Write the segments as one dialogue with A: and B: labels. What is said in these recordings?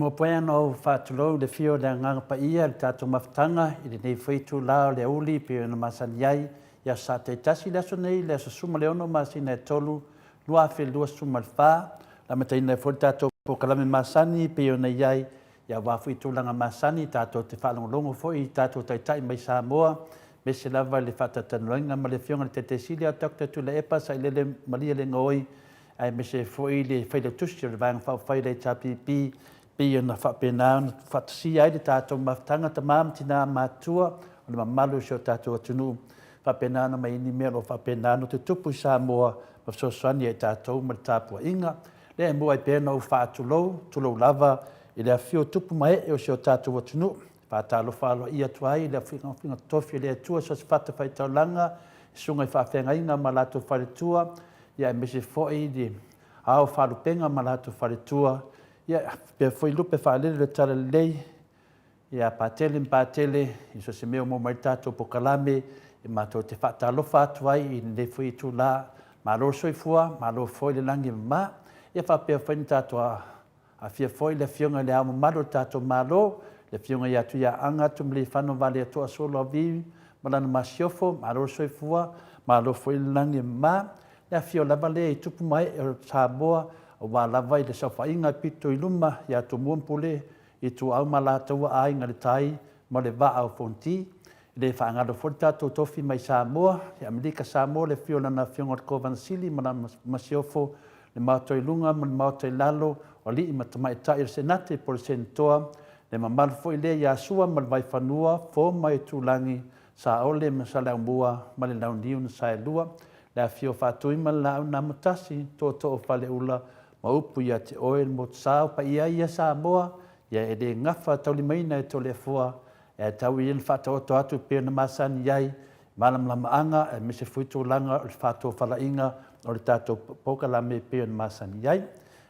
A: mo poeno whātulo le fio le nganga pa ia le tātou mawhtanga i le nei whaitu lao le uli pe na masani ai ia sa te tasi le aso nei le aso suma le ono masina e tolu lua fe lua suma le whā la mataina e fwoi tātou po kalame masani pe na iai ia wafu i tūlanga masani tātou te whalongolongo fwoi tātou taitai mai Samoa me se lava le whatatanuanga ma le fionga le te silia Dr. Tula Epa sa ilele malia le ngoi ai me se fwoi le whaile tusi le vang whawhaile tapipi pia na whapena na whatasi ai le tātou maftanga ta mamtina matua o le mamalu seo tātou atunu whapena na mai ni mea lo whapena no te tupu i Samoa ma fsoswani e tātou ma le tāpua inga le e mua i pēna o whaatulou tulou lava i le awhio tupu mai e o seo tātou atunu whaatalo whalo i atua ai le awhinga tofi le atua so se whata whaitaulanga sunga i whawhenga inga ma lātou wharetua ia e mese fwoi di ao whalupenga ma lātou wharetua ia pe foi lupe faalele le tala lei ia patele i so se meo mo mai tātou po kalame i mātou te whaatalofa atu ai i ne foi tu la malo soifua malo foi le langi ma ia whapea foi ni tātou a fia foi le fionga le amo malo tātou malo le fionga ia tu ia anga tu mli whano vale atua solo a vivi malana masiofo malo soifua malo foi le langi ma ia fio lava le i tupu mai e Samoa o wā lava i le sawhainga pito i luma i atu muampule i tu au malataua a inga le tai ma le waa au fonti i le whaangalo fori tātou tofi mai Samoa i Amerika Samoa le fio lana fionga o Kovansili ma na masiofo le mautoi lunga ma le mautoi lalo o li i matamai tai i senate po le sentoa le mamalu fo i le i asua ma le vai whanua fo mai tūlangi sa ole ma sa leo mua ma le launiu na sa e lua le a fio whatui ma le lau na matasi tō o whale ula ma upu ia te oe mo tsao pa ia Samoa ia e le ngafa tauli maina e tole fua e tau i en whata oto atu pe na masani iai malam lama anga e mise fuitu langa o le whato whala inga o le tātou pokalame pe na masani iai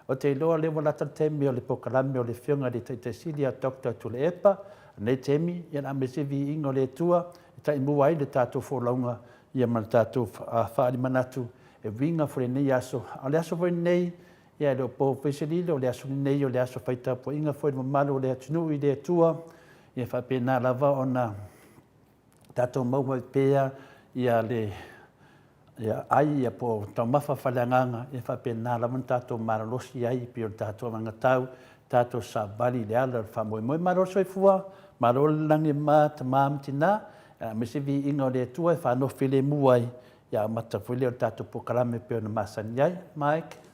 A: o te iloa lewa lata temi o le pokalame o le fionga le te silia Dr. Tula Epa nei temi ia na mise vi inga o le tua e ta imua ai le tātou wholaunga ia man tātou whaari manatu e winga fure nei aso a le aso fure nei ia le po fesililo le aso nei o le aso faita po inga foi mamalo le atunu i le tua ia fa pena lava ona tato mau pea ia le ia ai ia po tamafa falanganga ia fa pena lava tato maralosi ai pio tato mangatau tato sabali le ala fa moi maro soi fua maro langi ma tamam tina me se vi inga le tua fa no file muai ia mata file tato po kalame pio na masanyai Mike.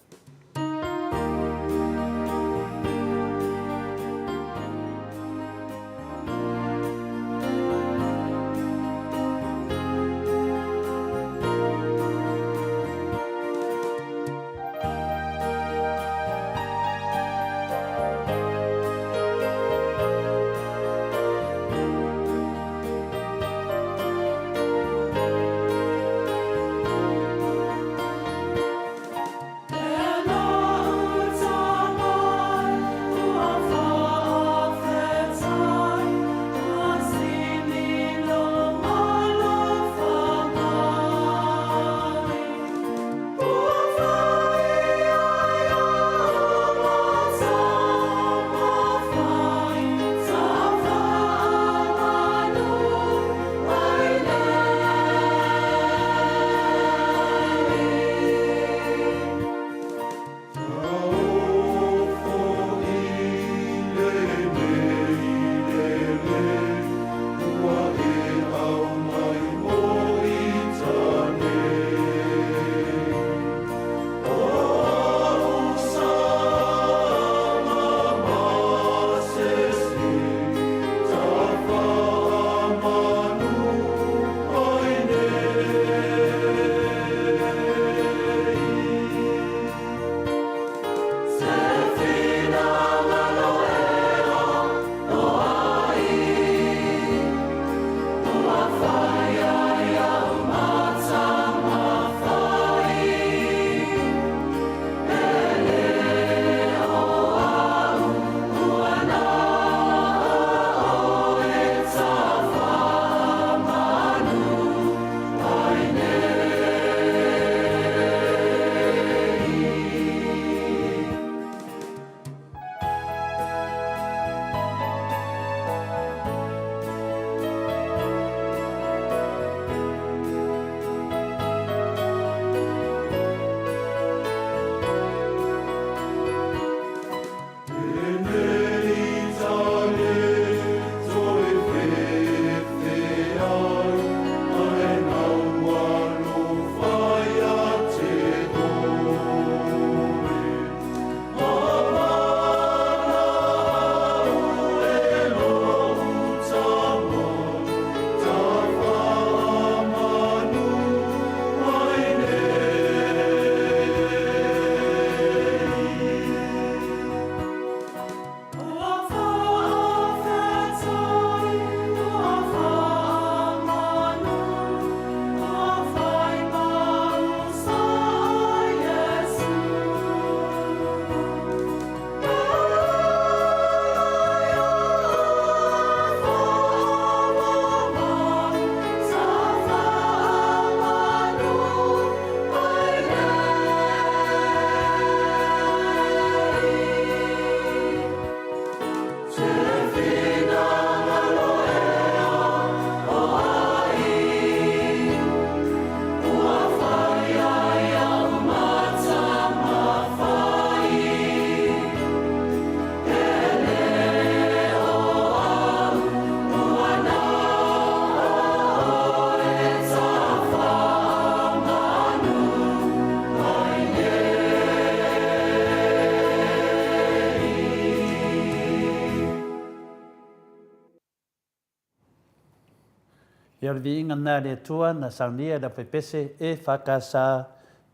A: le viinga nā le tua na saunia da whaipese e whakasa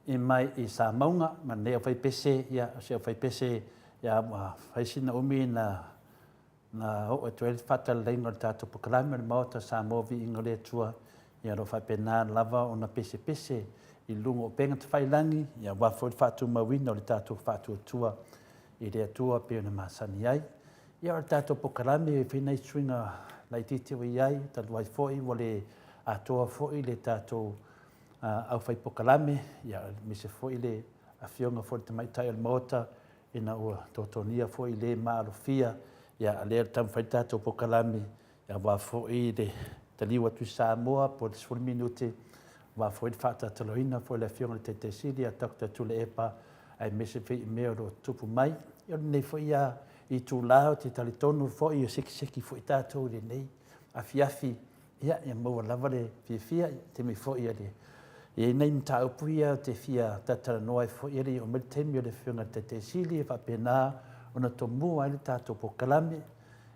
A: i mai i Samoa, ma nea whaipese ia se whaipese ia whaisina umi na o e tuel whata lengo le tātou pukalame le Maota Samoa viinga le tua ia ro whaipena lava o na pese pese i lungo o penga te whailangi ia wafo le whatu mawina o le tātou whatu tua i le atua pe na masani ai. Ia o le tātou pukalame e whina i swinga lai titi wa iai, tatu ai foi wale atoa foi le tātou au whai pokalame, ia me se foi le a fionga foi te mai tai al Maota, ina ua totonia foi le maarofia, ia le tam whai tātou pokalame, ia wa foi le taliwa tu Samoa, po le 10 minute, wa foi le whata taloina, foi le fionga le te sili, a takta tu le epa, ai me se whi mea ro tupu mai, ia nei foi ia i tū lao te talitonu foi o seki foi tātou le nei, afi ia maua lava le fia te me foi le. Ia nei mta upuia te fia tatara noa foi le o mele temi o le whiunga te sili e whapena o na tomu ai le tātou pokalame.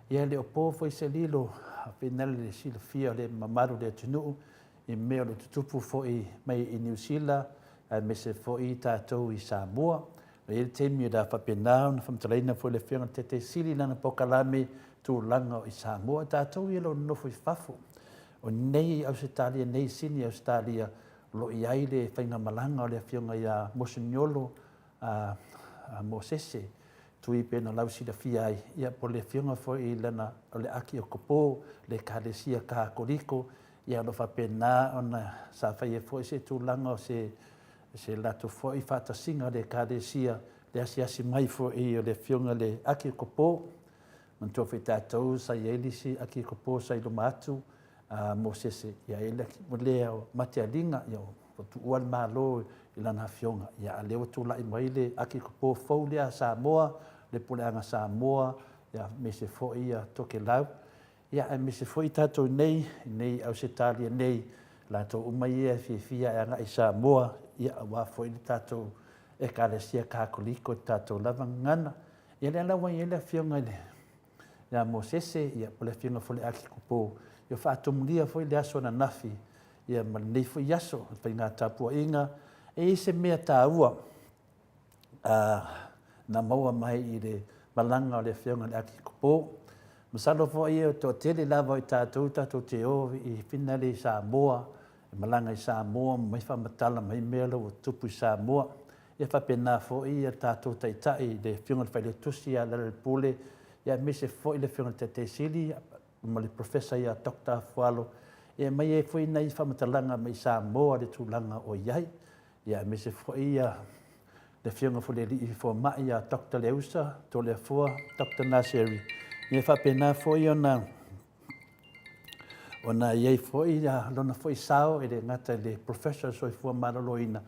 A: Ia le opo foi se lilo penale le sila fia le mamaru le atunuu i mea le tutupu foi mai i New Zealand, me se foi tātou i Samoa. Ia le temi o da whapena o na whamtalaina foi le whiunga te sili lana pokalame tu langa i Samoa tātou i lo nofo i whafo. O nei Australia, nei sini Australia, lo i aile whainga malanga o le whiunga i a Mosiniolo a Mosese, tu i pena lausi da fia ai. Ia po le whiunga fo i lana o le aki o kopo, le kālesia ka koriko, ia lo whapena o na sa whaia fo i se tu langa o se lato fo i whata singa le kālesia, le asi mai fo i o le whiunga le aki o kopo, mantua whi tātou sa i elisi aki kopo sa i lo matu Mosese ia ele mo lea o mate alinga ia o tu uan malo i lana whionga ia a leo tu lai mai le aki kopo fau lea Samoa le puleanga Samoa ia me se fo ia toke lau ia me se fo i tātou nei au se talia nei la tau umai e fia e anga i Samoa ia wa fo i tātou e kālesia kākoliko tātou lavangana ia le alawa i ele whionga le ia Mosese ia pole whiunga fole aki kupo ia whaatomulia foi le aso na nafi ia manei foi aso pai ngā tāpua inga e se mea tāua na maua mai i le malanga o le whiunga le aki kupo masalo foi ia o tō tele lava i tātou te o i whina le Samoa i malanga i Samoa mai whamatala mai mea lau o tupu i Samoa ia whapena foi ia tātou taitai le whiunga le whaile tusi a lale pule ia me se foi le whiunga te sili, ma le professor ia Dr. Fualo, ia mai e foi nei whamatalanga mai Samoa le tūlanga o iai, ia me se foi ia le whiunga fo le li i fo mai ia Dr. Leusa, to le fua Dr. Naseri. Ia whapena foi ona iai foi ia lona foi sao e le ngata le professor soi fua maraloina.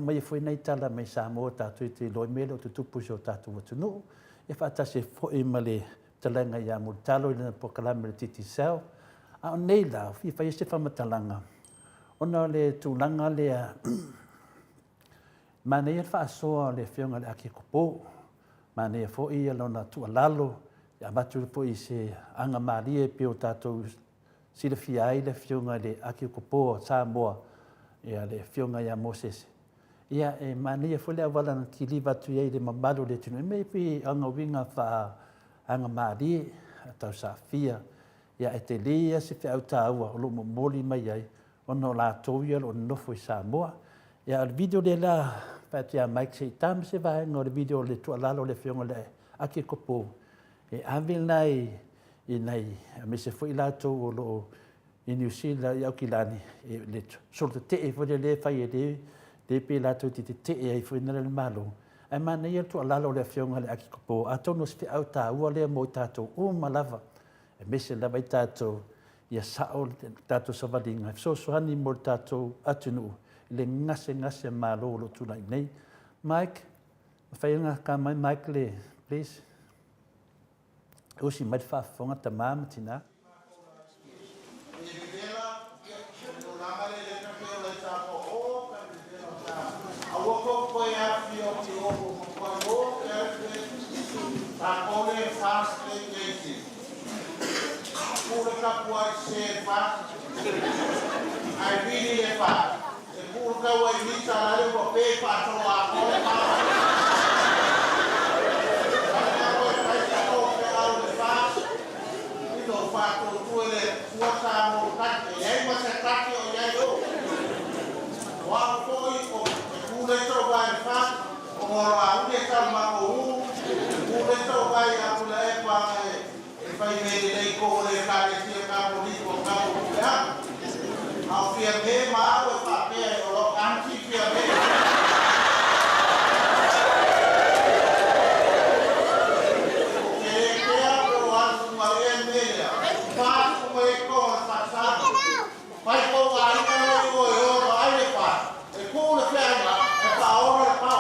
A: Mai e foi nei tala mai Samoa tātou i te loi mele o te tupu o tātou watunu. Ia whaatase foi ma le talanga ia mutalo i lana pokalame le titi sao. A o nei lau, i whai se whamatalanga. Ona le tūlanga lea, ma nei e whaasoa le whiunga le aki kupo, ma nei e foi lona tua lalo, ia matu foi se anga marie pe o tātou sila fia ai le whiunga le aki kupo Samoa, ia le whiunga ia Mosese. Ia e mani e fole awala na ki liwa tu iei le mamaru le tunu. E mei pi anga winga wha anga maari atau sa fia. Ia e te lea se whi au tāua o lo moli mai ai. Ono la tōia o nofo i Samoa. Ia o le video le la whati a Mike se i tam se vaenga o le video le tua lalo le whiunga le ake kopo. E awil nai i nei me se fo i la tō o lo i New Zealand i au ki lani. E le solta te e fo le whai e le le pe la to te e ai foi nele malo ai mana ia to lalo le whiunga le aki kopo a tono se au ta ua le mo tato o malava e mese lava i tato ia sao tato savadinga so hani mo tato atunu le ngase malo lo tu nei Mike whainga ka mai Mike le please o si mai fa fonga ta mama tina
B: Fast ai vini e fa e purka wa ni sa le ko pe pa to wa ko pa ana ko ai ta ko pe au le fa ni do fa to tu le wa sa mo ka e ai ma sa ka ki o ya yo wa ko i o e ku le to wa e fa o mo ra u le sa ma o u le to wa ya ku le pa e fa i me le ko le ka le ti ka mo ni ko ka mo yaเอาเฟียเพ่มาไว้ฝากเพ่เราอันที่เฟียเพ่เกเปียประวัติมาเรียนเม่เนี่ยฟาดไปก่อนฟาดซาไปก่อนอะไรกันเลยโว้ยอะไรเนี่ยฟาดไอ้คู่เนี่ยแฝงละไอ้เต่าเนี่ยเต่า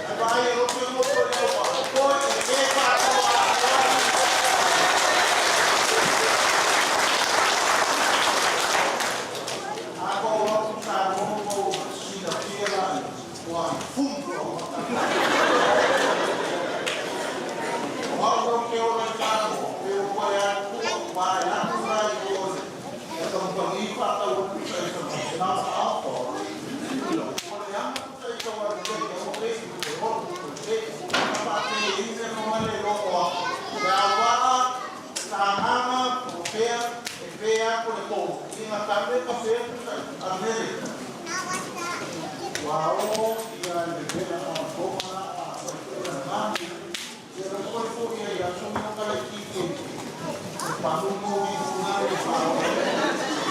B: ไอ้ใบรถยนต์รถเร็วกว่าโอ้ยไอ้เพ่ฟาดตัวWow, ia le vela a koma a kona mani. Ia le koi fo ia ia so mo kala ki. Pa mo mo ni na le pa.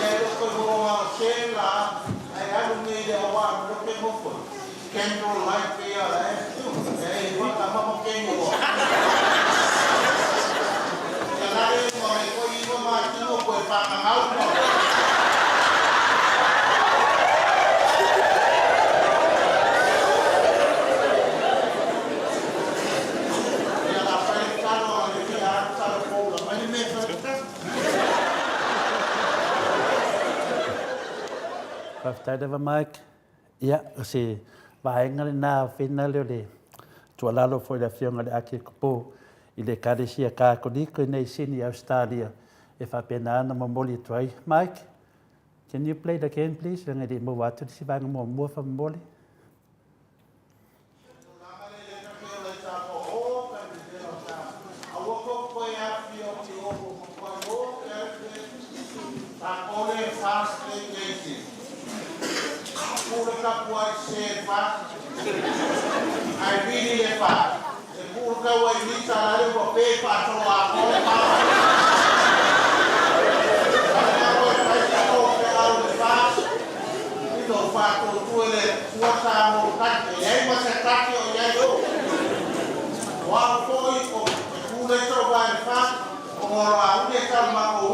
B: Ia le koi mo ma sela. Ai alu me le wa mo ke mo fo. Candle light ia le. Ei, wa ta mo ke ni wo. Ia la le mo me ko i mo ma ti mo ko pa ka ngau mo.
A: Paftai da Mike. Ia, si vaenga na fina leo le. Tua lalo foi la fionga le ake kupo. I le karesia ka kodiko nei sini Australia. E fa pena ana mamoli tuai. Mike, can you play the game please? Ranga di mo watu si vanga mo mua fa mamoli.
B: ai vini e fa e purka wa ni sa le ko pe pa to wa ko pa ana ko ai ta ko pe au le fa ni do fa to tu le wa sa mo ka e ai ma sa ka ki o ya yo wa ko i ko e ku le to wa e fa o mo ra u le sa ma o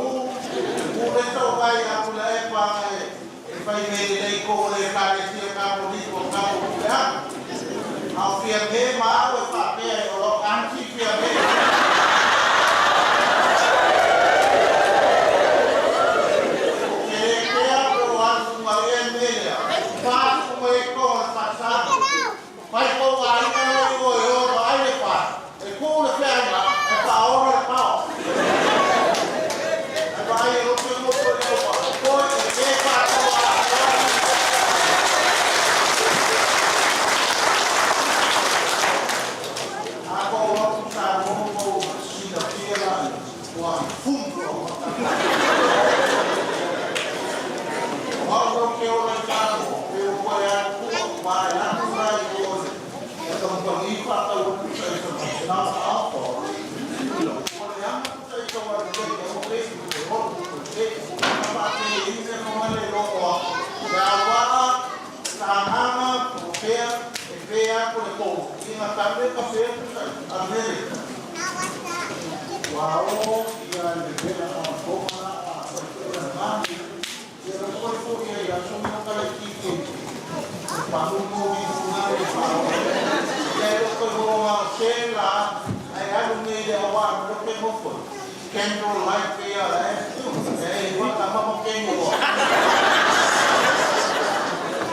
B: u le to wa ya ku le pa e fa i me le ko le ka le ti ka mo ni ko ka mo yaเอาเฟียเพ่มาไว้ฝากเพ่เราอันที่เฟียเพ่เกเปียประวัติมาเรียนเม่เนี่ยฟาดไปก่อนฟาดซาไปก่อนอะไรกันเลยโว้ยอะไรเนี่ยฟาดไอ้คู่เนี่ยแฝงละไอ้เต่าเนี่ยเต่าไอ้ใบรถยนต์รถเร็วกว่าโอ้ยไอ้เพ่ฟาดตัวWow, ia le vela a koma a kona mani. Ia le koi fo ia ia so mo kala ki. Pa mo mo ni na le pa. Ia le koi mo ma sela. Ai alu me le wa mo ke mo fo. Candle light ia le. Ei, wa ta mo ke ni wo.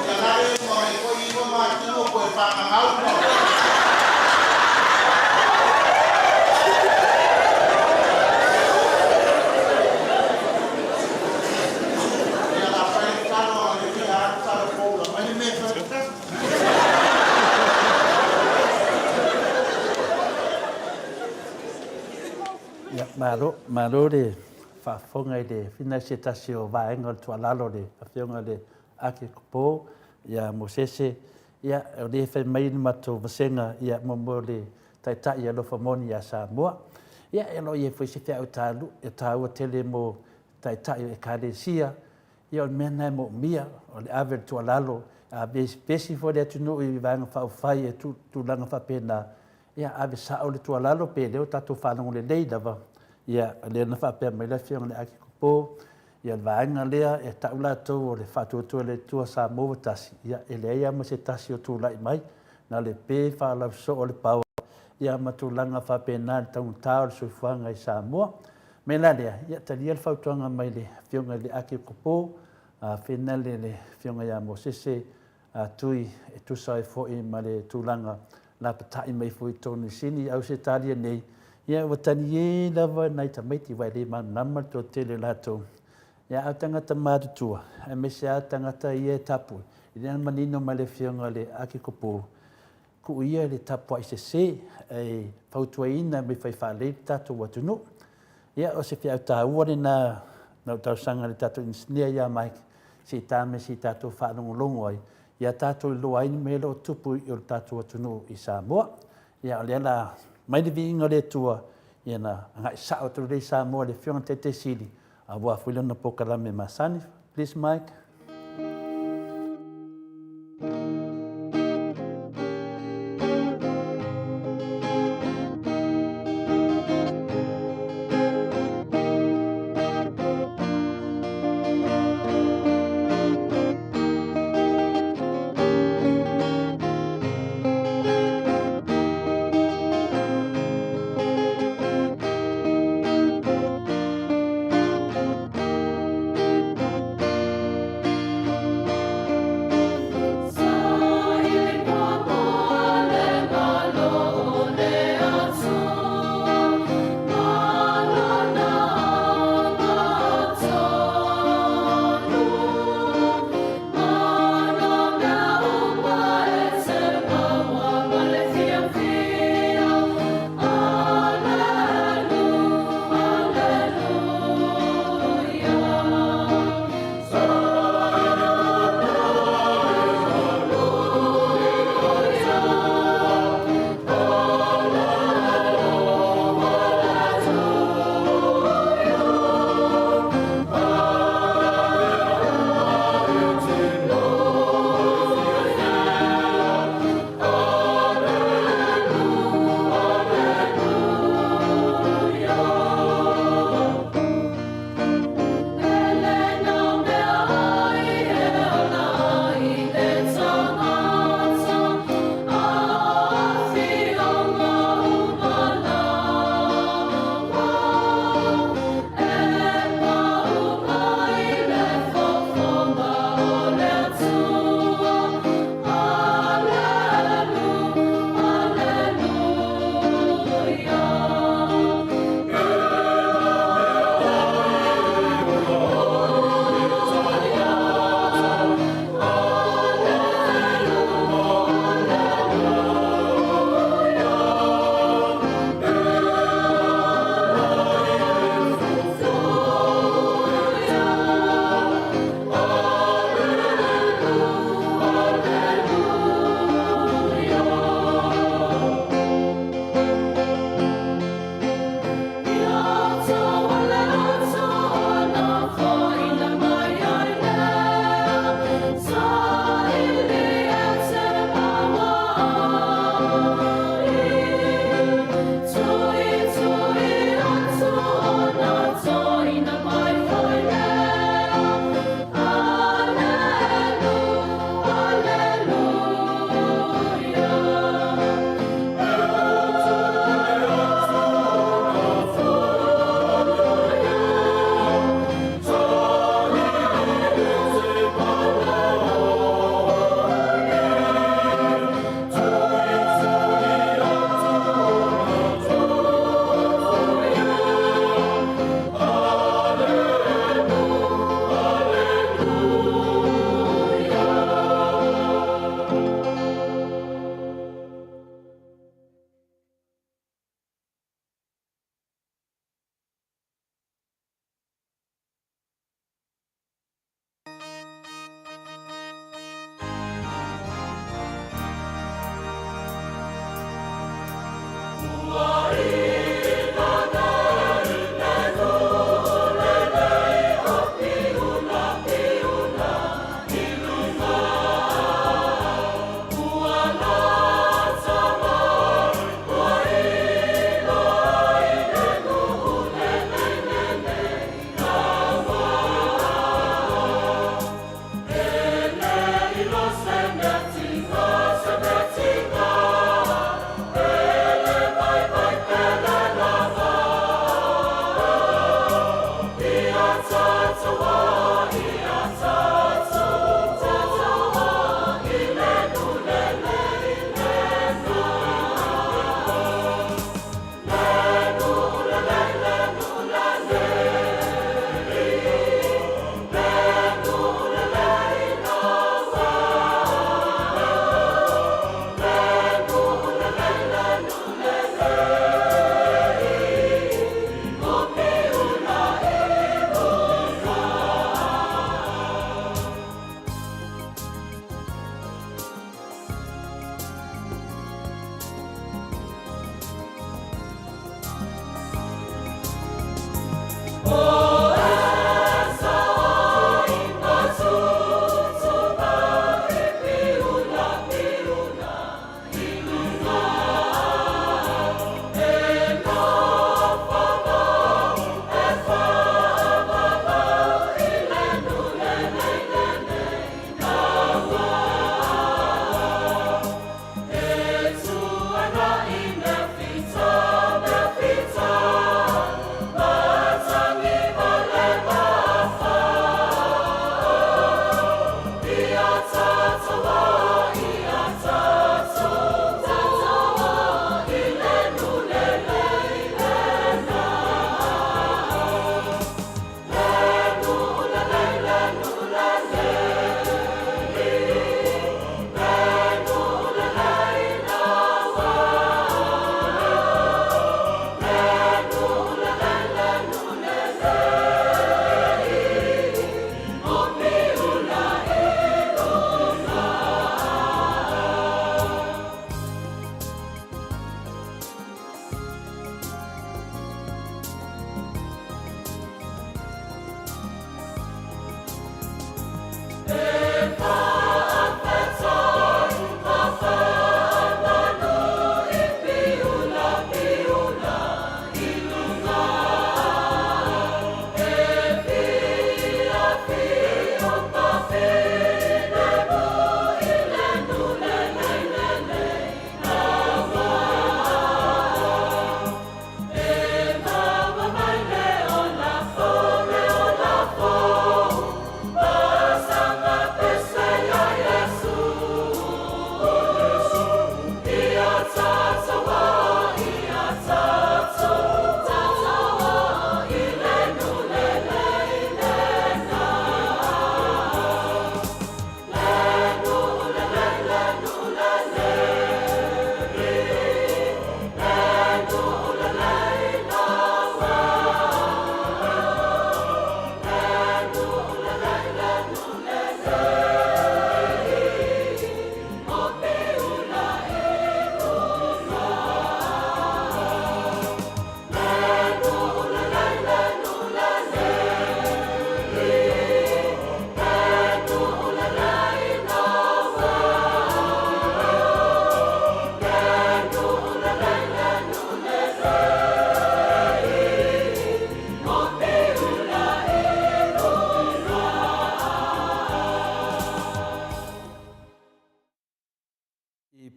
B: Ia la le mo e ko i ma ti no ko pa ka ngau mo.
A: Malo le whaafonga i le whina se tasi o vaenga o tua lalo le awhionga le ake kupo ia Mosese ia o le whai mai ni mato vasenga ia momo le taitai ia lofa moni ia Samoa ia e lo ia whai se whia o tālu e tāua tele mo taitai e kāre sia ia o mena mo mia o le awe tua lalo a besi fo le atunu i vaenga whai e tu langa whapena ia ave sa o le tua lalo pe leo tatu whanongo le lei dava ia le na whapea mai la whianga le ake kupo ia vaenga lea e taula tau o le whatuatua le tua Samoa tasi ia e le ia ma se tasi o tūlai mai na le pe whalau so o le pau ia matulanga whapena le taungu tau le suifuanga i Samoa me la lea ia talia le whautuanga mai le whianga le ake kupo whina le whianga ia Mosese tui e tusa e fōi ma le tūlanga la patai mai fui tonu sini au se talia nei ia watani e lava nai tamaiti vai le manama to tele lato ia au tangata mātutua e me se au tangata ia tapu i le manino ma le whianga le ake kupo ku ia le tapu ai se e fautua ina me fai whale tatu watunu ia o se whiau tāua le na nau tausanga le tatu insnia ia mai si tāme si tatu whanongolongo ai ia tātou i loa ini me lo tupu i o tātou atunu i Samoa. Ia o lea la mai le viinga le tua ia na ngai sao tu le Samoa le whionga te sili a wā whilona pokalame masani. Please Mike.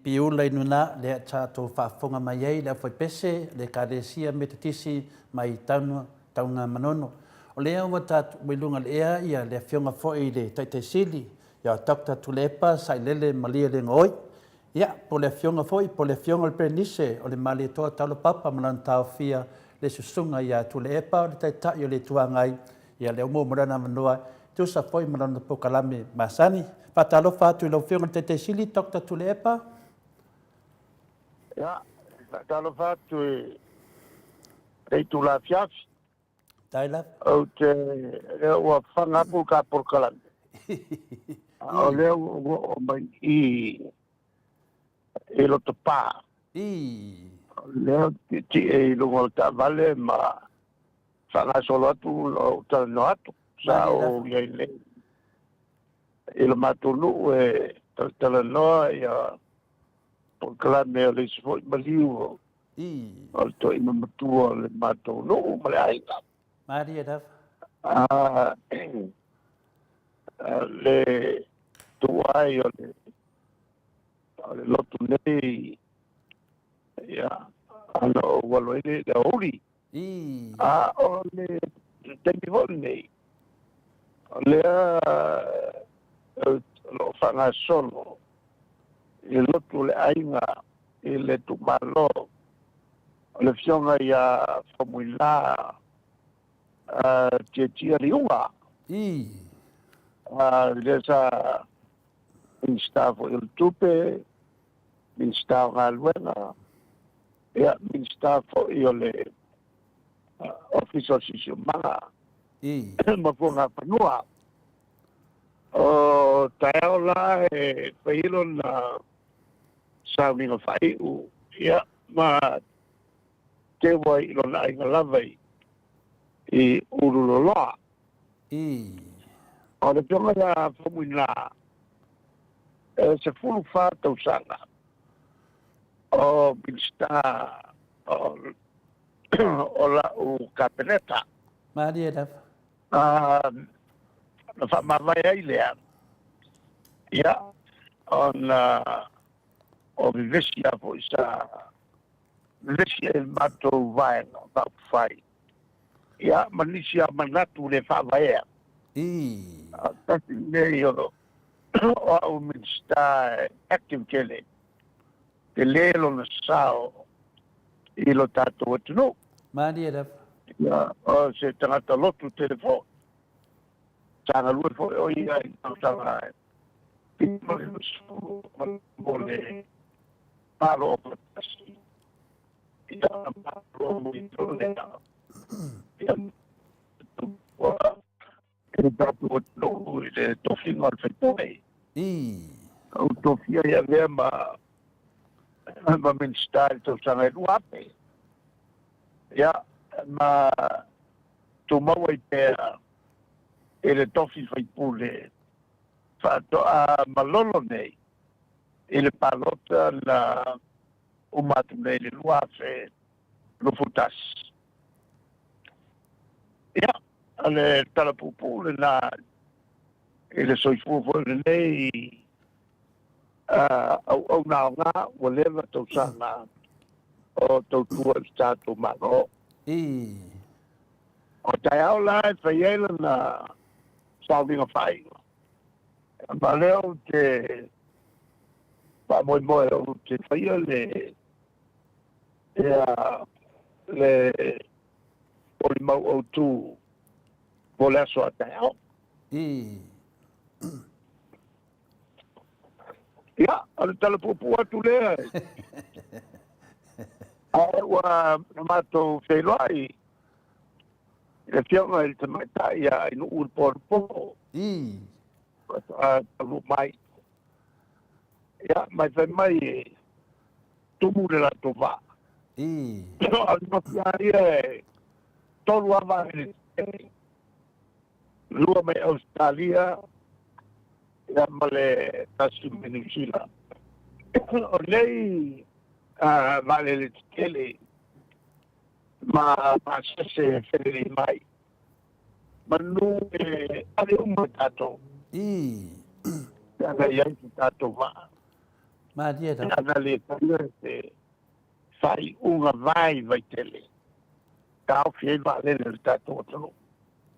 A: piula inuna le tātou whaafonga mai ei, le foi pese, le kāresia me te tisi mai taunga manono. O lea ua tātou wilunga le ea ia le whionga foi le taite sili, ia Dr. Tulepa, sai lele malia le ngoi. Ia, po le whionga foi, po le whionga le prenise, o le mali toa talo papa malan tau fia le susunga ia Tulepa, o le taitai o le tuangai, ia le umo marana manua, tu sa foi malana pokalame masani. Patalo fatu i lau whionga te sili, Dr. Tulepa?
C: Ia, patalo fatu i tu la fiafi.
A: Taila?
C: O te ua whangapu ka porkalame. O leo o mai i loto pā. Leo ti e lungo ta vale ma whangasolo atu o talano atu. Sa o iai le. Ilo matunu e talanoa ia porkalame o le sifoi maliu o. O le toi mamatua le matunu ma le ainga.
A: Maria Daf.
C: Le tuai o le lotu nei ia ana o waloile le ori o le temi holi nei o lea lo whanga solo i lotu le ainga i le tumalo o le fionga ia whamuila tia liunga. Desa minstafo il tupe, minstafo ngā ia minstafo i o le office sisio manga. Mafu ngā panua. O taeo la e whailo na sauninga whaiu. Ia, ma te wai ilo na inga lavai. I uruloloa. O le pionga la whamuina se fulu whātau sanga o minsta o la u kapeneta.
A: Maria Daf.
C: Na whamawai ai lea. Ia, o vivesia po isa vivesia il matou vaenga, vau whai. Ia, manisia manatu le whawaea. Tati nei o au minsta active kele. Te lelo na sao i lo tātou atunu.
A: Maria Daf.
C: Ia, o se tangata lotu telefon. Tanga lue fo o ia i tanga e. Pima i lusu mo le paro o patasi. Ia, paro o mwito le ia, e tapu o tōu i le tofi ngā whetoi. Au tofia ia vea ma minstari tau sanga e ruape. Ia, ma tō maua i pēr e le tofi whaipule whāto a malolo nei e le palota na umatu nei le ruape lufutas. Ia, ale talapupu le na e le soifufo le nei au nao ngā ua lewa tau sanga o tau tua i tātou maro. O tai au lai whaiela na sauninga whai. Ma leo te moe o te whaia le olimau au tū po le aso a tai au. Ia, ale talapupu atu lea. Ua matou wheloai. E whionga i te maitai a inu uri pōrupo. Talu mai. Ia, mai whai mai e tumu le lato wā. Ale mawhiaria e tolu awa e lua mai Australia. Ia male tasu me New Zealand. O nei vale le tele ma sese fere mai. Manu ale tato. Ia iai tato va.
A: Ma dia da.
C: Ana le te fai unha vai tele. Tau fie va le tato tolo.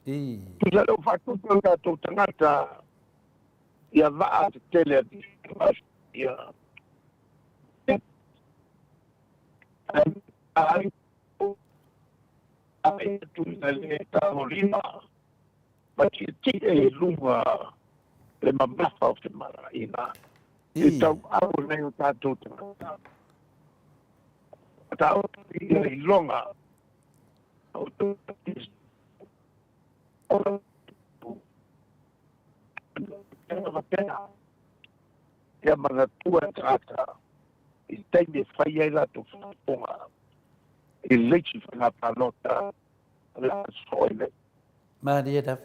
C: Tu sa lo fatto con tato tangata. Ia va tele ia. Ai tu le tavolina. Ma ci e lunga le mamma of the marina. Então, ao nem tato tangata. Tau ia longa. Ia mana tua trata i teime fai ai la tu fonga i leite whanga palota la soile.
A: Maria da.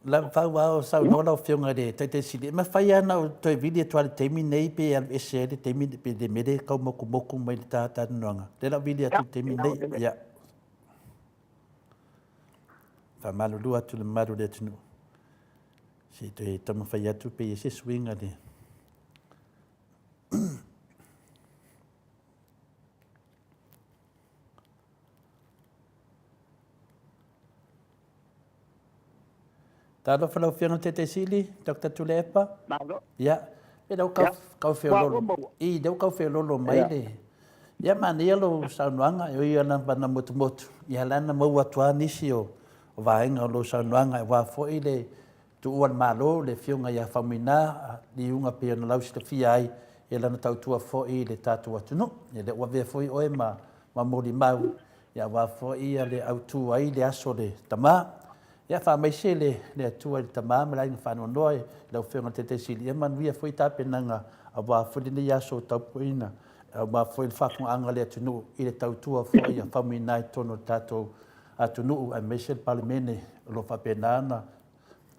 A: La fa wa sa no la fiona de te sili ma fa ya na to video to al temi nei pe al ese de temi pe de mede ka mo ko mai ta nonga de la video tu temi nei ya fa malu lu atu le maru de tunu si te tama fa ya tu pe ese swing ade Tado falau fianga te sili, Dr. Tulepa?
C: Malo.
A: Ya. E dau kau feo lolo. I dau kau feo lolo mai le. Ya mania lo saunuanga, yo ia na bana motu. Ya lana mau atua nisi o vaenga lo saunuanga, wa fo i le tu uan malo, le fianga ya famina, li unga pia na lausi te fia ai, e lana tautua fo i le tatu atunu. Ya le wavea fo i oe ma mori mau, ya wa fo i le autu ai le aso le tama. Ya fa mai se le atua le tama ma lai fa no noi le fianga te sili e man via foi ta penanga a wa fo le ya so ta poina a wa fo il fa anga le tunu i le tautua fo ia famina tono tato atunu a mesel parlemene lo fa penana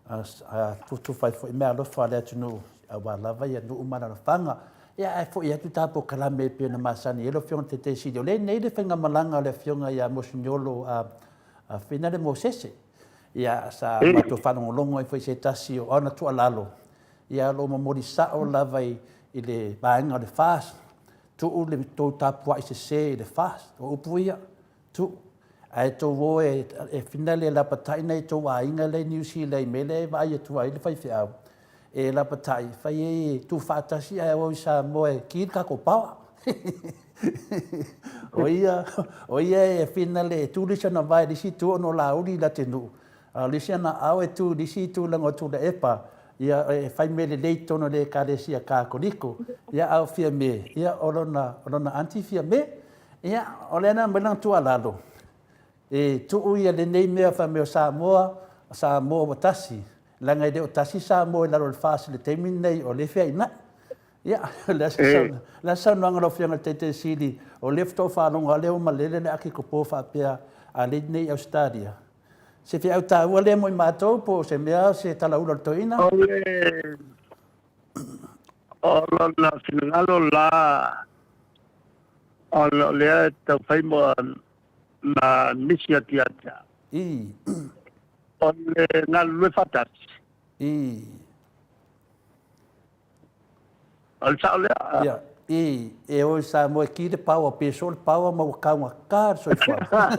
A: a tutu fa fo me lo fa le tunu a wa lava ia no umana fanga ya fo ia tu tapo kala me pe na masani e lo fianga te sili le nei le fenga malanga le fianga ya mosignolo a fina de mosese ia sa mato whanongo longo i foi se tasi o ana tua lalo. Ia lo mamori sao lava i le baenga le fast. Tu u le tau tapua i se le fast. O upu ia. Tu. Ai tau wo e finale la patai nei tau a inga le New Zealand mele va ia tua i le fai fiau. E la patai fai e tu fatasi ai o sa moe ki kako pawa. O ia e finale tu lisa na vai disi tu ono la uri la tenu. Lisiana au e tu disi tu lango tu le epa ia fai mele le tono le karesia ka koniko ia au fia me ia olona anti fia me ia olena melang tu alalo e tu ia le nei me fa me Samoa watasi langa de otasi Samoa la ro fas le temin nei o le fia ina ia la sa no ngalo fia te sili o left of along ale o malele le aki ko po fa pia ale nei Australia. Se fi au ta wale mo matou po se mea se tala ula toina.
C: Ola na finalo la ola le ta fai mo na misia tiata. Ole na le fatat. Al sa ole.
A: Ya. E o sa mo ki de power pesol power mo ka wa kar so fa.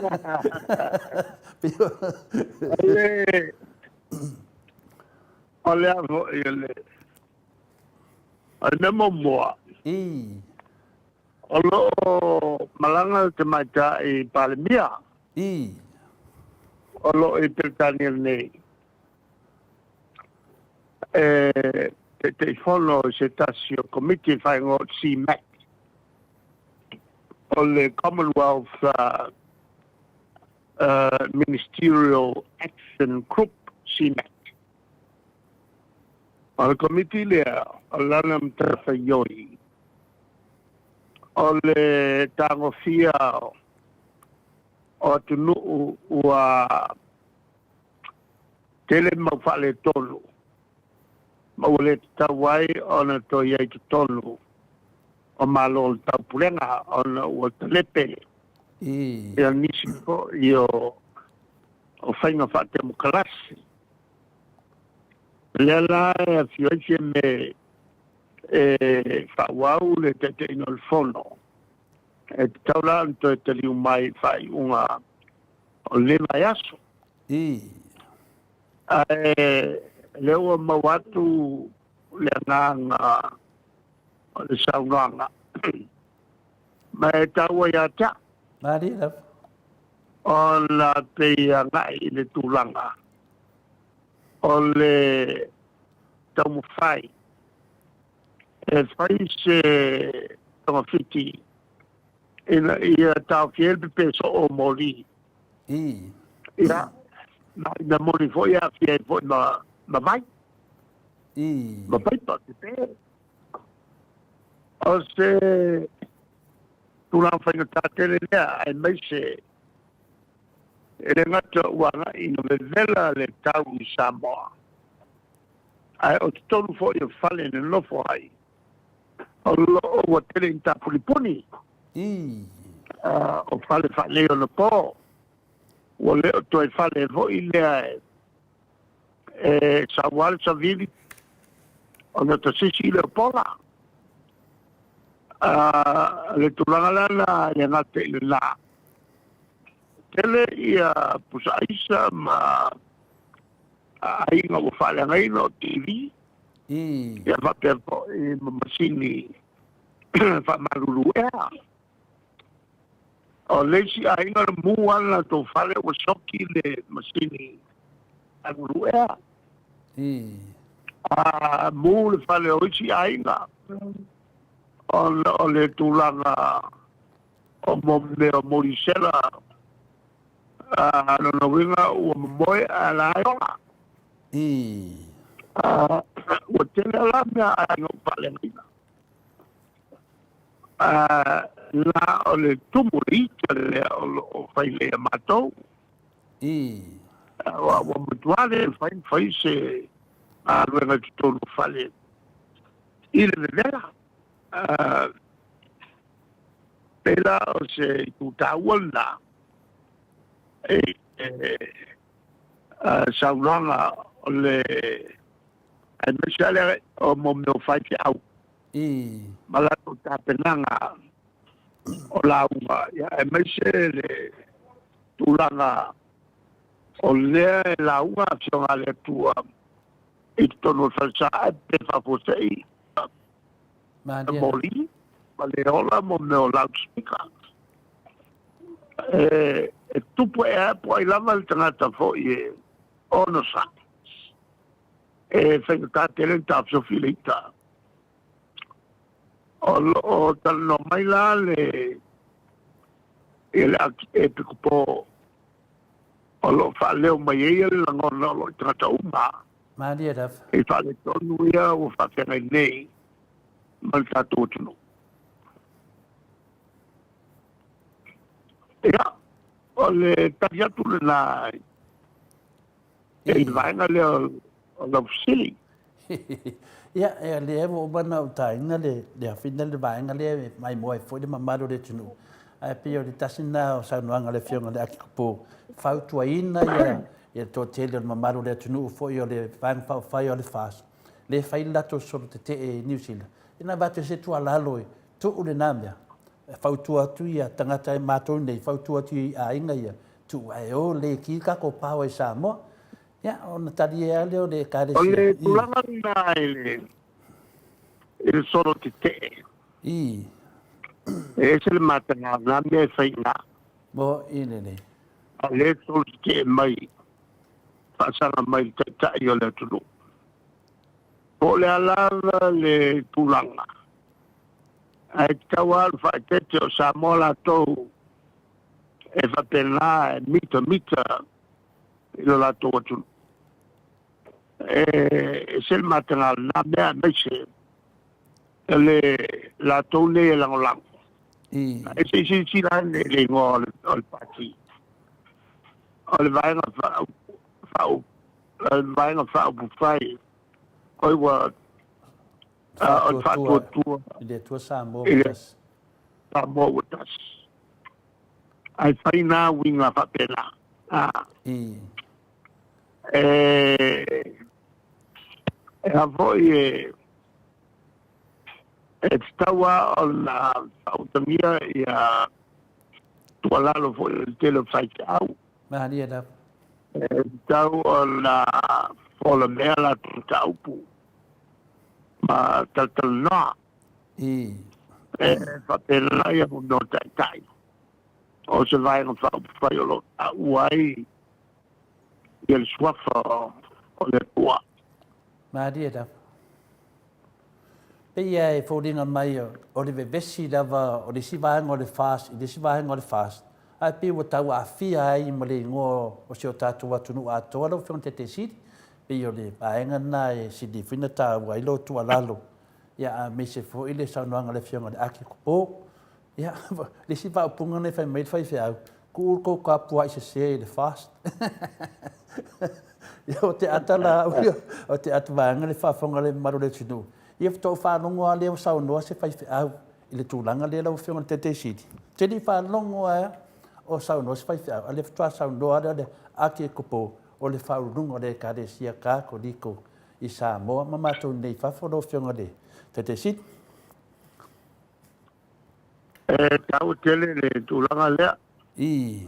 C: Ole avo ele. Ana mo mo. Olo malanga te mata e palmia. Olo e pertanir nei. Te follow cetasio committee fai ngo CMAC o le Commonwealth Ministerial Action Group CMAC o le committee lea o lanam tafaioi o le tangofia o tunu ua tele mawhale tolu Maule tawai ona to yai tonu o malo tapulenga ona o telepe ia nisiko io o fainga fate mo klasi lela fioi me whauau le te ino le fono. Taula anto te liu mai whai unga o le mai aso. Leo mawatu le nganga o le saunanga. Mai taua ia ta.
A: Marira.
C: O la te ngai le tulanga. O le tamu whai. Whai se tonga whiti. Ia tau fiel peso o mori. Ia. Na mori fo ia fiel fo na vai. Ma vai pa te pe. O se tulang whainga tātere lea ai mai se ele ngata uanga ino me vela le tau i Samoa. Ai o te tonu fo i whale ne lofo hai. O lo o tele i tā pulipuni. O whale o na pō. O leo toi whale fo i lea sa wale sa vili. O na ta sisi leo pola. Le tulanga lana ia ngate i la. Tele ia pusa isa ma ainga o whale ngai no TV. Ia whapepo i masini whamaruru ea. O leisi ainga muana to whale o soki le masini maruru ea. Mu le whale o isi ainga. O le tulanga o mea morisela no winga ua moe a la aionga. Ua tele la mea ainga pale ngina. La o le tumuri tele o whaile a matou. Ua mutuale whai se a ruenga tutonu whale. Ile le vela. Pela o se tutaua saunanga o le ai mesale o mo meu fai ki au malato tapenanga o launga ya ai mesale tulanga o le launga fionga le tua i tono falsa pe fa posei moli le ola mo me o loudspeaker. Tupu e po ai lava le tangata fo i ono sa. Whenga ka telenta so filita. O tal no mai la le ele e pikupo o lo fa leo mai e le langona lo tangata uma.
A: Maria daf.
C: E fa le tonu ia o fa kena nei. Malta totunu. Ia, o le tariatu le nai. E vaenga le o la fusili.
A: Ia, e le evo o bana o tainga le hawhina le vaenga le mai moe foi le mamaro le tunu. Ai pio le tasina o saunuanga le fionga le aki kapo. Fautua ina ia tō tele o mamaro le tunu foi o le vaenga fau fai o le fas. Le fai lato solo te e New Zealand. Ina vate se tua laloi, tu ule namia. Fautua tu ia tangata e mātou nei, fautua tu i a inga ia. Tu ai o le ki kako pāua i Samoa. Ia, o na tari e aleo le kāre si.
C: O le tulanga nā ele soro te te. E se le matanga, nā mea e whai ngā.
A: Mo, ine nei.
C: A le soro te te mai, whaasanga mai te tai o le tunu. O le alava le tulanga. Ai tawa whaetete o Samoa la tau e whapena e mita i lo la tau atu. E sel matanga na mea meise e le la tau ne e langolango. E se si la le ngō o le pati. O le vaenga whau pufai. Oi wa o fatua
A: ile tua Samoa
C: tas Samoa tas ai fai na winga papela a voi E tawa o na autamia ia tualalo fo il tele fai au.
A: Mahani ada.
C: E tau o na fola mea la taupu. Ma tatalna.
A: I.
C: E whapena ia mo no tai. O se vai no whai o lo uai. Ia le swafa o le tua.
A: Mahani ada. Pia e fōringa mai o le vevesi lava o le sivaenga o le fast, i le sivaenga o le fast. Ai pia o tau a fia ai mo le ngō o se o tātua tunu a toa lau whiong te siri. Pia o le vaenga na e sidi whina tā wailo tua lalo. Ia a me se fo i le saunoanga le whionga le aki kupo. Ia le siva o punga ne whai mai whai whiau. Ku urko ka pua i se se le fast. Ia o te atala o te atavanga le whawhonga le maru le tunu. Ia tau whanongo a leo sau noa se whai whiau i le tūlanga le lau whionga te siri. Te li whanongo a o sau noa se whai whiau. A le whatua sau noa le aki kupo o le whaurungo le kare sia ka ko liko i Samoa. Mamatou nei whawhono whionga le te siri.
C: E tau tele le tūlanga lea.
A: I.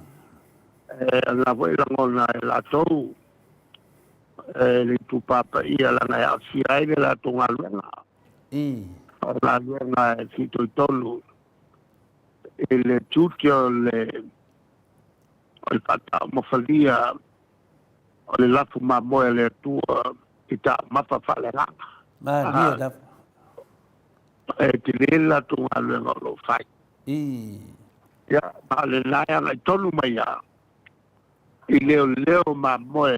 C: La voi langona e la tou. Le tupapa ia langa e awhiai le la tonga luenga.
A: I.
C: La luenga e fito i tolu. E le tuti o le pata mofalia o le lafu mamoe le tua i ta mawhawhale nganga.
A: Mahani ada.
C: E te le la tonga luenga o lo whai.
A: I.
C: Ia, ma le nai anga i tolu mai a. I leo mamoe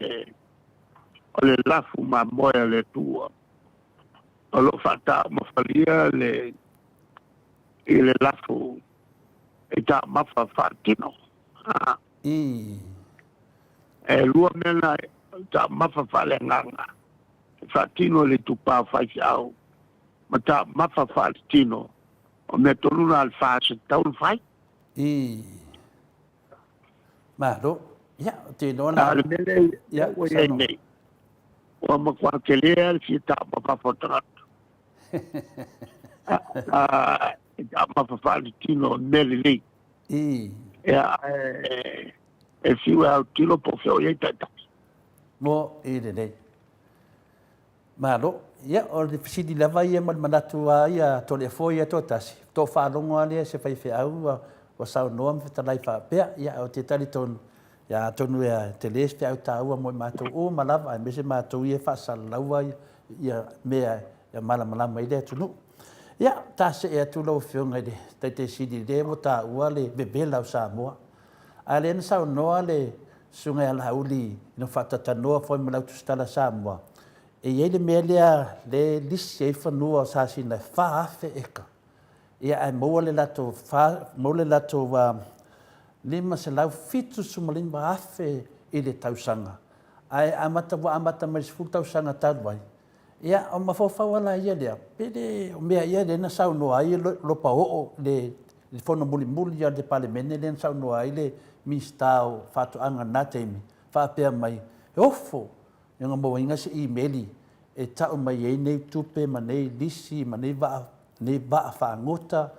C: o le lafu mamoe le tua. O lo fata mafalia le i le lafu i ta mafa fatino.
A: I.
C: E lua mena ta mafa fale nganga. Fatino le tupa fai au. Ma ta mafa fatino. O me tonuna al fase taun fai.
A: I. Mahalo. Ia, te nona.
C: Ale mele
A: Ia,
C: o
A: sa
C: ye
A: no.
C: nei. O ma kwa kelea si ta mafa fotrat. Ta mafa fatino mele nei.
A: I.
C: Ia e fiu au tilo po feo ye tata.
A: Mo i le nei. Mahalo. Ia, o le fisidi lava ia manatu a ia tole fo ia to tasi. To whanongo a lea se whai whiau o sau noa mwhitalai whapea. Ia, o te tali tonu. Ia, tonu ea te les whiau tāua mo i mātou o malawa. Ai mese mātou ia whaasalaua ia mea ia malamalama i lea tunu. Ia, tā se ea tūlau whiunga i le te sidi le mo tā ua le bebela o Samoa. A le sau noa le sunga e ala uli ino whatatanoa fwoi malau tustala Samoa. E iei le mea lea le lisi e whanua o sāsina whaafe eka. Ia ai moa le lato lima se lau fitu sumalima afe i le tausanga. Ai amata mai sifu tausanga tāruai. Ia o mawhawhawa la ia lea. Pere o mea ia le na sau noa ai lopa oo le whono muli ia le palemene le na sau noa ai le mistao whatuanga nā teimi. Whapea mai e ofo. Ia ngā maua inga se e-maili e tau mai ei nei tupe ma nei lisi ma nei vaa whaangota.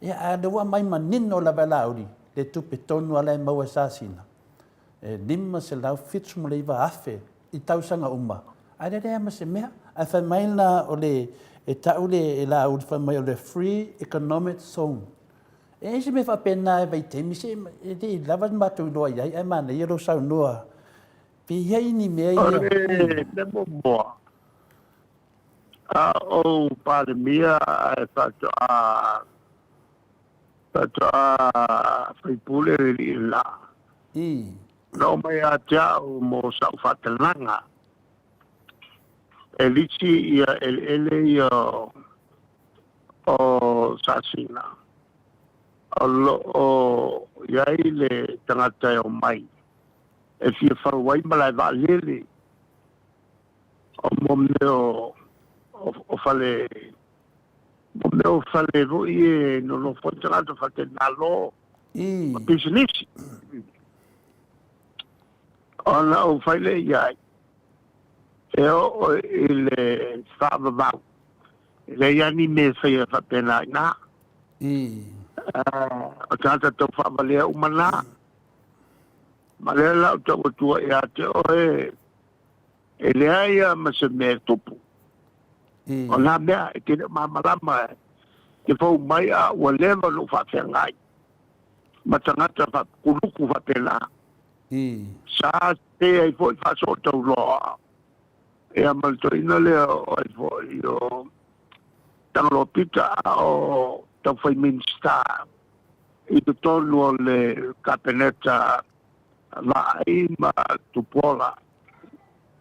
A: Ia a le wa mai manino la valauri le tupe tonu ala e maua sāsina. E lima se lau fitu mo le iwa afe i tausanga uma. Ai le rea ma se mea. Ai whai mai na o le e tau le e la uri whai mai o le Free Economic Zone. E se me whapena e vai temi se e te lava mātou loa iai ai mana i ero sau noa. Pe iai ni mea ia.
C: Ole, nemo moa. O pandemia e whatoa whaipule ri la.
A: I.
C: No mai a teau mo sau whatalanga. E liti ia ele ia o sasina. O iai le tangata o mai. E fia whawai malai wa lele. O momeo o fale roi e no whaitangata whate nalo.
A: I.
C: Business. Ona o whaile iai. E o le whaavavau. le yani me fai fa pena na tata to fa vale umana malela to to ya te o ele ia ma se me tupu ona mea ke malama ke fo mai a o leva lo fa ngai matangata fa kuluku fa pena sa te ai fo fa so to lo e a maltoina le o fo io talo pita o to foi minsta i to tolu le capeneta la ima tu pola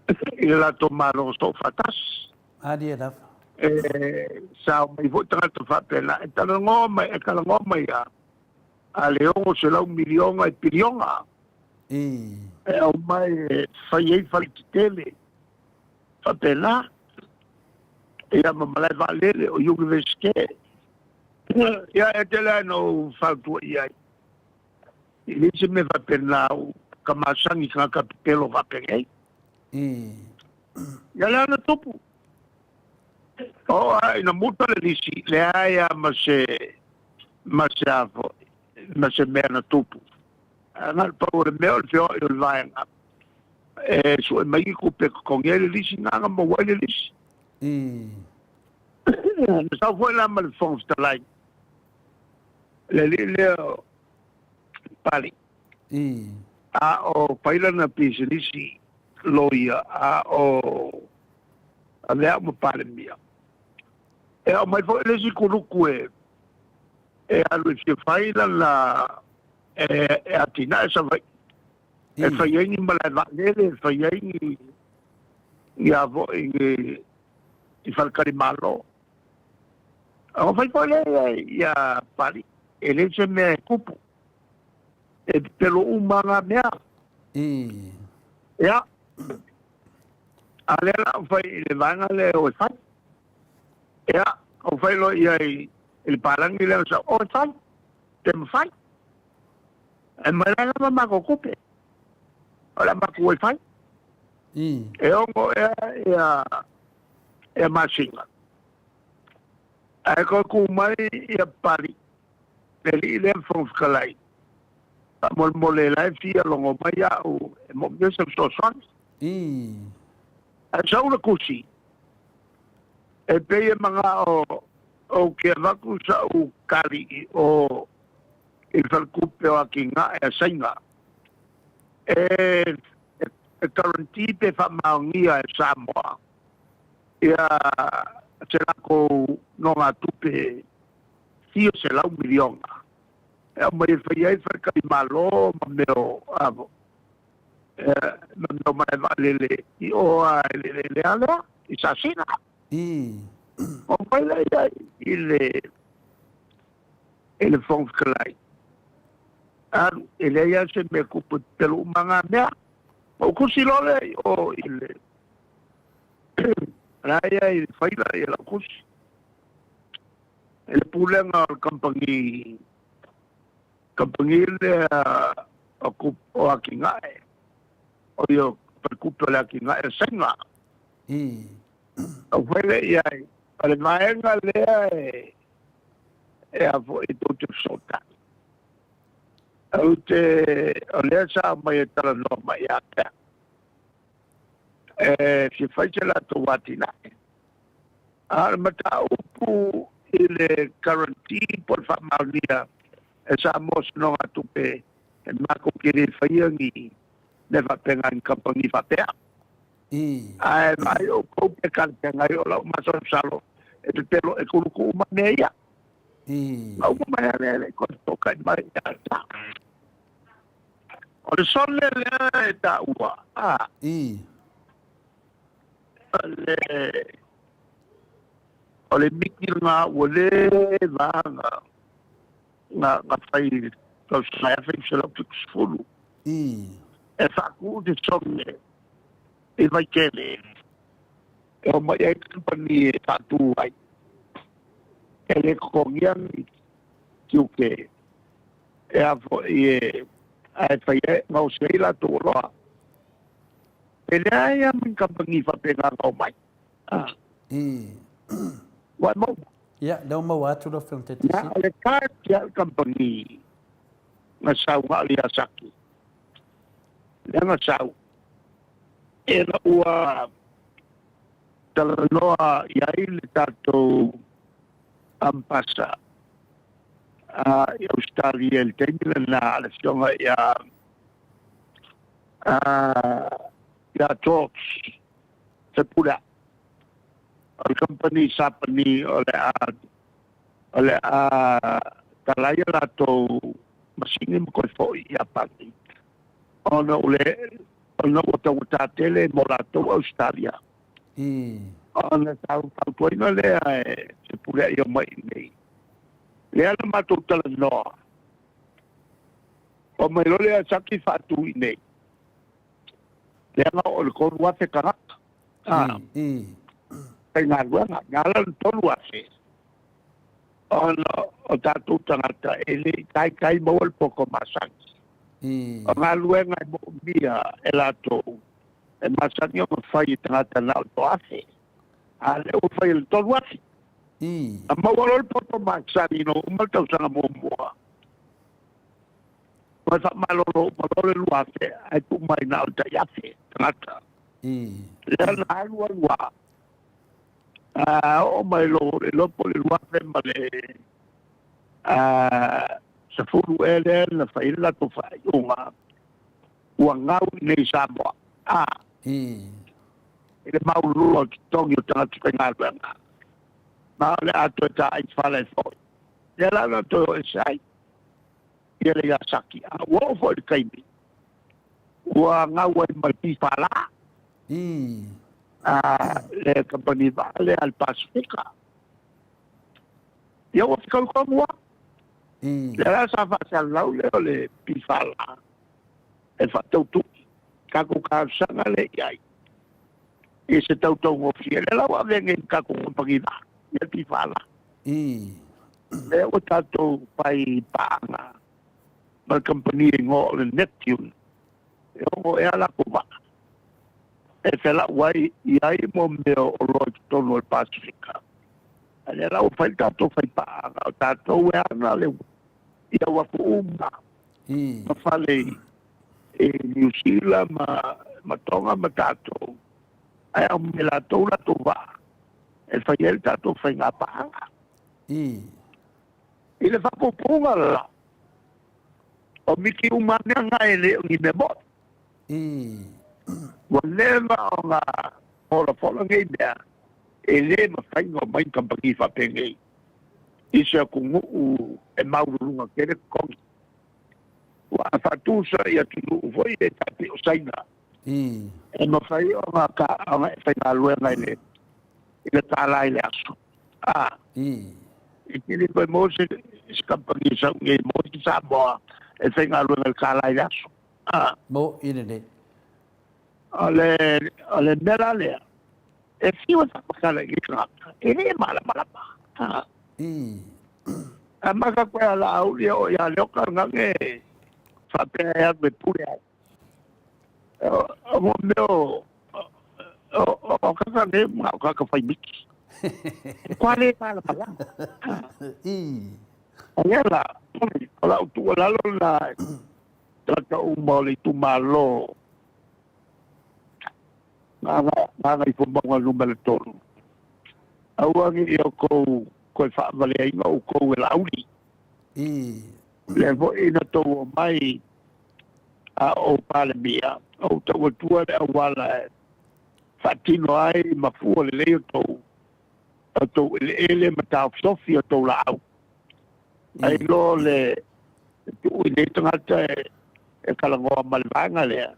C: e la tomaro sto fatas
A: Adiada.
C: Sa mai fo tanga fa pela e tala ngoma e kala ngoma ya a leongo se la 1 milion ai pilionga e o mai fai fai tele fa pela e a mamala valele o yugo veske ya e tele no fa tu ia ele se me va pela kama sangi ka kapelo va pegai ya la na topu ai na muta le lisi le aia ma se mea na tupu ngal paure mea le feo i o laenga so e mai ko pe konge le lisi nganga ma wai le lisi na sa foi la ma le fong stalai le pali a o paila na pisi lisi loia a o a lea ma pale mia e o mai foi le si kuruku e alu se faila la atina sa vai e fai ni mala valele fai ni ya vo i falcari malo o fai pole ya pali ele se me kupu e pelo umanga mea ya alela fai le vanga le o fai ya o fai lo ia il parangi le sa o fai tem fai e mala la ma ko kupe ola ma ko fai e ongo e masinga e ko ku mai ia pari le fon skalai mol mole la fia longo mai ya o mo me se so son a sauna kusi e pe manga o ke vaku sa o kari o il falcupe o akinga e sainga e karanti pe fa maungia e Samoa ia se la ko no nga tupe sio se la 1 milion e mai fai fa ka malo meo avo no mai valele i o le ala i sasina o fai la il fong klai ele ia se me kupu pelo manga mea o kusilole o ile raya il fai la kus el pulenga compagnie le o akinga o yo preocupo la akinga e senga o fai ia ale maenga le e a vo i tutu sota o le sa mai tala no mai ata si fai ce la to watina al mata upu ile guarantee por fa malia esa mos no atupe e mako kiri fai ngi ne va penga in company fa pea ai mai o ko pe kan ngai o la ma so salo e pelo e kuluku maneia au mai ale ko toka mai ta o sole le ta ua o le mikil nga wole vanga nga fai to sai fai se la tuksfulu e fa ku de somne e vai kele e o mai ai company fa tu ai ele kongian kiuke e a ai fai nga o sei la tu roa ele ai min company fa pega o mai Wai mau.
A: Ia, leo mau atu lo whiong te tisi.
C: Nga ole kār kia company. Nga sau ngā lia saki. Lea nga sau. E na ua talanoa iai le tātou ampasa. I Australia le teimila na le fionga ia George se pula. O company sapani ole talaya lato masini mo koe fo i apani. Ono wata tele mo lato Australia. Ono tau tuaina lea se pula i o mai nei. Lea la matou talanoa. O mai lo lea saki fatu i nei. Lea nga o le konu wafe karaka. Kai ngā ruanga, ngā lan tolu wafe. O tātou tangata ele kai mawal poko masangi. O ngā luenga i mo mia e latou. E masangi o mawhai tangata nao to wafe. A leo whai le tolu wafe. A mawalol poto maksani no umatau sanga mua. Masa malolo luafe ai tu mai na o yafe tangata. Lea na alua. O mai lo pole luafe male sa fulu ele na faila to fai unga. Ua ngau nei Samoa. Ele maulu o tongi o tangata kaingaruanga. Ma le ato ta ai fale foi. Le la no to sai. Ele ya saki. Wo fo de kaimi. Wa nga wa mai fala. Le company vale al Pacifica. Yo fico como le la sa fa sa la le pifala. E fa tu ka ko ka sanga le ai. E se tau tau ofiele la wa venga ka ko pagina. Ia ti fala. Le o tato pai paanga. Ma company ngo le Neptune. O e ala kuba. E fela wai iai mo meo o lo tono al Pacifica. Ale la o fai tato fai paanga. O tato e ana le ia wa kuuma. Ma fale e New Zealand ma tonga ma tato. Ai o me la tola tova. E fai el tato fai ngā paanga. I le whapopunga la. O miki umania ngā ele o ngi me mot. Wa lema o ngā fola ngai mea. E le ma fai ngā mai kampaki whapengei. Isa kungu e maururunga kere kongi. Wa whatusa i atunu uvoi e tapi o saina. E ma fai o ngā ka o ngā e fai ngā luenga ele. Ile tālai le aso. I kiri koe mōse iskampagi sa unge mōse Samoa e whenga luenga le tālai le aso.
A: Mō ine ne.
C: Ale mera lea. E whiwa tapakala i kaka. E ne malama. A maka koe ala aulia o ia leoka ngange whapea ea me pure ai. O mo meo o kaka ne ma o kaka whai miki. Kwale pala pala. Angela, ola utu lalo na tata umoli tu malo. Nga ipumbanga lumele tolu. Awangi i o kou koe whaavale ainga o kou e lauri. Le vo ina tau o mai a o pale mia. O tau atua le awala e. Fatino ai mafua le leo tau. O tau ele matau sofi o tau la au. Ai lo le tu le tangata e kalangoa malvanga lea.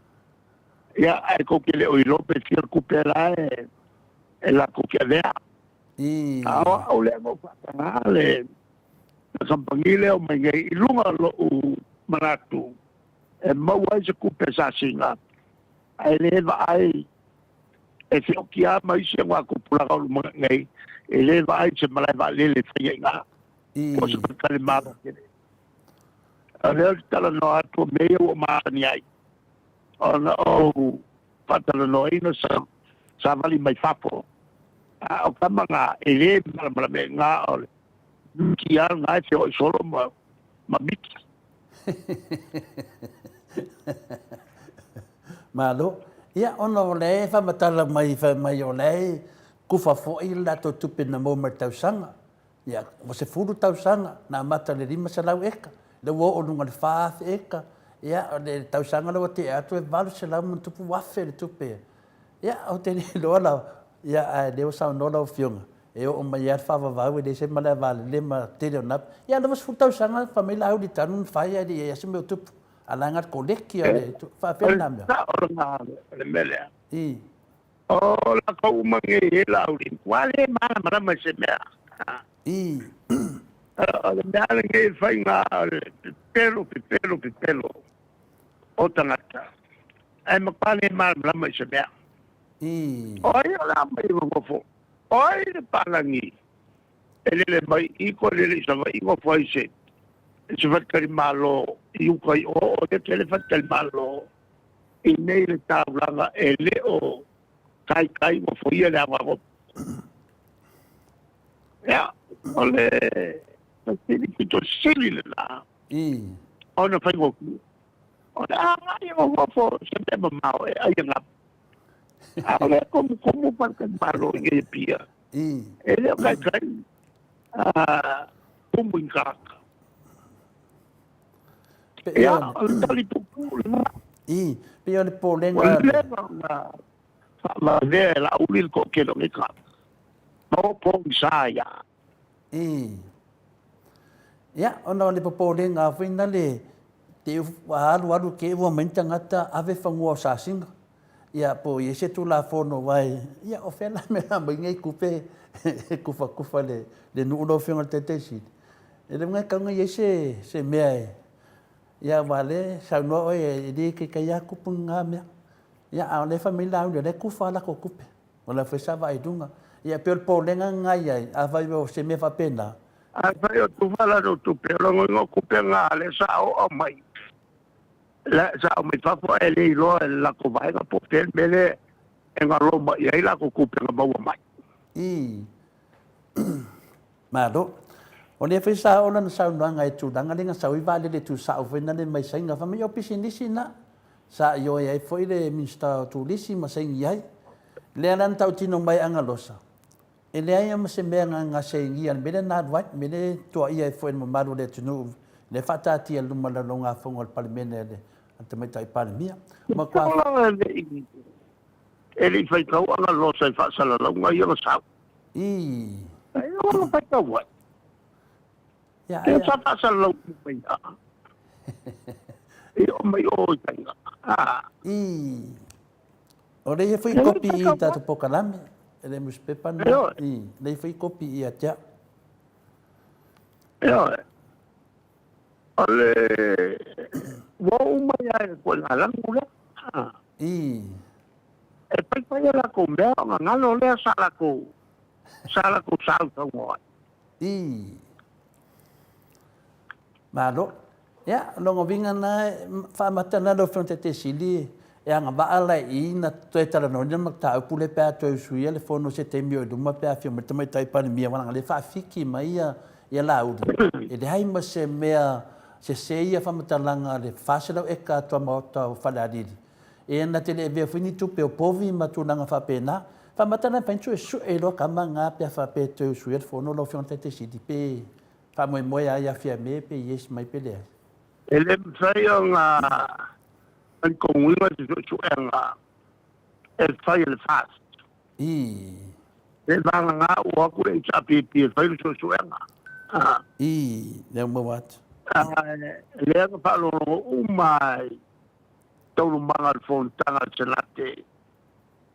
C: Ia ai koke le o ilope fia kupela e la koke lea. Awa au le mo whakanga le kampangile o mai ngai ilunga lo u maratu. E mawai se kupe sa singa. Ai le va ai e fio kia mai se ngā kupula kau mga ngai. E le va ai se malai va lele whaia ngā. O se pakale māma kere. A leo tala no atua mea o maani ai. O patala no ina sa vali mai whapo. o kama nga ele mala nga o kia nga se o solo ma miki
A: malo ia ono le fa matala mai o le kufa fo i la to tupe na mo tau sanga ia mo se furu tau sanga na mata le lima sa lau eka le wo o nunga le faaf eka ia o le tau sanga le wate atu e valu se lau mun tupu wafe le tupe ia o te ni loa ia le o sao nola o fionga e o mai ia fava vau e de se mala vale le ma te le nap ia le mas fu tau sanga famila au di tanu fai ia se me tupu alangat koleki ale fa pena me
C: le mele
A: i
C: o la ko mangi e la uri wale mara ma se me
A: i
C: le mele nge fai nga pelo o tangata ai ma pale mara ma se me
A: i
C: oi la mai mo fo oi le palangi ele mai i ko le sa mai ko foi se se fa kali malo i ko o te telefon tel malo i nei le taulanga ele o kai mo foi ele ava ya ole te ni to sili la
A: i
C: ona fa go ona ai mo fo se te ma ai nga ale como para malo e pia
A: i
C: ele kai como encaraca ya tali pupu
A: i pio le polenga
C: la de la ulil ko ke lo nika no po saya
A: i ya ona le polenga fina le te alu ke wo mentangata ave fango sa singa ia po i se tu la fono vai ia o fela me la ngai kupe kufa le no no fenga tetesi ele ngai ka ngai se me ia vale sa no e di ke kaya kupunga me ia a le famila au le kufa la ko kupe ona fe sa vai dunga ia pe po lenga ngai ai a vai o se me fa pena
C: a vai o tu fala no tu pero no kupe nga le sa o mai la sa o mai fa po ele lo la ko vai ga po tel mele en ga lo mai ai la ko kupe nga ba mai
A: i malo ona fe sa ona na sa no ngai tu danga linga sa wi vale le tu sa o fena le mai sainga fa mai o pisinisi na sa yo ai foi le minsta tu lisi ma saingi ai le anan tau tino mai anga losa ele ai ma se me nga saingi an bele na wat mele to ai foi ma malu le tunu le fata ti lu ma la longa fongo al parlemene le ante mai tai pa mia ma kwa
C: ele fai kau anga losa fa sala longa yo sa
A: i
C: ai o fa ka wa
A: ya
C: e sa fa sala longa mai e o mai o tanga
A: i ore e foi kopi i tatu pokalame ele mus pepa na i le foi kopi i atia
C: ole wo mai ai ko la langula
A: i
C: e pai la ko me nga no le sala ko salta mo
A: i malo ya longo vinga na fa matana lo fronte te sili e anga ba ala i na to tala no nem ta pule pa to suia le fono se te mio duma pa fi mo mai tai pa mi wana le fa fiki mai ya la u e de hai ma se mea se ia fa matalanga le fa se lo e ka to Maota fa la di e na te le ve fini tu pe povi ma tu nanga fa pena fa matana penso su e lo kama nga pe fa pe to suia fono lo fronte te sili pe fa mo ya fi me pe yes mai pe le
C: ele sai nga an ko winga su nga el fai el fast
A: i
C: e vanga nga o ku le chapi pi fai su nga
A: i le mo wat
C: le nga fa lo mai tau manga al fon tanga chelate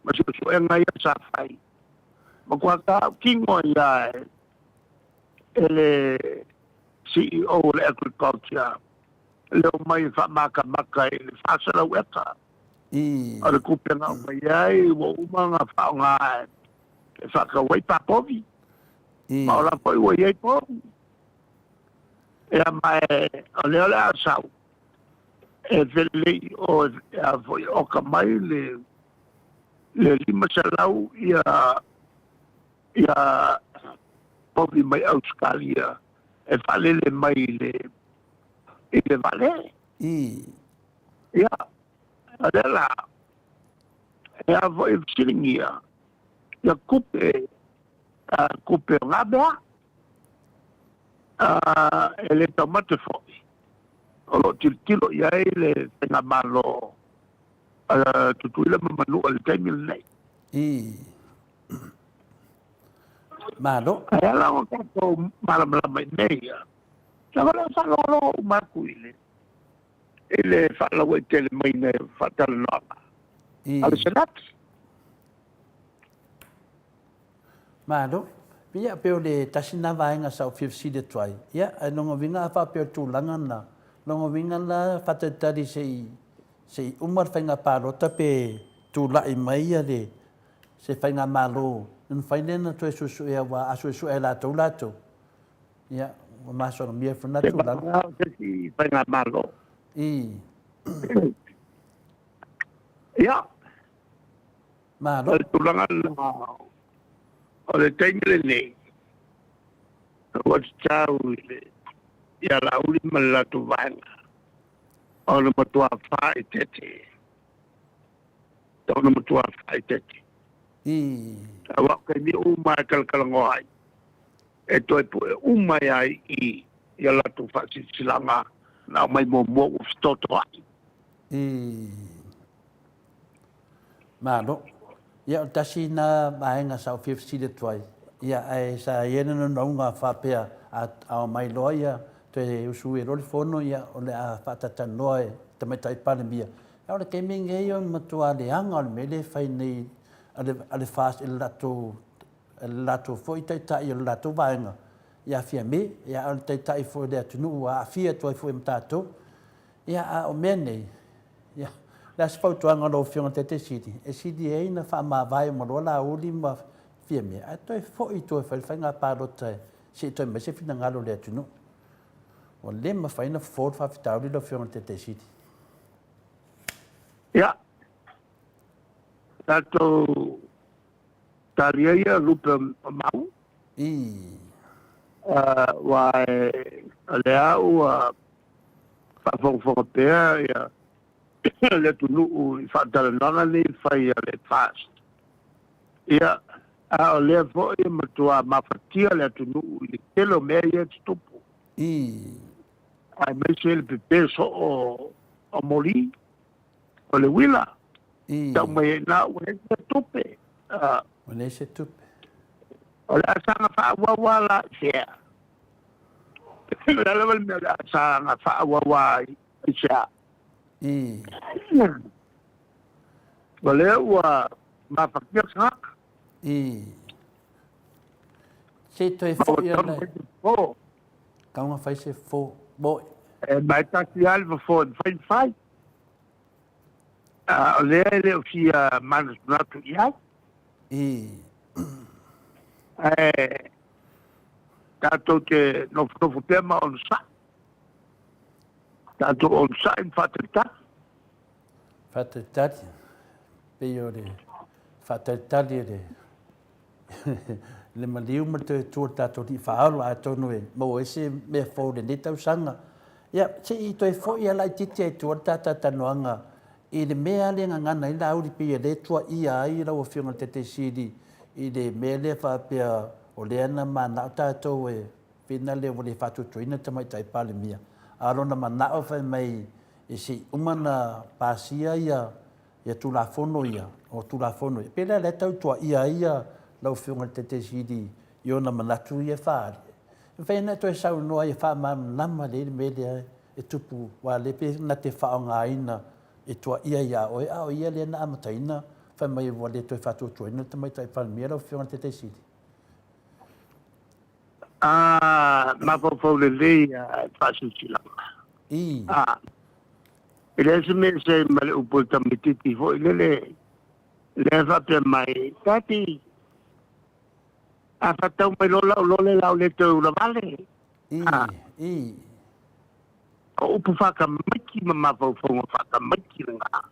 C: ma su nga ya sa fai ma kwa ka kingo ya ele CEO le agriculture le mai fa maka le fa sala weka
A: i
C: ala kupe nga mai ai wo manga fa nga fa ka wai pa povi
A: i
C: ma la poi wo ye po e mai ole sa e vele o o ka mai le lima salau ia ia popi mai Australia e falele mai le vale ia adela e avo e silingia ia kupe ngabea ele tomate foi o lo tilo ia ele tenga malo tutuila mamanu al taimil nei
A: malo
C: ela o kato malam mai nei Sabala salolo makuile. Ele fala o tele mai ne fatal no. Al senat.
A: Malo. Pia peo de tasina vainga sa ofisi de twai. Ya anonga vinga fa peo tu langana. Longa vinga la fatatari sei umar fainga paro tape tu la mai ya de se fainga malo. Un fainena to susu ya wa asu ela to lato. Ya masuk dia pernah tu lah.
C: Jadi pengen malu. Ya.
A: Malu.
C: Tulangan oleh tenggelam ni. Wajah ini. Ya lauli melatu bang. Oleh matua fai tete. Oleh matua fai tete. Awak kini umai kalkalongai. Ito ay po umay ay yala to fasit sila nga na may momo ustoto ay.
A: Malo. Ya tasi na maenga sa 50 de toy. Ya ai sa yena no nga fapea at au mai loya te usui roli fono ya ole a fatata noe te mai tai pandemia. Ya ole keming yo matua de anga mele fai nei ale fast il lato foi tai tai il lato vainga ya fia me ya al tai tai foi de tunu a fia toi foi mtato ya a o mene ya la spauto anga no fiona tete city e city e na fa ma vai mo la uli ma fia me a toi foi toi fa fanga pa do tai se toi me se fina ngalo le tunu o le ma fa ina fort fa fitauli do fiona tete city
C: ya tato Taria lupa mau. Wai alea ua whafongfonga pēr ia le tunu i whatarananga ni whai le fast. Ia a o lea fo i matua mawhatia le tunu i le kelo mea ia tupu. Ai mai se le pepe so o mori o le wila. Tau mai na ue te tupe.
A: Oleh setup.
C: Oleh asal wala sia. Dalam ada asal wala sia. Boleh wa mafaknya sak.
A: Se tu e fo ia lai. Kau nga fai se fo boy.
C: Mai tasial fo fai. Oleh le fia manus natu ia. Tato te nofu pema on sa. Tato on sa in fatata.
A: Fatata. Peo de fatata de. Le maliu ma te tu tato di faalo a tonu e mo ese me fo de ni tau sanga. Ya se I to e fo ia lai titi e tu tata tanoanga. I le mea le ngana I la uri pia le tua ia I la o fiona tete sidi. I le mea le whapea o le ana mana o tātou e whina le wale whatutuina tamai tai pale mia. Arona mana o whai mai e si umana pāsia ia tula fono ia o tula fono ia. Pela le tau tua ia lau whiunga tete sidi I ona manatu ia whaare. Whaina to e sau noa ia wha manu nama le mele e tupu wa le pe na te whaonga ina e tua ia oe a o ia le na amataina whai mai wale to e whatutuina tamai tai pale mia lau whiunga tete sidi.
C: Mapofau le lei whasutilanga. Ele se me se male upo tamititi fo le whapea mai tati a whatau mai lola o lole lau le te ura vale. O upu whaka maiki ma mapofau ma whaka maiki nga.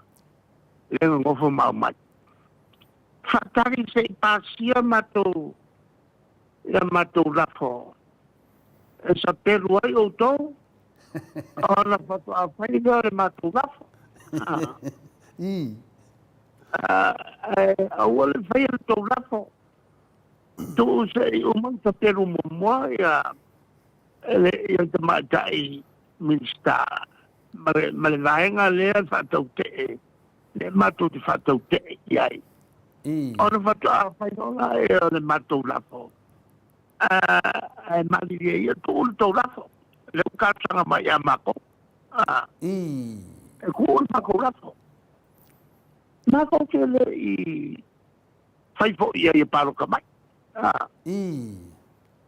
C: Le ngofo mau mai. Whatari se I pāsia mato ia mātou lafo. E sa peru ai o tau, ona whatu a whainga le mātou lafo.
A: I.
C: A wale whaia le tau lafo. Tu se i o mang sa peru mo mua ia te mātai minsta. Male vaenga lea whatau te le mātou te whatau te iai. Ona whatu a whainga e o le mātou lafo. Ai mali ia tu le tau lafo. Le kātanga mai a mako. E kua mako lafo. Mako ke le i whaifo ia i paroka mai.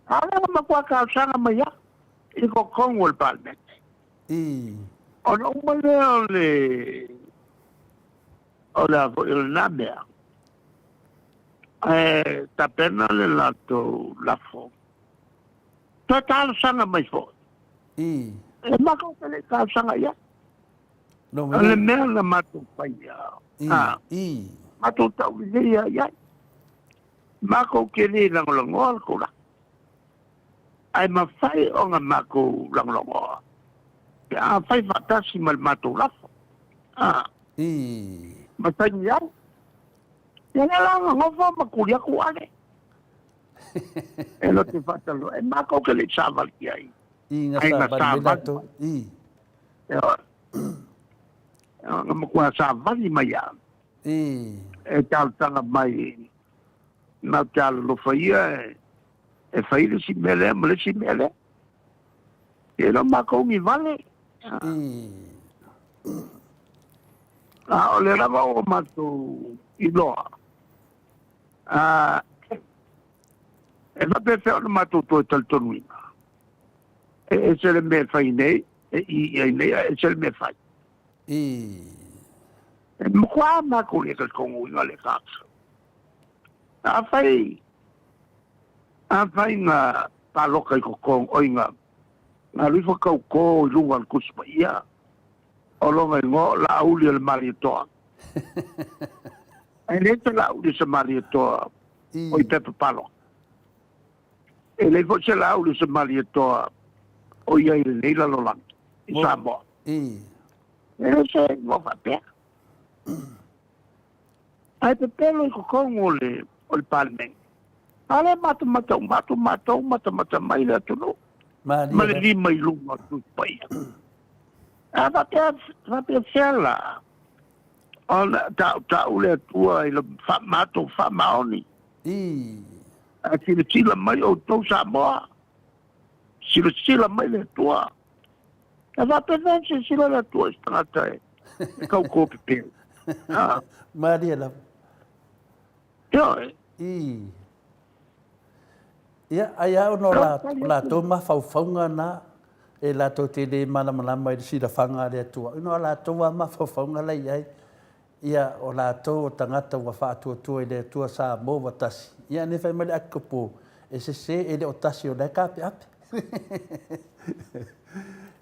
C: Ala mako a kātanga mai a. I ko kongo le parlement. Ona umale o le namea. Ta pena le lato lafo. Ta tala sanga mai fo. E mako ke le kātanga ia. Le mea na mato paia. Mato tau ia ia. Mako ke le langolangoa ko la. Ai mawhai o ngā mako langolangoa. A whai whatasi mal mato lafo. Matangi au. Ia ngā langa ngofa makuri aku ane. E lo te whatalo. E mako ke le sāwali ai.
A: I ngā sāwali lato.
C: Ngā makua sāwali mai a. E tāutanga mai. Nā tālo lo whaia e whaile si mele, mele si mele. E lo mako ngi vale. O le rava o mato i loa. E vape feo na mato toi taltonuina. E se le me whai nei, e nei, e se le me whai. E mkua mako le kalkongu inga le kaksa. A whai ngā paloka i kokong o inga ngā rifa kau kō i runga al kuspa ia o longa i ngō la auli al mari toa. E leta la auli sa mari toa o i pepe palo. E le fo se la auli sa mari toa o ia i leila lolang i Samoa. E le se ngō whapea. Ai pepelo i kokong o le palmeng. Ale mata mai le tunu. Ma le lima i lunga tu pai. Vape fela. Ona tau le atua i le mato maoni. A sila mai o tau Samoa. Sila mai le atua. A vape vense sila le atua i stangata e. E kau kōpe pēu.
A: Maria la. Ia, ai au no la tō mawhauwhaunga nā, e la tō te le malamalama i sira whanga le atua. Ino la tō wa mawhauwhaunga lei ai, ia o la tō o tangata wa whaatua tua i le atua sa mō watasi. Ia ne whai mele akapo, e se e le o tasi o le kape ape.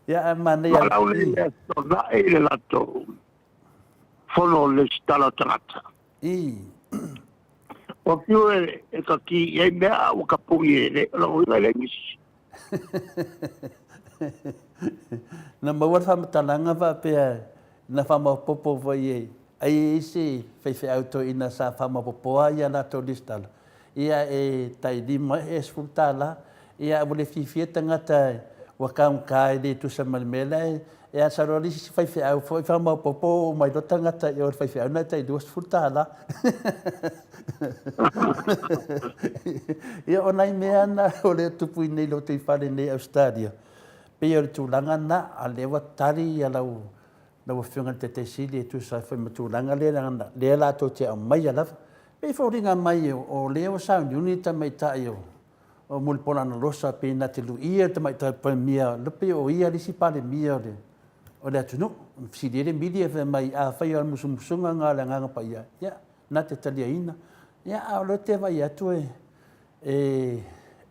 A: Ia a mane ia.
C: Malau le ato, na e le la tō, whono le stala tangata. O kiu e ka ki e mea o ka pungi e le, la o le ngisi.
A: Na mawar whamatalanga whapea, na whamapopo vai e. Ai isi whaiwhi auto ina sa whamapopoa ia la tō listala. Ia e tai lima e sfultala, ia wale whiwhia tangata wakam kai le tusa malimela e a sarori si whaiwhi au fo i whamapopo o mai do tangata i o whaiwhi au na tai duas sfultala. Ia o nai mea na o le tupu i nei lo te whare nei Australia. Pea o le tūlanga na a lewa tari i a lau whiunga te sili e tusa whai matūlanga lea la tō te au mai a lawa. Pea whauringa mai o leo sound unit ta mai tai o mulpona na rosa pe na te lu ia ta mai tai pa mia lupe o ia lisi pale mia o le atunu. Sidere mili e mai a whai al musumusunga ngā le nganga pa ia. Ia, na te talia ina. Ia au lo te vai atu e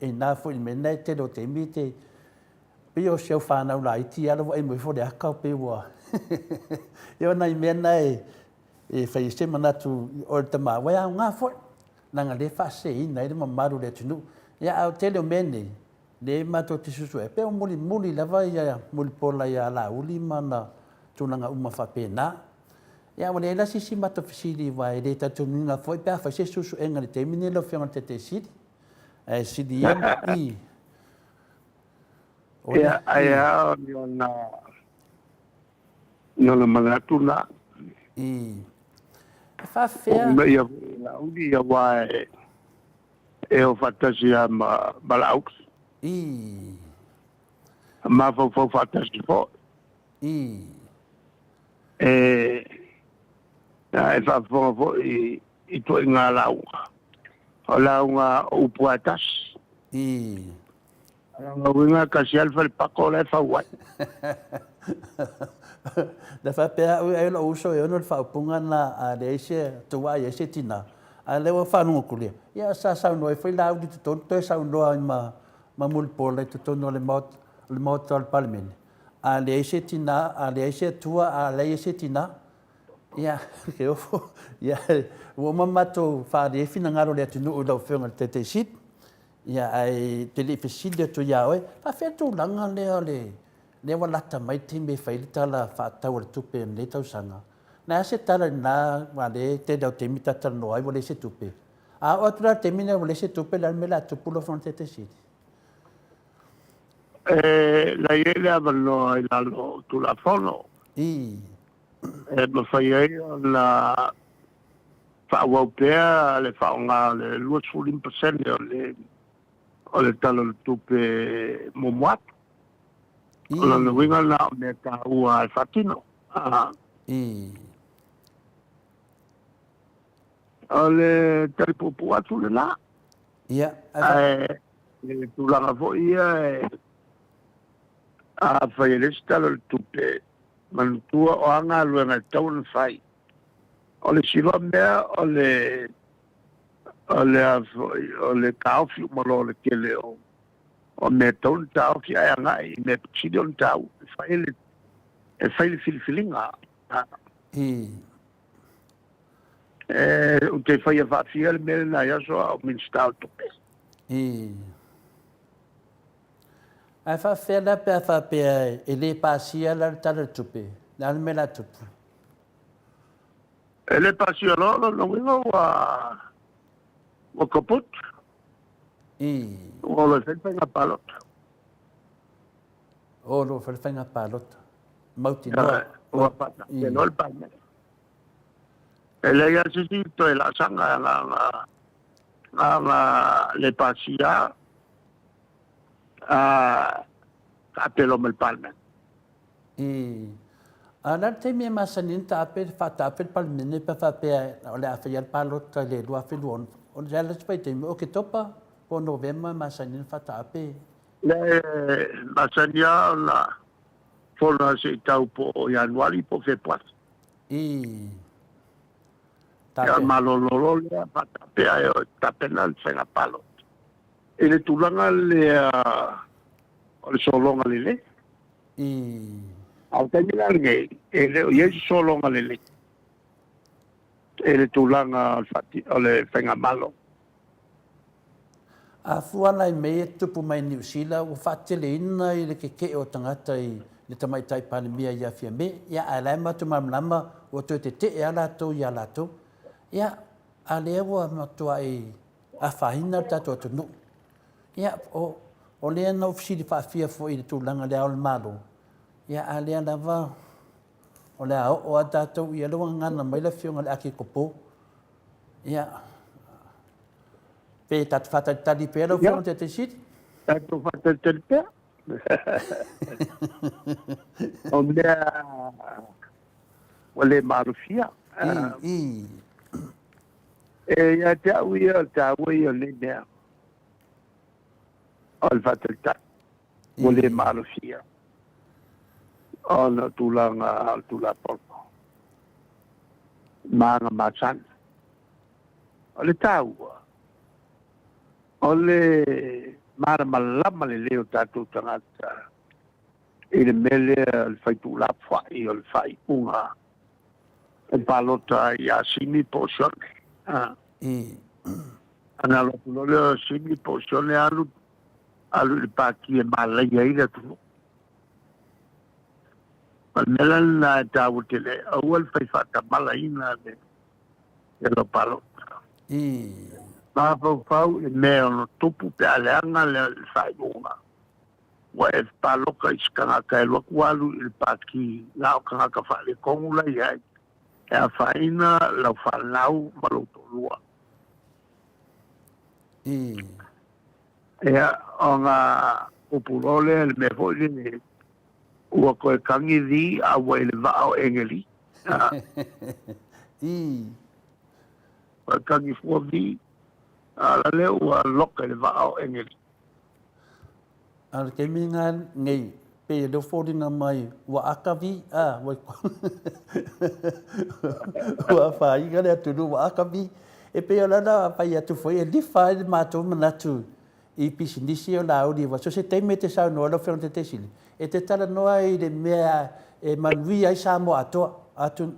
A: nā fo i mena te lo te mi te pe o seu whanau la iti ala wa e mui fo le akau pe ua. Ia nai mena e whai se manatu o te mā wai au ngā fo. Nanga le whase ina e le mamaru le tunu. Ia au tele o mene. Le mato te susu e pe o muli lava ia muli pola ia la uli mana tunanga uma whapena. Ia wale la sisi mato fisiri vai le tatu ninga foi pe fa se susu enga le te mine lo fianga te sidi. E sidi ia i.
C: Ia aia ni ona manatuna.
A: I. Fa fea.
C: O ia la uli ia wai e o fatasi a malaux.
A: I.
C: Ma fo fatasi fo.
A: I.
C: E fa fo i to inga launga. O launga upuatas.
A: I.
C: Launga winga kasi alfa le pako le fa wai.
A: Da fa pea u e lo uso e ono fa punga na a le se tua e se tina. A le wa fa no kulia. Ia sa no e foi la u di to sa no ma mul pole to no le mot al palmen. A le se tina a le se tua a le se tina. Ia ke o ia o mama to fa de fina ngaro le tunu o lo fenga te sit. Ia ai te le fisile to ia oi. Fa fe tu langa le wa lata mai te me failita la fa tau le tupe le tau sanga. Na se tala na wa le te dau te mita tala no ai wale se tupe. A o tura te mina wale se tupe la me la tupulo fronte te sit.
C: La iele avalo ai lalo tu la fono.
A: I.
C: Ma fai ai la whaupea le whaonga le 2% o le talo le tupe momuat. O le winga na o me ka ua al fatino.
A: I.
C: O le taripupu atu le la.
A: Ia.
C: Le tulanga fo ia a fai le talo le tupe manutua o anga luenga tau na fai. O le silo mea o le kaofi umalo le kele o me tau na tau ki ai anga i me pitsidi o na tau. E fai le filifilinga. O te fai a whaafia le mele na iaso o minstau tupe.
A: Ai fa fela pe fa pe e le pasia la tala tupe. Na me la tupe.
C: Ele pasia lo no wingo wa kaput. O lo fai na palot.
A: O lo fai na palot. Mauti no.
C: O pata. No el palme. Ele ya si to la sanga la le pasia apelo mel palme.
A: Ana te me masanin ta apel palme pe fa pe ole a fe palot le lo a fe don. On ja le spai te o ke topa po november masanin fa ta pe.
C: Le masania la fona se tau po januari po fe pas. Ya malololo le fa ta pe ta penal se na palot. Ele tulanga le o le solonga lele. Au te mina nge, ele o yesi solonga lele. Ele tulanga o le whenga malo.
A: A fuana i mea tupu mai New Zealand, o whaatele ina i le keke o tangata i le tamaitai panemia i a fia me. Ia a lai matu mamlama o tue te e ala tau i ala tau. Ia a lea ua matua i a whahina tato atu no. Ia o lea na ofisiri whaafia fo i le tūlanga lea o le malo. Ia a lea lava o lea o a tātou i aloa ngana mai la fionga le ake kopo. Ia pe tatu whatatari pe alo fionga te siri.
C: Tatu whatatari pe? O lea o le marufia. Ia te au i o le mea. O le whatatari. O le marufia. O na tūlanga tūlapono. Maanga mātana. O le tāua. O le mara malama le leo tātou tangata. I le mele le whaitūlapua i o le whaipunga. E palota i asini po sione. ana lo lo simi posizione alu le paki e malai ai da tu melan na tawutele awal fai fata malai na le lo palo ma fau e me no tupu pe aleanga le fai una wa e palo ka iskanga ka lo kwalu il paki la ka ka fa le komula ia e a faina la falau maluto lua ona upulole le me foi ni ua koe kangi di a wai le vao engeli koe kangi fua di a la leo ua loka le vao engeli
A: al ke minga ngai pe do fodinga mai wa akavi wa fai ga tu do wa akavi e pe ala na pa ia tu foi e di fai ma to manatu i pisinisi o la odi wa so se te mete sa no lo fronte te sili e te tala noa i le mea e manui ai Samoa atu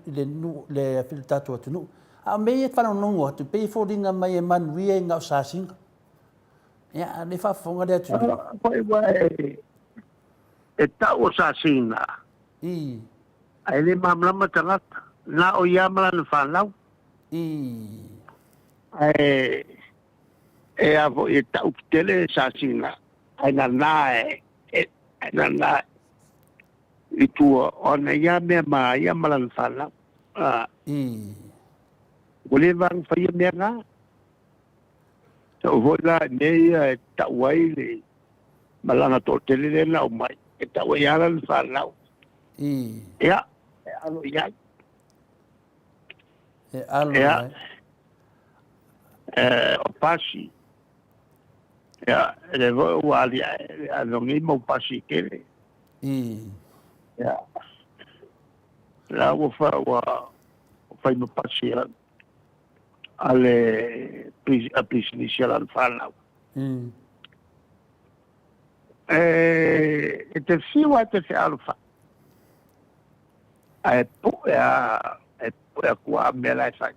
A: le filtatu atu nu a me e whanau nongo atu pe fodinga mai e manui e ngau sasinga ia ne whafonga le atu
C: koe wai e tau o sasinga ai le mamlama tangata na o yamala na whanau e avo e tau tele sasinga ai na nae na itu ona ya me ma ya malan fala boleh bang fai me nga so vola ne ya ta wai le malanga to tele le na mai ta wai ya lan fala ya alo ya o pasi ya le vo wali a lo mismo pasi que ya la wo fai mo pasi ale pris inicial al fala te siwa te alfa e kwa me la sai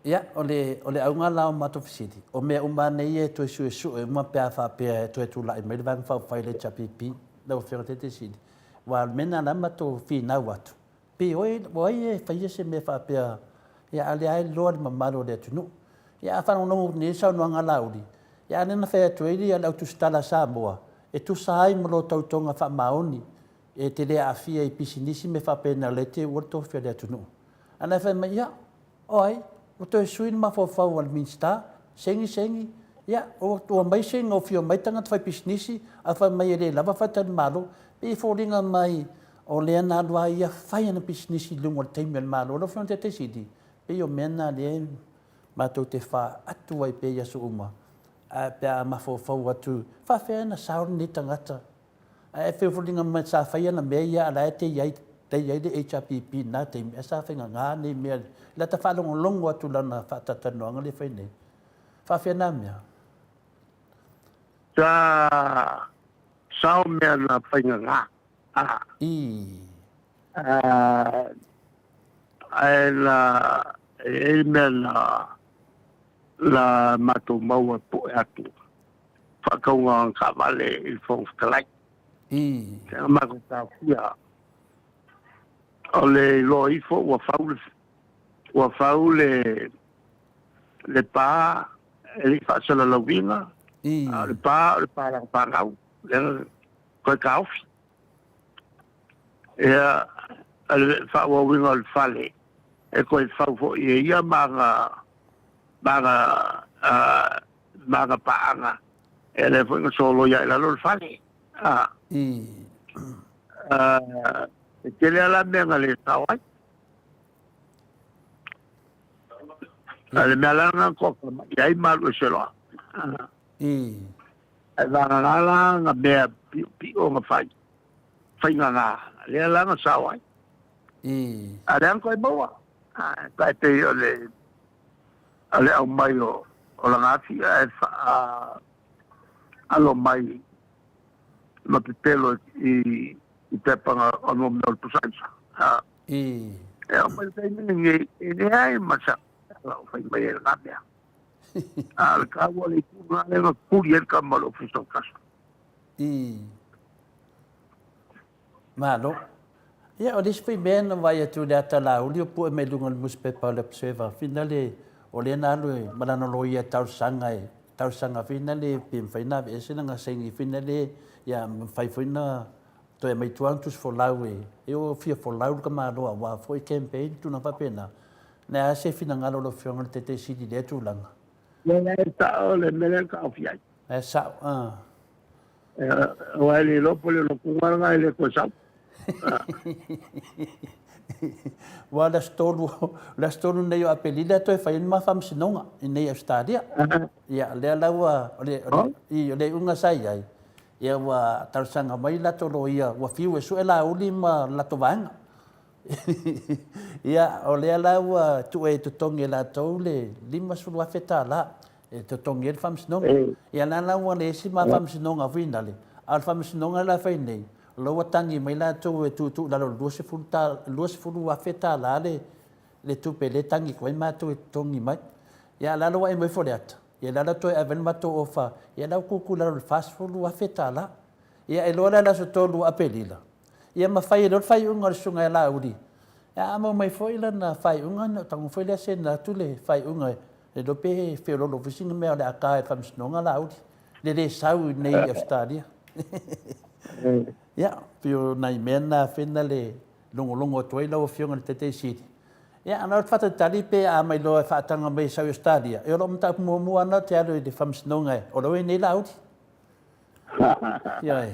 A: ia ole au ngala o mato fisiti o me uma nei e to su e uma pe fa pe to tu la me van fa fa le chapipi da o fere te sidi wa mena na mato fi na watu pe oi e fa se me fa pe ia ale ai lord mamalo de tu no ia fa no ni sa no ngala udi ia ne na fe to ili ala tu stala Samoa e tu sai mo lo tau tonga fa maoni e te le afia i pisinisi me fa pe na lete o to fe de tu no ana fa me ia oi o to suin ma fo fa wal minsta sengi ya o to mai sing o fio mai tanga fai pisnisi a fa mai le lava fa tan malo pe fo ringa mai o le na lua ia fai na pisnisi lungo te mel malo lo fronte te sidi pe o mena le ma to te fa atu ai pe ya su uma a pe ma fo atu fa fe na sa ni tangata a fe fo ringa mai sa fai na me ya la te ya te ia de HPP na te esa fenga nga ni me la ta fa longo atu lana fa ta no nga le fene fa fena me
C: sao me na fenga nga me la matu mau po atu fa ka nga ka vale il fong kalai ma ko ta fia ole lo ifo wa faule le pa ele fa sala la vinga le pa la pagau le ko kauf ele fa wa vinga le fale e ko fa fo ia manga paanga ele fo solo ya la lo fale Kele ala menga le tawai. Ale melanga ko yai malu selo. Ala nga be pi o nga fai. Fai nga le ala nga sawai. Ale ko boa. Ka te ale au mai o la ngati alo mai ma pelo i te panga ono me o tusaisa. Ma te ngi ai masa. la fai mai la mea al kawa le kuna le ma kuri el kamalo fiso kaso
A: malo ia o dis fai ben vai atu data la uli po me lunga newspaper le observer finale o le na lu malano lo ia tau sanga finale pim fai na e sina nga sengi finale ia fai fina to e mai tuang tus for lawe e o fia for lawe ka ma lo wa foi campaign tu na pa pena na se fina ngalo lo fiong te sidi de tu langa
C: le ta le melen ka ofia
A: e sa
C: o ele lo pole lo kunga ele ko sa
A: wa la stolu nei apelila to e fai ma fam sinonga nei stadia ia le lawa le unga sai ai ia wa tarsanga mai la to ia wa fiu e su ela ulima la to vanga ia o le lawa tu e to tonge la to le lima su wa feta la e to tonge fam sinonga ia la lawa le si ma fam sinonga finale al fam sinonga la fai nei lo watangi mai la to e tu la lo luas fulu wa feta la le tu pe le tangi ko ma to tongi mai ya la lo e mai foliat ya la to e ven ma to ofa ya la ku la fast fulu wa feta la ya e lo la so to lu apelila ya ma fai lo fai unga sunga la udi ya ma mai foi la na fai unga no tang foi la sen na tu le fai unga e do pe fe lo visinga me la ka e fam snonga la udi le sau nei Australia ya pio nai mena finale longo toi lo fiong te sidi ya ana fata tali pe a mai lo fa tanga mai sa stadia e lo mta mo ana te alo de fam snonga o lo ni laut ya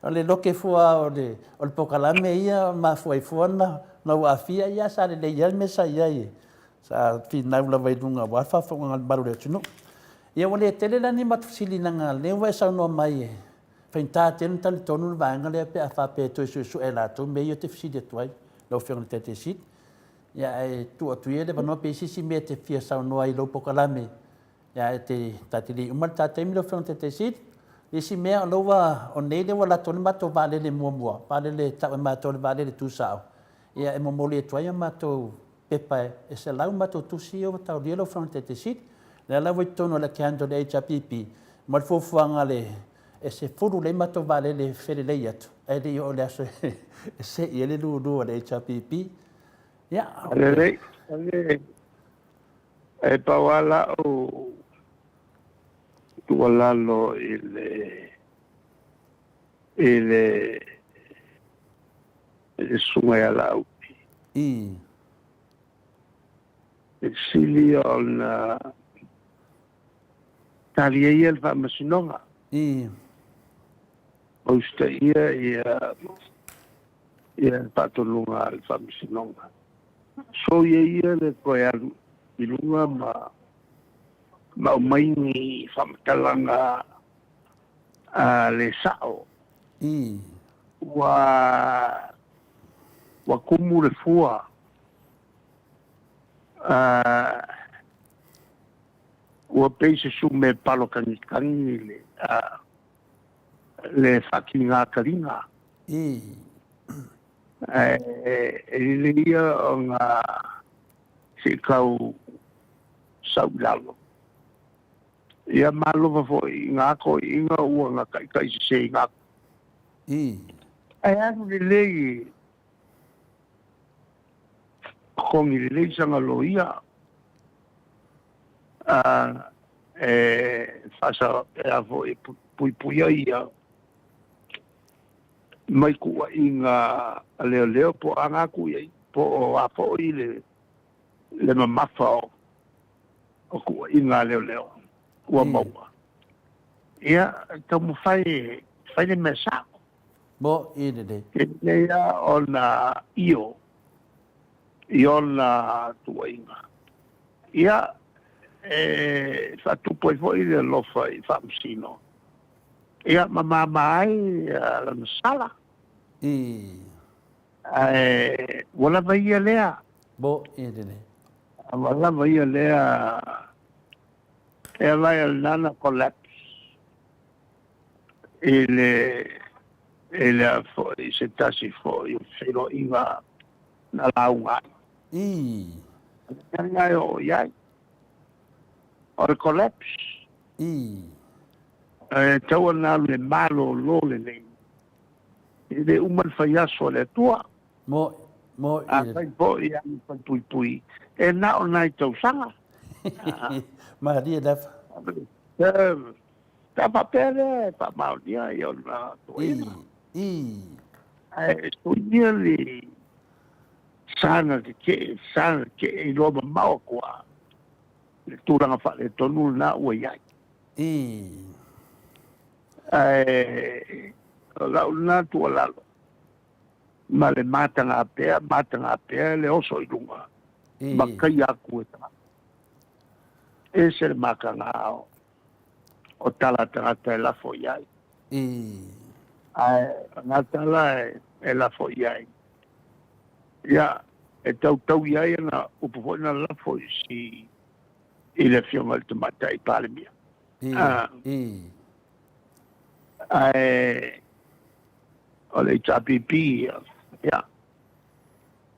A: ale lo ke fua o le pokala me ia ma foi fuana no afia ya sa le yel me sa ia sa fina la vai dunga wa fa fa ngal baru le tuno ya wale tele la ni mat sili nanga le wa sa no mai Fenta ten tal tonu vanga le pe fa pe to su ela to me yo te fisi de toi lo fiong te sit ya tu ye de no pe si me te fia sa no ai lo pokala me ya te tatili umal ta te mi lo fiong te sit e si me lo wa o ne le wala ton ma to vale le mo pa le ta ma to vale le tu sa ya e mo mo le toi ma to pe pa e se la ma to tu si o ta lo fiong te sit la wa tono la kando le HPP ma fo fuanga le e se furu le mato vale le fere le yatu e le o le aso se ele lu le HPP ya
C: ale e pawala o tuala lo ele sunga la
A: i
C: sili on talia el fa masinonga
A: i
C: Osta ia patolunga al famisinonga. So ia le koe alu ilunga ma umaini famtalanga le sao. Wa kumu le fua. Wa peise sume palo kangi le fakinga karinga ele ia nga se kau saulalo ia malo va foi nga ko inga ua nga kai se nga ai anu le kongi le sanga lo ia fasa avo pui ia mai ku inga leo po anga ku ia po apo ile le mamafa o ku inga leo wa maua ia tomu fai de mesa
A: bo ide
C: ia ona io na tu inga ia fa tu poi foi de lo fai famsino ia mama mai la sala wala vai lea
A: bo ide
C: wala vai lea ela el nana collapse ele foi se tasi foi filo inga na launga Ngai o iai. O le collapse. Tau ana le malo lo le nei. Le uman faiaso le tua.
A: Mo
C: A kai po i ani pui pui. E na o nai tau sanga.
A: Maria daf.
C: Ta papere pa maudia i o na tuina. So nearly sana ke i lo mau kwa. Le turanga fa le tonu na o iai. La una tu la ma le matanga pea le oso i lunga ma kai aku eta e se le makanga o tala tangata e la fo iai nga tala e la fo iai ia e tau iai na upo na la fo si i le fionga le tamata i palemia o le tapipi ia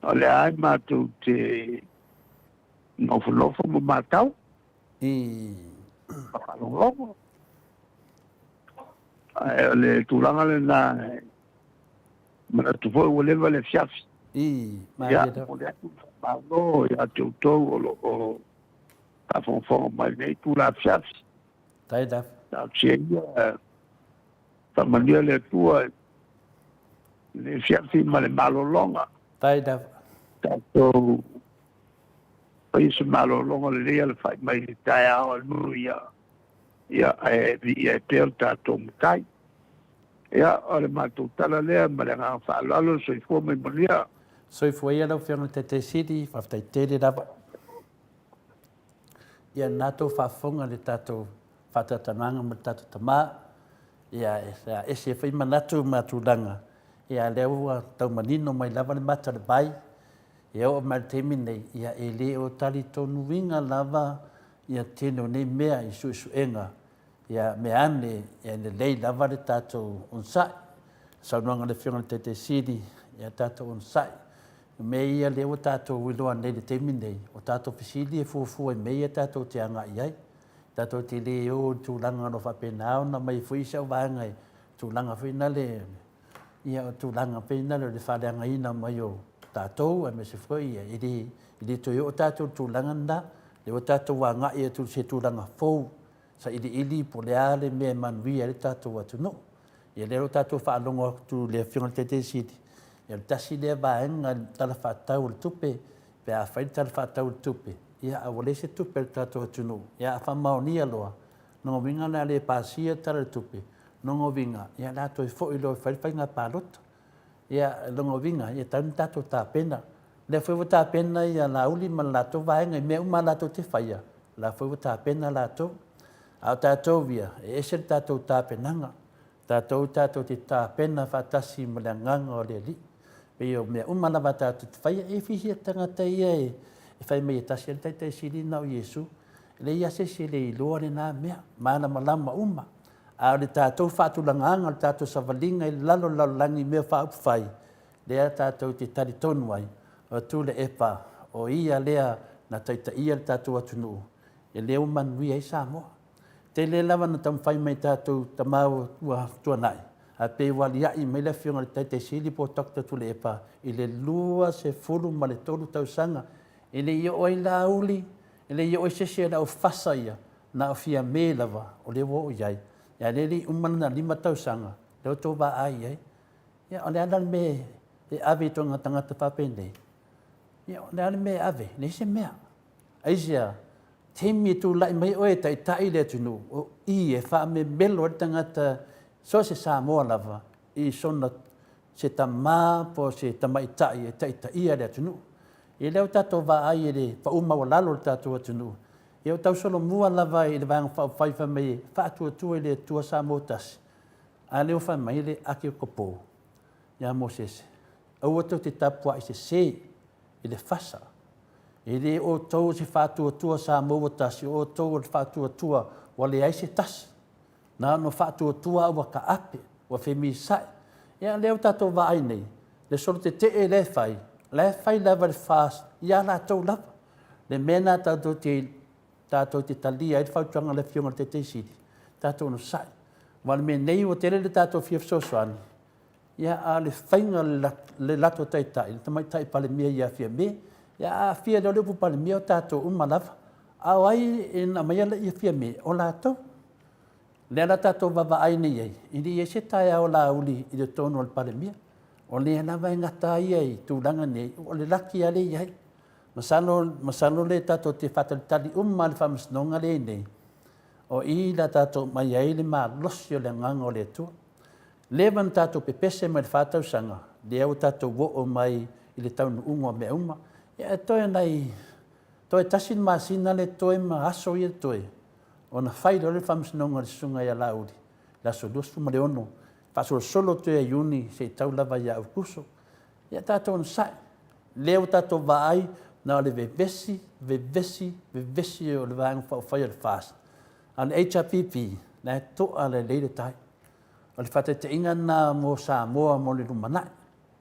C: o le ai mātou te nofo mo mātau whakalongo o le tūranga le nā mana tufoi o lewa le fiafi ia o le atu whakalo ia te utou o ka whongwhongo mai nei tūra fiafi
A: Taidaf
C: tau tia ia whamania le tua le fiafi ma le malolonga
A: Taidaf
C: tātou pai se malolonga le rea le whai mai le tae ao nuru ia e vi e pēr tātou mkai ia o le mātou tala lea ma le ngā whaalalo so i fua mai maria
A: so i fua ia lau whianga te siri whaftai tere rapa ia nātou whafonga le tātou whatatananga ma tātou tamā ia ese e whai manatu mātulanga ia lewa tau manino mai lava le mata le bai ia o mai temi nei ia e le o tali tonu winga lava ia tino nei mea i suenga ia me ane ia le lei lava le tātou onsai saunuanga le whionga te siri ia tātou onsai me ia le o tātou wiloa nei le temi nei o tātou pisili e fuafua e me ia tātou te anga iai tātou te le o tūlanga no whapenao na mai fuisa o vāngai tūlanga whina le ia o tūlanga pēna le whaleanga ina mai o tātou a me se whai ia ili toi o tātou tūlanga nda le o tātou wanga ia tu se tūlanga fōu sa ili po le ale me manuia le tātou atu no ia le o tātou whaalongo tu le whionga te siti ia le tasi le vāenga tala whātau le tupe pe a whai tala whātau le tupe ia a wale se tupe le tātou atu no ia a whamaunia loa no winga na le pāsia tala le tupe nongo vinga ia la to fo ilo fai nga palot ia nongo vinga ia tan tato ta pena le foi ta pena ia la uli man la to vai nga me uma la to te faia la foi ta pena la to a tato via e se tato ta penanga tato te ta pena fatasi mlanganga o le li pe yo me uma la bata te faia e fisi tanga te ia e fai me tasi te sili na Yesu le ia se le lo le na me mana malama uma a le tātou whātulanganga, le tātou savalinga, i lalo langi mea whaupwhai. Lea tātou te tari tonu ai, o tū le epa, o ia lea na taita ia le tātou atunu. E leo manui ai Samoa. Te le lava na tamwhai mai tātou tamau tua nai. A pe wali ai mai le whionga le taita sili po takta tū le epa. I le lua se fulu ma le tolu tau sanga. I le ia oi la uli, i le ia oi sese na o whasa ia, na o fia me lava, o le wo o iai. Ya leli umana 5 tau sanga le to ba ai ai ya ole ana me e ave to tanga te papende ya ole ana me ave le se mea aisia temi tu lai mai o e tai le tunu o I e fa me belo tanga ta so se Samoa lava I sona se tama po se tamai tai e tai le tunu e le tato va ai le fa uma wala lo tato tunu eu tau solo mua lava I le vang whai whamei whātua le tua Samoa tasi. A leo whamei le ake o kopo. Ia Moses. Au atau te tapua I se I le whasa. I le o tau se whātua Samoa tasi, o tau le whātua wale ai se tasi. Nā no whātua awa ka ape, wa whemi sai. Ia leo tato wa ai nei. Le solo te le whai. Le whai lava le whās. Ia la tau lava. Le mena tātou te talia e whautuanga le whionga te te siri. Tātou no sai. Wale me nei o tere le tātou whiafsosoani. Ia a le whainga le lato taitai. Le tamai tai pale mea ia whia me. Ia a whia leo lepu pale mea o tātou umalawa. Au ai e na mai ala ia whia me o lātou. Le ala tātou wawa ai nei ei. Ili e se tai au la uli i le tono al pale mea. O le ana vai ngata ia i tūranga nei. O le laki ale iai. Masalo le tātou te whatalitali ma le whamasnonga le nei. O i la tātou mai ai le maa losi o le nganga o le atua. Lewan tātou pepese mai le whātau sanga. Le au tātou wo o mai i le taunu ungo me uma. Ia toi nei, toi tasin maasina le toi ma aso i le toi. O na whaida o le whamasnonga le sunga ia lauri. La so lusu ma le ono. Whasolo solo toi a iuni se tau lava ia au kuso. Ia tātou na sai. Leo tātou wa ai na le vevesi o le vanga whai o le fast. An HRPP, na toa le leile tai. O le whate te inga na mo Samoa mo le rumanai.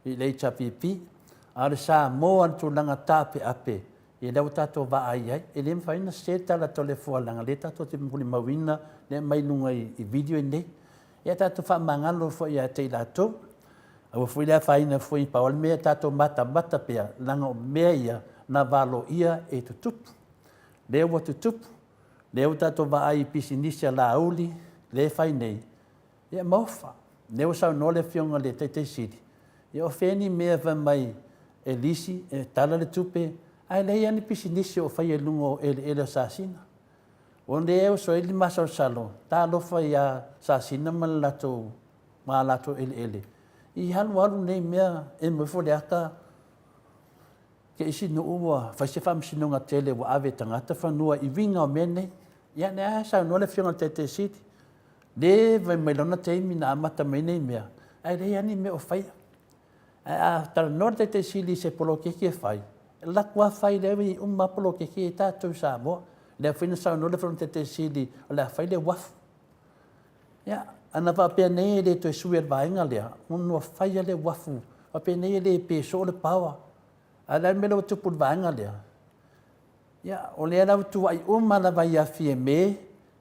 A: I le HRPP, a le Samoa tu langa tāpe ape. I leo tātou wa ai ai. E le mwhaina se tala to le fualanga. Le tātou te mpuli mawina, le mai nunga i video i nei. Ia tātou wha mangalo fo ia te ilatou. Awa fui lea whaina fui pa ole mea tātou mata pea. Langa o mea ia na valo ia e tutupu. Leo wa tutupu. Leo tātou wa ai pisinisia la auli. Le whai nei. Ia mauwha. Leo sau nole fionga le teitei siri. Ia o wheni mea wa mai e lisi, e tala le tupe. Ai lei ani pisinisia o whai e lungo ele sasina. O leo so ili masao salo. Tā lofa ia sasina ma lato ele. I halu nei mea e mwefo le aka ke isi no ua whaise whamsinonga tele wa awe tangata whanua i winga o mene. Ia nea sa no le fionga te siti. Le vai mai lona teimi na amata mai nei mea. Ai rei ani me o whaia. A tala nora te sili se polo keke whai. La kua whai lewe i polo keke e tātou Samoa. Le whina sa no le fionga te sili o le whai le wafu. Ia. Ana wapea nei le to e sui al vaenga lea. Unua whaia le wafu. Wapea nei le peso le pawa. Ala mele o tupu le vaenga lea. Ia, o lea lau tu ai la vai a fie me.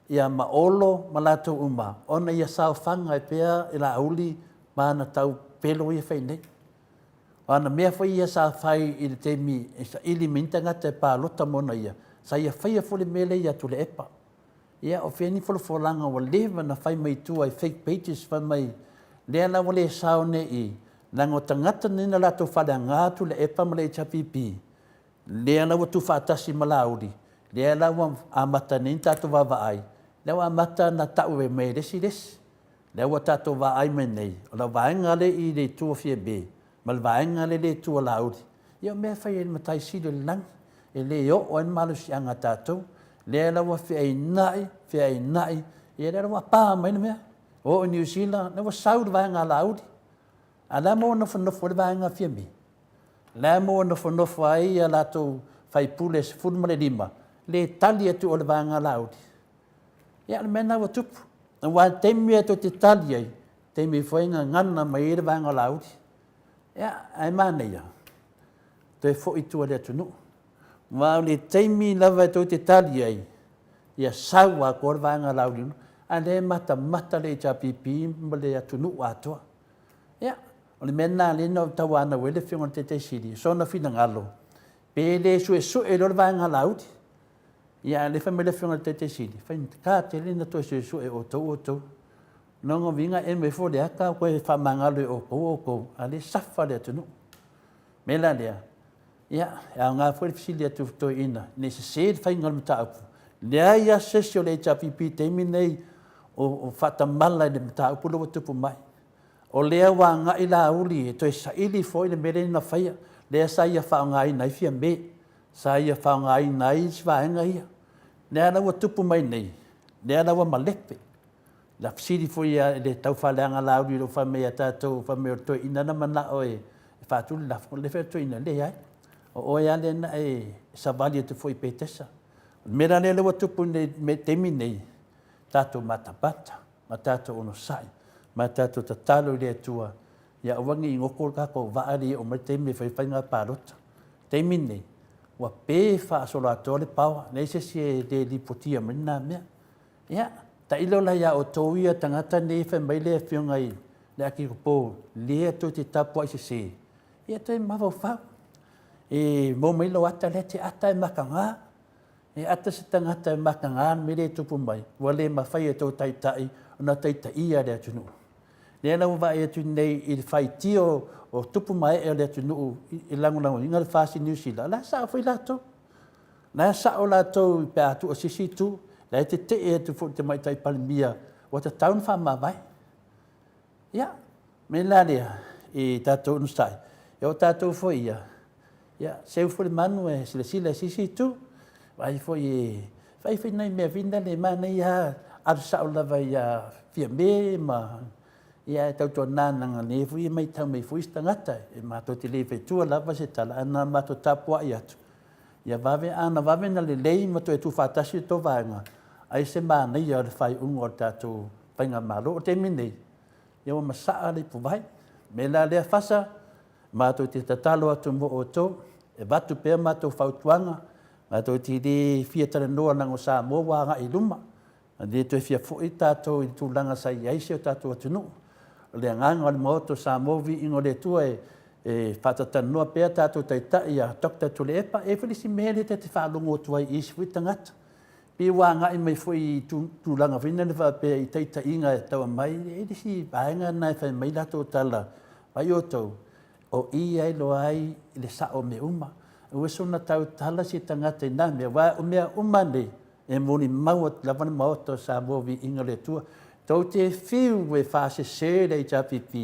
A: Ia maolo ma lato uma. Ona ia sao whanga e pea i la auli. Mana tau pelo ia whai nei. Ana mea whai ia sa whai i le temi. Ili minta ngata e pā lota mona ia. Sa ia whai a fule mele ia tu le epa. Ia o whiani whalawhalanga wa lewa na whai mai tua i fake pages whai mai. Lea la wale sao ne i. Lango tangata nina lato whale ngātu le epa ma le HRPP. Lea la watu whaatasi ma lauri. Lea la wa amata nina tātou wawa ai. Lea wa amata na tau e mai resi. Lea wa tātou wa ai mai nei. O la waenga le i le tua fia be. Ma le waenga le tua lauri. Ia mea whai e matai siri le lang. E le o en malu si anga tātou. Lea la wa whiai nai. Ia lea la wa pā mai na mea. O New Zealand, na wa sauri waenga lauri. A la mo na whanofo le waenga fia me. La mo na whanofo ai a lato whai pule se furma le lima. Le tali atu o le waenga lauri. Ia le mena wa tupu. Na wa temi atu te tali ai. Temi whainga ngana mai le waenga lauri. Ia, ai mana ia. Toi fo i tua le atu no. Wa le temi lava atu te tali ai. Ia saua ko le waenga lauri no. A le mata le HRPP ma le atu no atua. Ia. O le mena le no tau ana wele whionga te siri. So na whina ngalo. Pe le sue lo le vaenga laudi. Ia le whamele whionga te siri. Whain ka te le na toi sue o tau. Nonga vinga e me fo le aka koe whamangalo e o kou. A le safa le atunu. Mela lea. Ia, a ngā whaifisili atu toi ina. Ne se se whainga le mta upu. Lea ia sesio le HRPP te imi nei o whatamala le mta upu lo tupu mai. O lea wa nga ila uli e toi sa ili fo ile mere na whaia. Lea sa ia whao ngai nai fia me. Sa ia whao ngai nai swaenga ia. Lea lawa tupu mai nei. Lea lawa malepe. La fsiri fo ia le tau whaleanga la uli lo whamea tātou whamea toi ina na mana oe. E whātuli la fo le whea toi ina le ai. O oe ale na e savali atu fo i petesa. Mera le lawa tupu me temi nei. Tātou matapata. Ma tātou ono sai. Ma tātou tatalo le atua. Ia awangi i ngoko kako vaari o mai teimi whaiwhainga pārota. Teimi nei. ua pē whaasolo atoa le paua, nei se le lipotia mana mea. Ia, ta ilo la ia o tō ia tangata nei whai mai lea whiunga i le aki kupo, lea tō te tapua i se. Ia toi mawau whau. E mō mai lo ata le te ata e maka ngā. E ata se tangata e maka ngā me le tupu mai. Ua le mawhai e tō taitai, o nā taitai ia le atunu. Lea lau vai atu nei i le whai tio o tupu mai e le atunu i langulango inga le whasi New Zealand. La sa whai lato. La sa o lato i pe atu o sisi tu. La te e atu fu te mai tai palimia. O ta taun wha ma vai. Ia, me la lea i tātou nustai. E o tātou fo ia. Ia, seu fo le manu e sila sisi tu. Vai fo i vai nei mea vinda le mana ia ar sa o lava ia fia me ma ia tau tō nānanga ne fui mai tau mai fui stangata e mātou te lewe tua lava se tala ana mātou tapua i atu. Ia vave na le lei mato e tu whātasi tō vāenga ai se māna ia le whai ungo tātou painga mālo o te minei. Ia wa masaa le puvai me la lea whasa mātou te tatalo atu mo o tō e watu pēr mātou whautuanga mātou te le fia tala noa nango Samoa wānga i luma. Le to fia fo i tātou i tūlanga sa i aise o tātou atunu. Le nganga le Maota Samoa Viiga le tua e whatatanua pēr tātou taitai a Dr. Tule Epa e whilisi mele te whaalongo tua i isi fui tangata. Pi wānga i mai fo i tūlanga whina le whapea i taitai inga e taua mai e disi vāenga nai whai mai lato tala vai o tau o i ai lo ai le sao me uma. Ue sona tau tala si tangata i nā mea wā o mea umane e moni maua lavana Maota Samoa Viiga le tua. Tau te whiu e whase se le HPP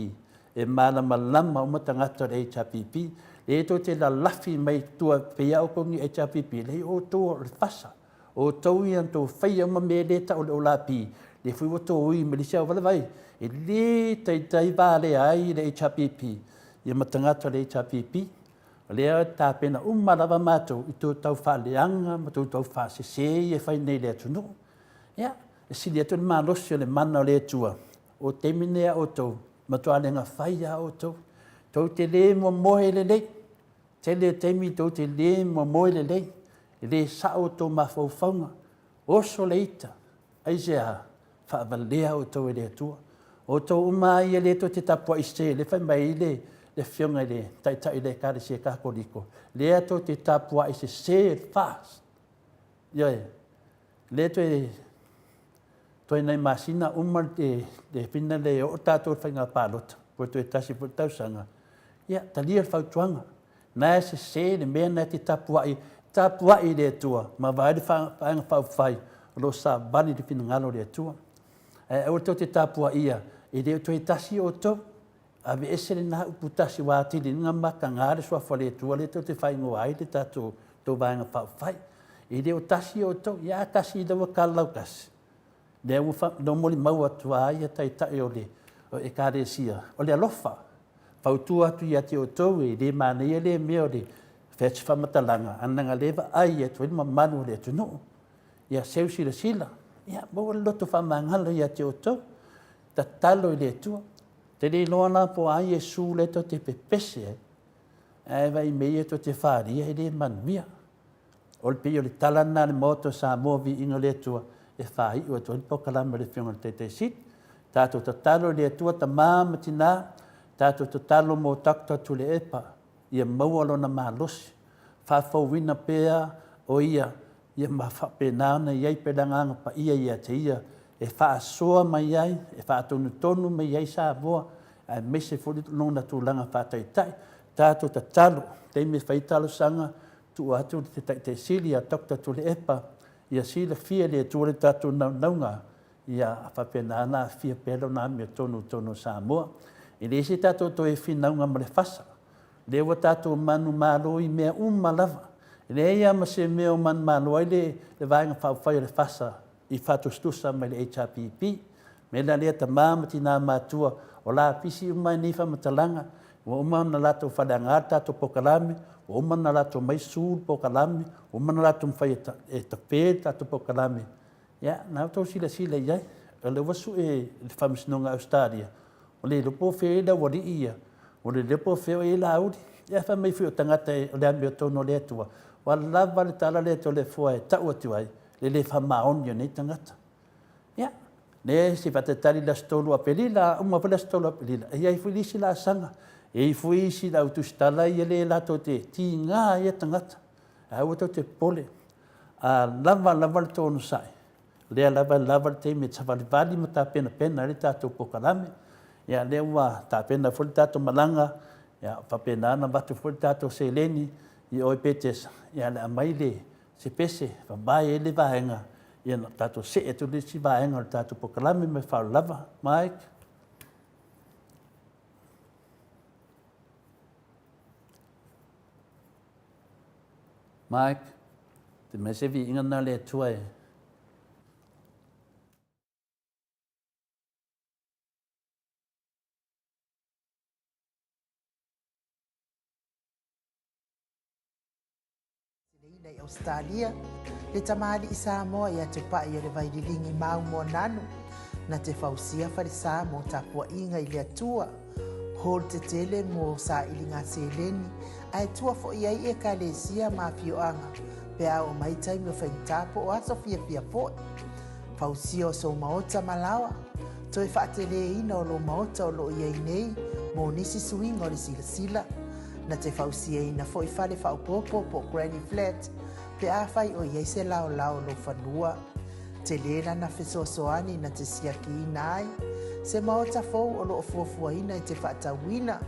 A: e malama lama o matangata le HPP. Le tau te la lafi mai tua pia o kongi HPP. Le o tō le whasa. O tau i anto whai ama me le ta o le olapi. Le whi o tō ui me li sia o wala vai. E le tai vāle ai le HPP. I matangata le HPP. Lea tā pena umalawa mātou i tō tau whaleanga, ma tō tau whasese e whai nei le atunu. Ia, e sili atu le mālosi o le mana o le atua. O te minea o tō, ma tō alenga whaia o tō. Tō te le mo mohe le lei. Te le teimi tō te le mo mohe le lei. Le sa o tō mawhauwhaunga. Oso le ita, aisea, whaavalea o tō e le atua. O tō umai e le tō te tapua i se, le whai mai le whionga le taitai le kare se kakoriko. Le ato te tapua i se fast. Ioi, le toi nei masina umar te pina le o tātou whainga pālota. Po toi tasi po tausanga. Ia, talia whautuanga. Nā se le mea nā te tapua i le tua. Ma vaere whaanga whauwhai. Lo sa bani te pina ngalo le tua. O te tapua ia. E le toi tasi o tō. Ave esere na uputasi wa tili nga maka ngare swa fale tua le te whaingo ai le tātou tō vāenga whauwhai. I le o tasi o tō, ia tasi i dawa kālau kasi. Le no moli mau atu ai a taitai o le e kāre sia. O le alofa, whautua atu i ati o tō e le mānei le mea o le whetsi whamatalanga. Ananga lewa ai atu ilma manu le atu no. Ia seu sila. Ia mo le loto whamangala i ati o tō. Ta talo i le tua. Te le loana po ai e su le to te pepese. E vai mei to te wharia e le manuia. O le pio le talana le Maota Samoa Viiga le tua e whai ua to le pokalama le whionga le te sit. Tātou ta talo le tua ta māmatina. Tātou ta talo mo Dr. Tule Epa. Ia maualo na mālosi. Whawhauwina pēa o ia. Ia mawhapenana iai pelanganga pa ia te ia. E whaasoa mai ai, e whaatonu mai ai sa voa, e mese foli nona tūlanga whaataitai, tātou ta talo, te me whaitalo sanga, tu atu te sili a Dr. Tule Epa, ia sila fia le tūre tātou naunga, ia whapenana fia pēlo nā mea tonu Samoa. I lesi tātou to e whinaunga ma le whasa, lewa tātou manu mālo i mea umalawa, le ia ma se mea o manu mālo ai le vaenga whauwhai le whasa, I whatustusa mai le HPP. Me la lea ta māmati nā mātua o la pisi umai ni whamatalanga. O umana lato whareanga tātou pokalame. O umana lato mai sūl pokalame. O umana lato mwhai e tapē tātou pokalame. Ia, nā tau sila iai. O le wasu e le whamisinonga Australia. O le lupo whea la wari ia. O le lupo whea e la auri. Ia whamai whio tangata o le amia tono le atua. wa lava le tala le to le fua e tau atu ai le whamaoni o nei tangata. Ia, ne si whatetari la stolu a pelila, uma pala stolu a pelila, e ai fuisi la sanga, e fuisi la utustala i le lato te ti ngā ia tangata, a uto te pole, a lava le tonu sai, lea lava te me tawalivali ma ta pena le tato pokalame, ia lea ua ta pena fuli tato malanga, ia whapena ana watu fuli tato se leni, i oi petesa, ia le amaile, se pese, whamai e le vahenga, ia na tato se e tuli si vahenga le tato pokalame me whao lava, Mike. Mike, te mesevi inga na le tua e.
D: Nei Australia, le tamali i Samoa ia te pai o le vaililingi mau mo nanu, na te fausia whare Samoa tapua inga i le atua, hol te tele mo sa ilinga seleni, ai tua fo iai e ka le sia ma fioanga, pe a o mai taimi o whaintapo o aso fia po. Fausia o so Maota malawa, toi whaatele ina o lo Maota o lo iai nei, mo nisi suinga o le sila. Na te fausia ina fo i whale whaupopo po Granny Flat, pe a whai o iei se lao lo whanua. Te lera na whesoasoani na te siaki ina ai, se Maota fou o lo fuafua ina i te whaatawina,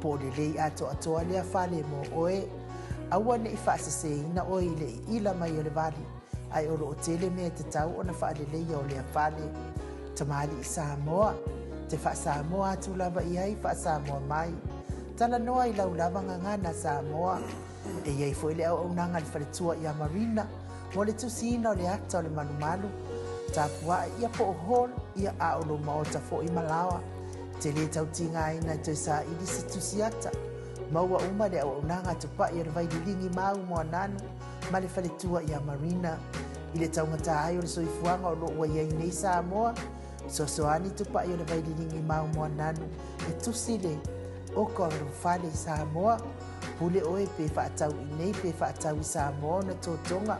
D: po le lei ato atoa lea whale mo oe. Aua ne i whaasese ina oe i le ila mai o le vali, ai o lo o tele mea te tau o na whaale leia o lea whale. Tamali i Samoa, te wha Samoa atu lava i ai wha Samoa mai. Tala noa i lau lava ngangana Samoa, e iei fo i le au nanga li whaletua i a Marina, mo le tusina o le ata o le manumalu, tapua ia po o hol ia a o lo Maota fo i Malawa, te le tau tinga ina i toi sa i disi tusiata, maua uma le au nanga tupa i a vaililingi mau mo ananu, ma le whaletua i a Marina, i le tau ngata ai o le soifuanga o lo ua iei nei Samoa, sosoani tupa i a vaililingi mau mo ananu, e tusile, o ko ro fale Samoa pule oe pe whaatau i nei pe whaatau i Samoa na tōtonga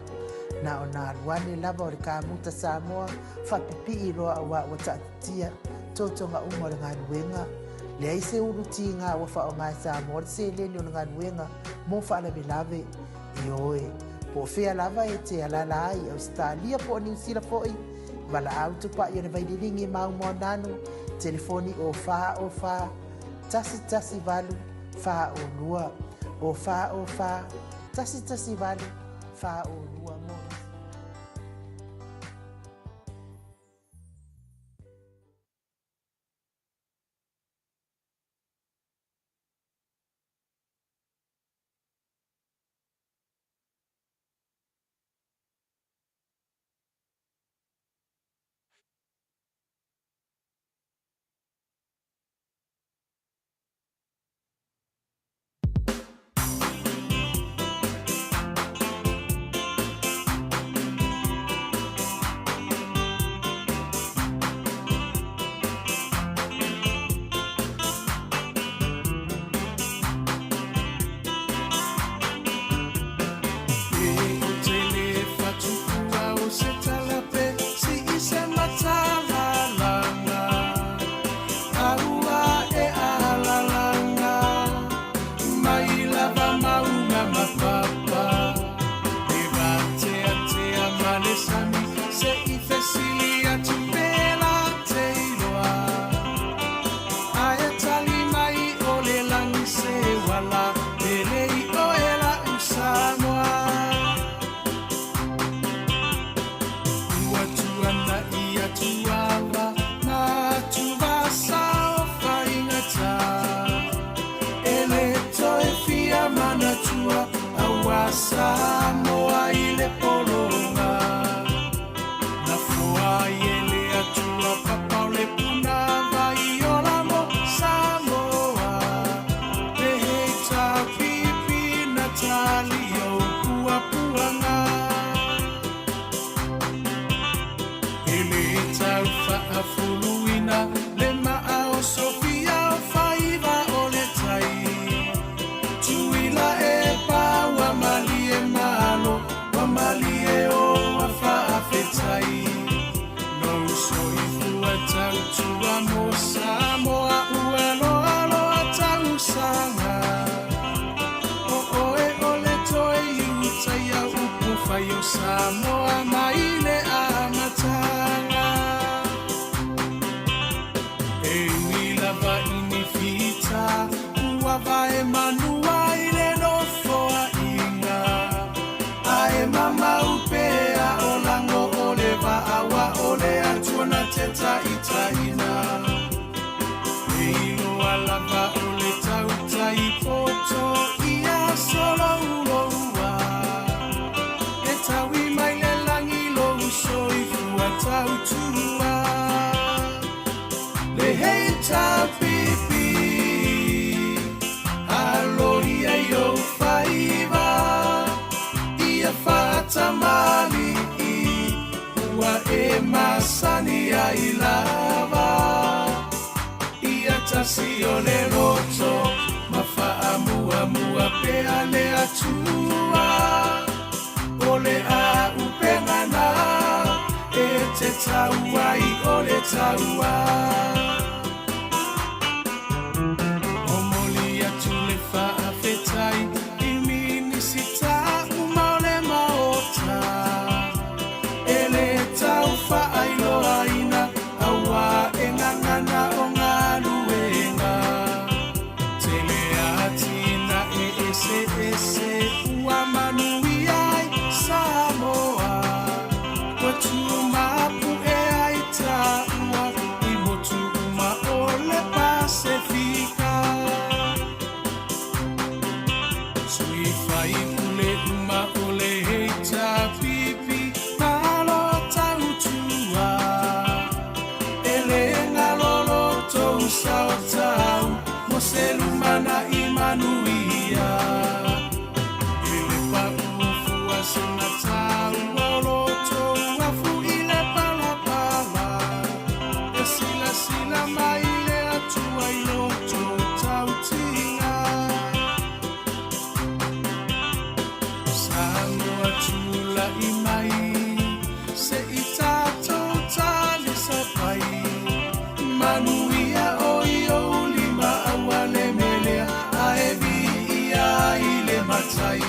D: na o nā ruane lava o le kāmuta Samoa whapipi i roa awa o tātia tōtonga umo le ngānuenga le aise uruti ngā wa wha o ngā Samoa le se leni o le ngānuenga mo whaalawe lave i oe po whea lava e te alala ai Australia po New Zealand foi wala auto pa i o le vaililingi mau mo nanu telefoni o wha tasi valu fa o lua o fa tasi valu fa o lua mo
E: Samoa i le polonga na fua i ele atua papau le puna vai o lamo Samoa le hei ta pipi na tali o pua puanga ele tau faa fuluina le maa o Sofia o faiva o le tai tuila e paua mali e maa awa ole atua na te taitaina. Eilo alava ole tau taipoto ia solo uloua. E taui mai le langi lo usoi fua tau tua. Le hei ta pipi aloia yo faiva. Ia fata mali ua e masani ai lava. Ia tasi o le roto mawha mua mua pea le atua. O le a upengana e te taua i o le taua. O moli atu le whaafetai i minisita uma o le maota. E le tau whaailoa ina aua e ngangana o ngā luenga. Te lea tina e ese ese ua manui ai Samoa. Kwa tu mapu e ai taua i motu uma o le Pasifika. Sui fai ule uma o le heita pipi malo tau tua. Ele ngalolo tou sao tau mo se lumana i manuia. Ele pa ufua sena tau olo tou afu i le palapala. E sila sila mai le atua i loto tau tinga. Samoa tula i mai se i tātou tali sa pai. Manuia o i o lima awa le melea a e Viiga i le matai.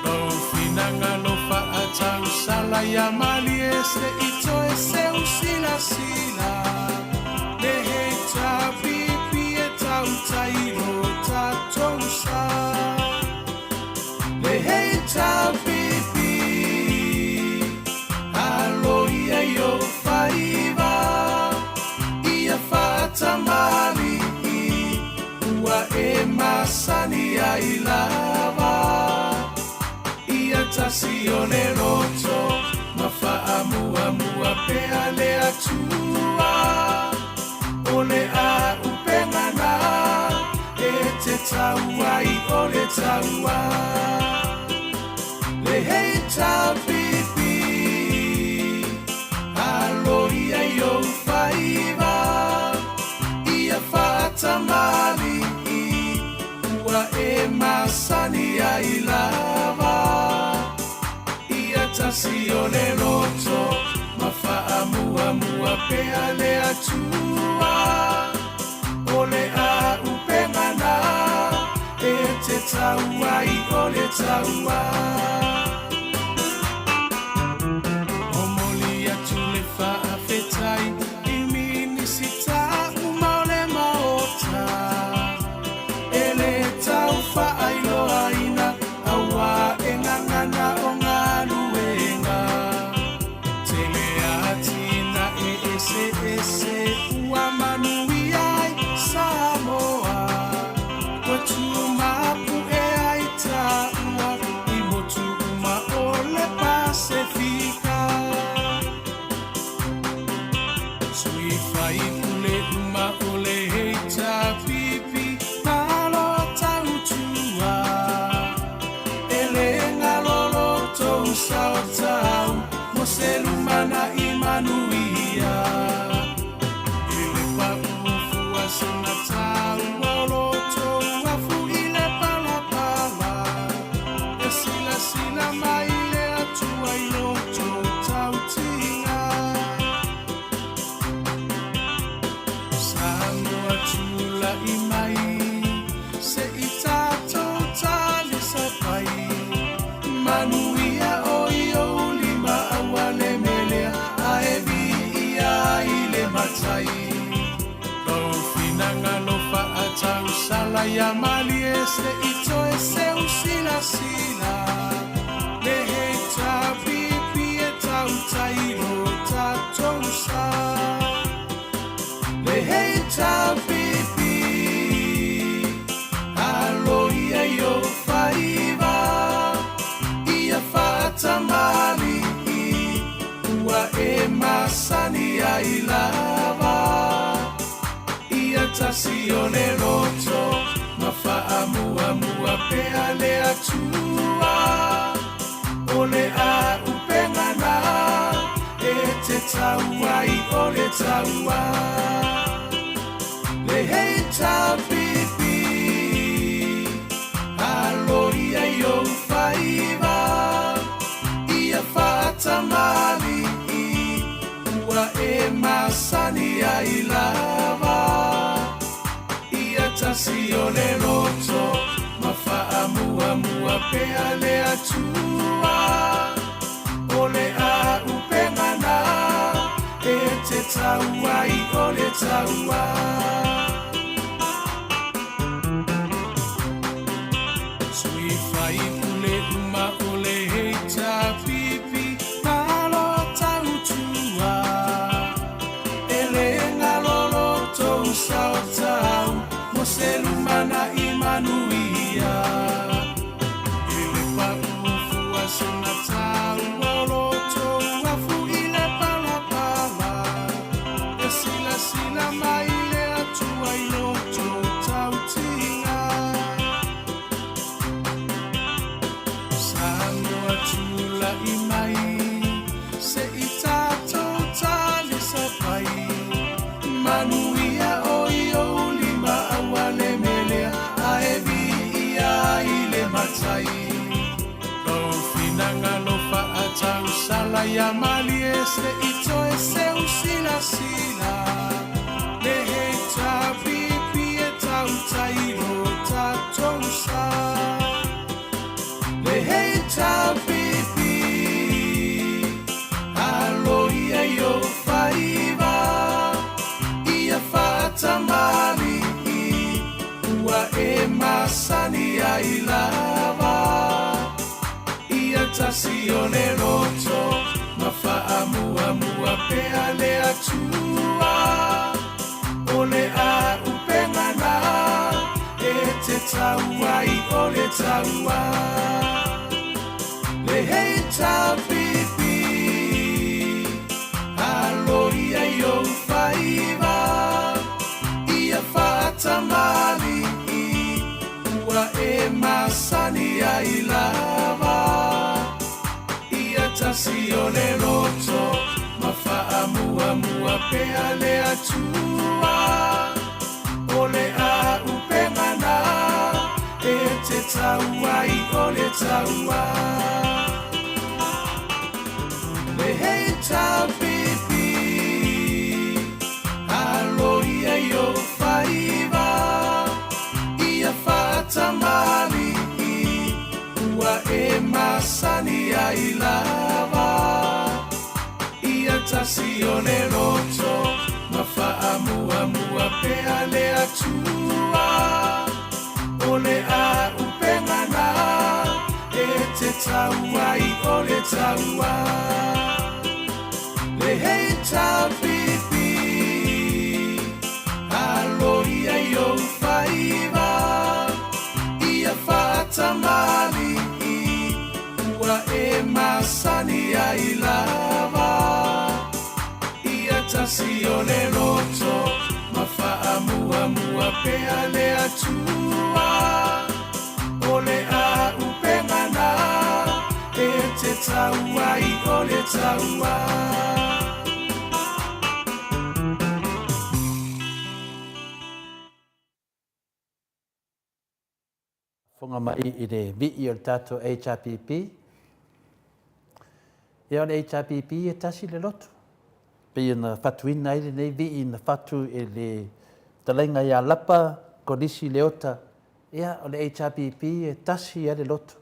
E: Kau finanga no wha atau sala ia mali e se i toe se usila sila. Le he ta pipi e tau tairo tātou sa. Le hei ta pipi aloia yo faiva. Ia fata mali ua e masani ai lava. Ia tasi o le roto mawha mua mua pea le atua. O le a upengana e te taua i o le taua. Le hei ta pipi aloia yo faiva. Ia fata mali ua e masani ai lava. Ia tasi o le roto mawha mua mua pea le atua. O le a upengana e te taua i o le taua. O moli atu le whaafetai i minisita uma o le maota. E le tau whaailoa ina aua e ngangana o ngā luenga. Te lea tina e ese ese ua manui ai Samoa. Kwa tu mapu e ai taua i motu uma o le Pasifika. Sui fai ule uma o le heita pipi malo tau tua. Ele ngalolo tou sao tau mo se lumana i manuia. Ele pa ufua sena tau olo tou afu i le palapala. E sila sila mai le atua i loto tau tinga. Samoa tula i mai se i tātou tali sa pai. Manuia o i o lima awa le melea a e Viiga i le matai. Kau finanga no wha atau sala ia mali e se i toe se usila sila. Le he ta pipi e tau tairo ai lava ia tasi o le roto ma whaamua pea le atua o le a upengana e te tauai o le taua le hei tapipi alo ia i o whaiva ia whaatamali ua e masani ai lava ia tasi o le roto ma whaamua pea le atua o le a upengana e te tauai o le taua sui whai ule uma o le hei tapipi malo tautua e le ngalolo tou sao tau mo se lumana i manuia e le paufua suna tau o loto afu i le palapala e sila sila mai le atua i loto tau tinga Samoa tula i mai se i tato tali sa pai manuia o i o lima awale melea a e Viiga i le matai Lau finanga lo whaatau sala ia mali e se i toe seu sila sila le he tapipi e tau tairo tatou sa le hei tapipi alo ia i o whaiva ia whaatamali ua e masani ai lava ia tasi o le roto ma whaamua pea le atua o le a upengana e te tauai o le taua le hei tapipi alo ia i o whaiva ia whaatamali ua e masani ai lava ia tasi o le roto ma whaamua pea le atua o le a upengana e te tauai o le taua le hei tapipi alo ia i o whaiva ia whaatamali ua e masani ai lava ia tasi o le roto ma whaamua pea le atua o le a upengana e te tauai o le taua le hei tapipi alo ia i o whaiva ia whaatamali ua e masani ai lava ia tasi o le roto ma whaamua pea le atua o le a upengana e te tauai o le taua
A: Whunga mai i le Viiga o le tātou HRPP. Ia o le HRPP e tasi le loto. Pei na whatuina i le nei Viiga na whatu e le talenga ia lapa konisi leota. Ia o le HRPP e tasi ia le loto.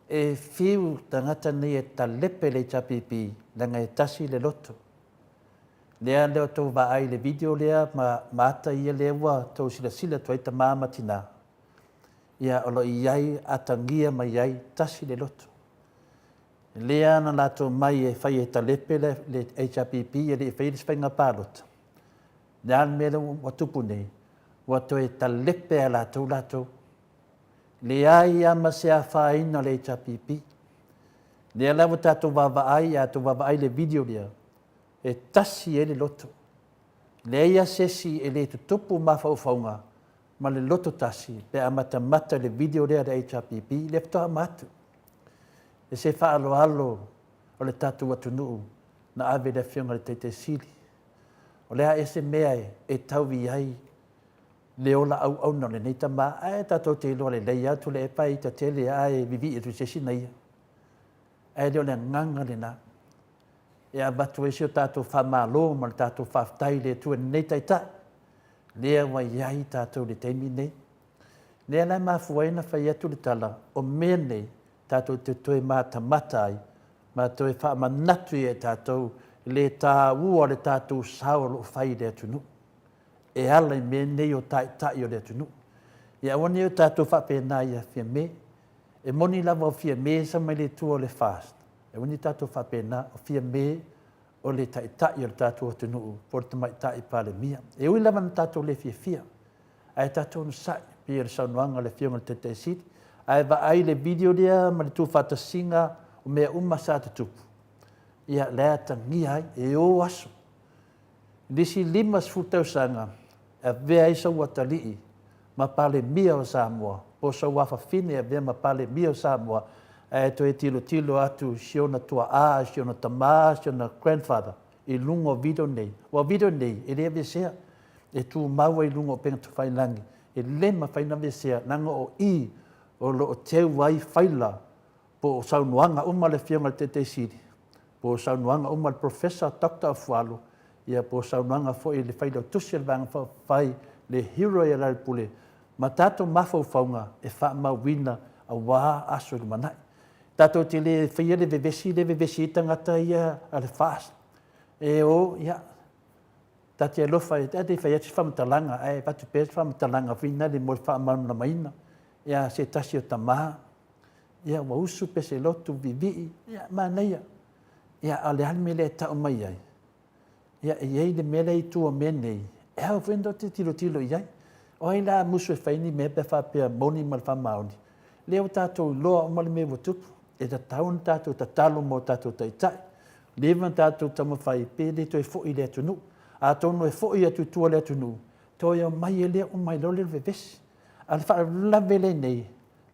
A: E whiu tangata nei e talepe le HRPP langa e tasi le loto. Lea leo tau vaai le video lea maata ia lewa tau sila tuaita māma tina. Ia olo iai atangia mai iai tasi le loto. Lea na lato mai e whai e talepe le HRPP e le whai le whainga pālota. Lea mele watupu nei, watu e talepe a lato. Lea ia ma se a whaina le HRPP. Lea lawa tātou wawaai a tau wawaai le video lea. e tasi e le loto. Le ia sesi e le tutupu mawhauwhaunga, ma le loto tasi, pe amata le video rea le HRPP, le ptoa matu. E se whaalo alo o le tatu atunuu, na ave le whiunga le teite sili. O lea ese mea e tauwi ai, le ola au na le neita ma, ae tatou te iloa le lei atu le e pai ta tele ae vivi e tu sesi na ia. Ae leo le nganga le na. E a batu e sio tatou whamalo, ma le tatou whaftai le tu e neita i ta. Lea wa iai tatou le teimi nei. Lea lai mafuaina whai atu le tala, o mea nei, tatou te toe mata ai, ma toe whamanatu e tatou, le tā ua le tatou sao lo whai le atunu. E ala i me nei o tai o le atunu. Ia wani o tatou whapena ia fia me, e moni lava o fia me sa mai le tua le fast. E wani tatou whapena o fia me o le tai o le tatou atunu, por te mai tai pa le mia. E ui lava na tatou le fia. Ai tatou no sai, pia le saunuanga le fionga le tete siti. Ai va ai le video lea ma le tu whatasinga o mea sa te tupu. Ia lea tangi ai e o aso. Lisi 5 sanga e vea isa watalii ma pale mia o Samoa. Po sa wafa fine e vea ma pale mia o Samoa. E to e tilo atu siona tua a, siona tama, siona grandfather. I lungo video nei. Wa video nei, e lea vesea. E tu maua i lungo penga tu whailangi. E lema whaina vesea, nanga o i, o lo te wai whaila. Po saunuanga uma le fionga le tete siri. Po saunuanga uma le professor Dr. Afualo. Ia po saunuanga fo i le whaila tusi le vanga whai le hero e rai pule. Ma tato mafau whaunga e wha mawina a wā aso le manai. Tato te le whaia le vevesi tangata ia a le fast. E o, ia, tati e lofa e te whaia te whamatalanga, ai patu pēs whamatalanga whina le mo le whamana maina. Ia se tasi o tamaha. Ia wa usu pe se lotu vivi. Ia maneia. Ia ale halme le tau mai ai. Ia e iei le mele i tua menei. E hau wendo te tilo iai. O ai la musu e whaini me pe whapea moni ma le whamaoni. Leo tātou loa o mali me watupu. E ta taun tātou ta talo mo tātou taitai. Lewa tātou tamawhai pe le toi fo i le atunu. A tono e fo i atu tua le atunu. Toi o mai e lea o mai lo le vevesi. Ale wha lavele nei.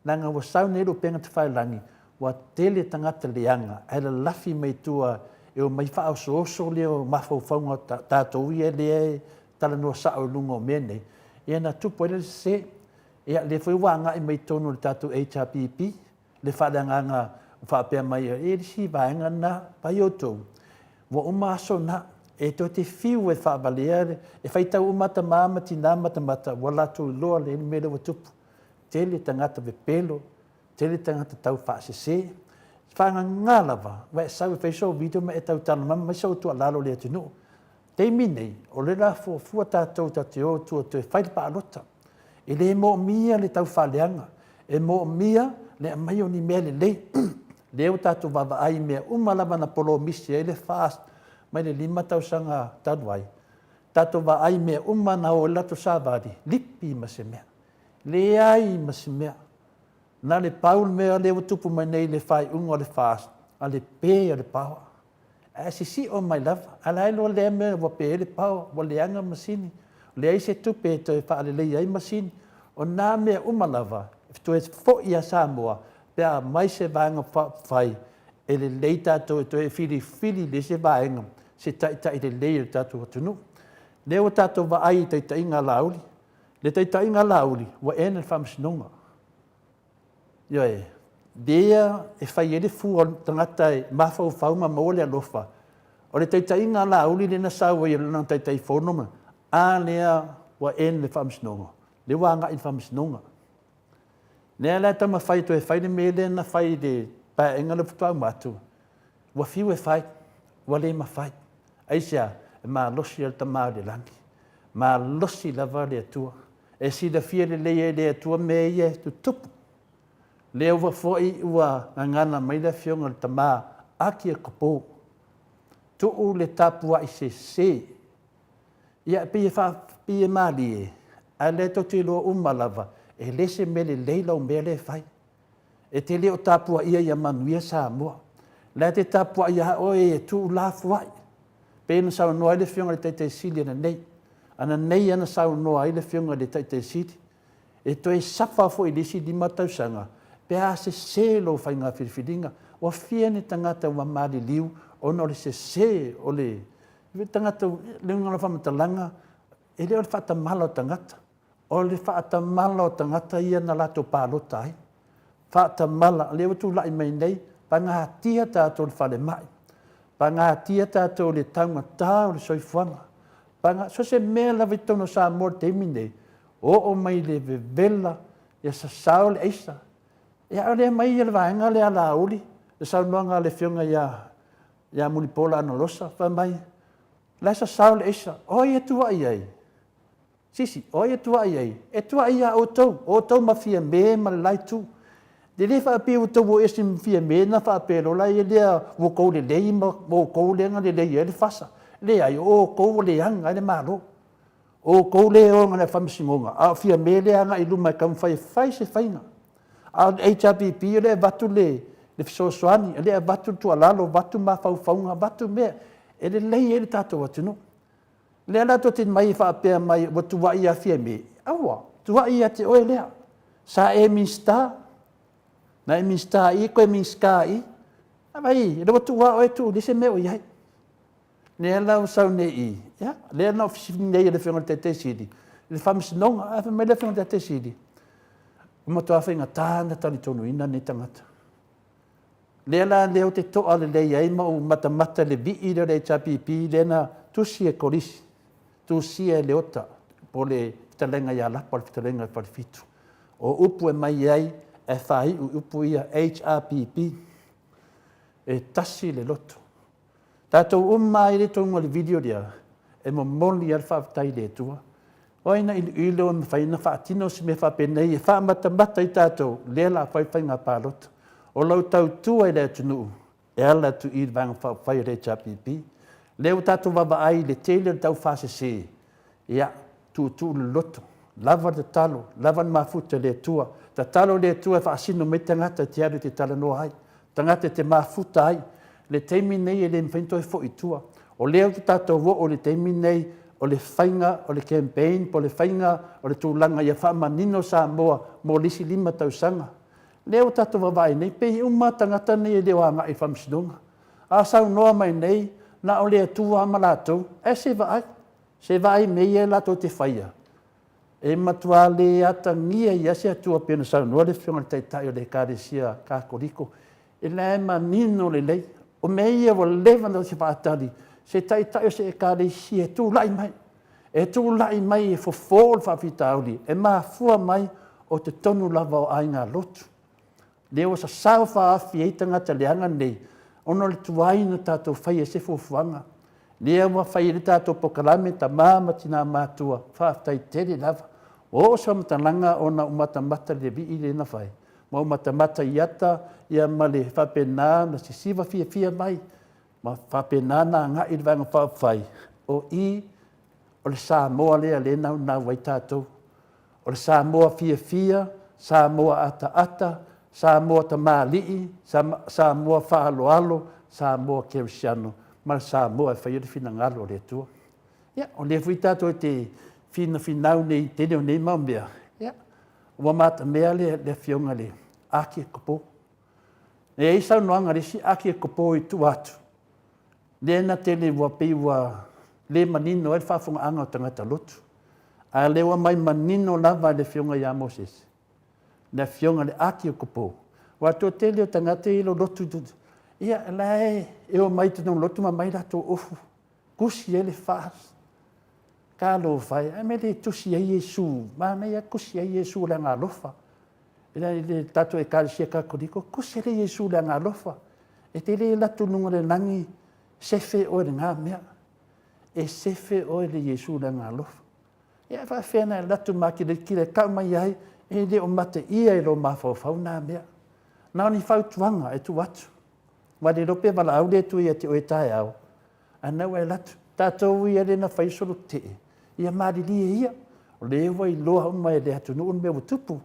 A: Nanga wa sau nei lo penga te whailangi. Wa tele tangata leanga. Ai la lafi mai tua e o mai wha oso leo mafau whaunga tātou i e lea tala noa sao lunga o mene. Ia na tupo ele se. Ia le foi wanga i mai tonu le tātou HRPP. Le whaadanganga whaapea mai e si vaenga na pai o tau. Wa uma aso na e to te fiu e whaabalea e whaitau umata māma tina mata wala tu loa le mele wa tupu. Tele tangata ve pelo, tele tangata tau whaasese. Whanga ngalawa, wa e sau e whaiso video me e tau tala mama, mai sau tua lalo le atinu. Te minei, o le la fua tātou ta te o tua te whaile pa alota. E le mo mia le tau whaleanga, e mo mia le mai o ni mele le. Leo tātou wawa ai mea umalawa na polo misi e le fast, mai le 5 tausanga tanuai. Tātou wa ai mea umana o lato sāwari, lipi ma se mea. Le ai ma se mea. Nā le paul mea le tupu mai nei le whai ungo le fast, a le pē a le paua. A si o mai lava, a la ilo le mea wa pē le paua, wa le anga masini. Le ai se tupe e toi wha le lei ai masini. O nā mea umalava, tu e fo i a Samoa, pea mai se vanga whai, e le lei tātou e toi fili le se vanga, se tai le lei le tātou atunu. Leo tātou wa ai tai ngā lauli. Le tai ngā lauli, wa ene whamsinonga. Ia e, dea e whai ele fua tangata e mawhau whauma maole alofa. O le tai ngā lauli le na saua i lana tai whanoma, a lea wa ene le whamsinonga. Le wanga i whamsinonga. Nea lea tama whai to e whai le mele na whai le paenga le putua matu. Wa fiu e whai, wa le ma whai. Aisia, e maa losi al tamaa le langi. Maa losi lava le atua. E si da fia le atua me ie tu tupu. Leo wa foi ua ngana mai le fionga le tamaa aki e kapo. Tuu le tapua i se. Ia pie mali e. A le to te loa umalava. E lese mele leila o mele fai. E te leo tapua ia manuia Samoa. Le te tapua ia oe e tu la fuai. Pena sau noa ile fionga le taite sili ana nei. Ana nei ana sau noa ile fionga le taite sili. E toi safa fo i lisi di matausanga. Pea se lo fai ngā whiriwhiringa. O fia ni tangata wa maari liu. Ona ole se o le. Tangata le ngana whamatalanga. E le ole whaatamala o tangata. O le whaatamala o tangata ia na lato pālota ai. Whaatamala. Le watu lai mai nei. Pangahatia tātou le whale mai. Pangahatia tātou le taunga o le soifuanga. So se mea la vitono sa mor te mine. O mai le vela. Ia sa sao le eisa. Ia ole mai ia le vaenga le ala uli. Le sao noanga le fionga ia mulipola ana losa. Wha mai. La sa sao le eisa. O ia tua iai. Sisi, o ia tua iai. E tua ia o tau. O tau mafia me ma le lai tu. De le fa pe o tau o esi mafia me na fa pe lo lai lea o kou le lei ma o kou le nga le lei e le fasa. Le ai o kou le anga le malo. O kou le o ngana whamsingonga. A fia me le anga i luma kam fai se whainga. A HRPP le vatu le fisosoani. Le vatu tu alalo, vatu ma whauwhaunga, vatu mea. E le lei e le tatou atunu. Le ala to te mai fa pe mai o tua ia fia me. Awa, tua ia te oe lea. Sa e mista. Na e mista i ko e miska i. Ai, le tua oe tu, le se me o iai. Le ala o sau ne i. Ya, le ala o fisi nei le whenga te sidi. Le whamsinonga, a me le whenga te sidi. Mo toa whenga tāna tali tonu ina ne tangata. Le ala leo te toa le lei ai ma o matamata le vi i le HRPP le na tusi e korisi. Tusi e leota po le fitalenga ia lapa le fitalenga pa le fitu. O upu e mai ai e whai upu ia HRPP e tasi le loto. Tātou umai le tonga le video lia e mo moli al whaatai le tua. Oina ilo me whaina whaatino si me whapenei e whaamatamata i tātou le la whai ngā pālota. O lau tau tua i le tunu e ala tu i vanga whai le HRPP. Leo tātou wawa ai le tele tau whase se. Ia, tu le loto. Lava le talo, lava le mafuta le tua. Ta talo le tua e whaasino me tangata te aru te tala noa ai. Tangata te mafuta ai. Le teimi nei e le mwhainto e fo i tua. O leo te tātou wo o le teimi nei o le whainga, o le campaign, po le whainga, o le tūlanga ia whaamanino Samoa mo lisi 5 tausanga. Leo tātou wawa ai nei, pehi uma tangata nei e leo anga i whamsidonga. A sau noa mai nei, na o lea tua ama lātou, e se vai mei e lātou te whaia. E matua le ata ngia i ase atua pena sau noa le whionga le taitai o le kāresia kākoriko. E le manino le lei, o mei e wa levana se whaatari, se taitai o se e kāresia e tū lai mai. E tū lai mai e fofol whawhitauli, e mafua mai o te tonu lava o ai ngā lotu. Leo sa sao whaafi e tangata leanga nei, ono le tuaina tātou whai e se fufuanga. Lea wa whai le tātou pokarame ta māma tina mātua, whaafitai tere lava. O sa matalanga o na umatamata le vi i le na whai. Ma umatamata i ata, ia ma le whapena na si siwa fia mai. Ma whapena na ngā i le vanga whawhai. O i, o le Samoa lea le nau nau wai tātou. O le Samoa fia, Samoa ata, Samoa ta mālii, Samoa whaaloalo, Samoa kerisiano, ma Samoa e whaiere whina ngalo le tua. Ia, o le fui tātou te whina nei tene o nei maumea. Ia, ua mata mea le whionga le aki e kopo. E isau noanga resi aki e kopo i tu atu. Le na tele ua pei ua le manino e whaafunga anga o tangata lotu. A le ua mai manino lava le whionga ia Moses. Na whionga le aki o kopo. Wa tō tele o tangata i lo lotu tutu. Ia, lai, e o mai tano lotu ma mai rato ofu. Kusi e le whaas. Ka lo whai, a me le tusi a Iesu. Ma mei a kusi a Iesu le ngā lofa. E le tato e kāresia ka koriko, kusi le Iesu le ngā lofa. E te le latu nunga le nangi, sefe o le ngā mea. E sefe o le Iesu le ngā lofa. Ia, wha whena e latu maki le kire kaumai ai, e le o mate ia e lo mawhau nā mea. Nā ni whautuanga e tu atu. Wa le rope wala au le tu ia te oe tae au. Anau e latu. Tātou ia le na whaisoro te. Ia maari lia ia. O le ewa i loa uma e le atu nuun mea tupu.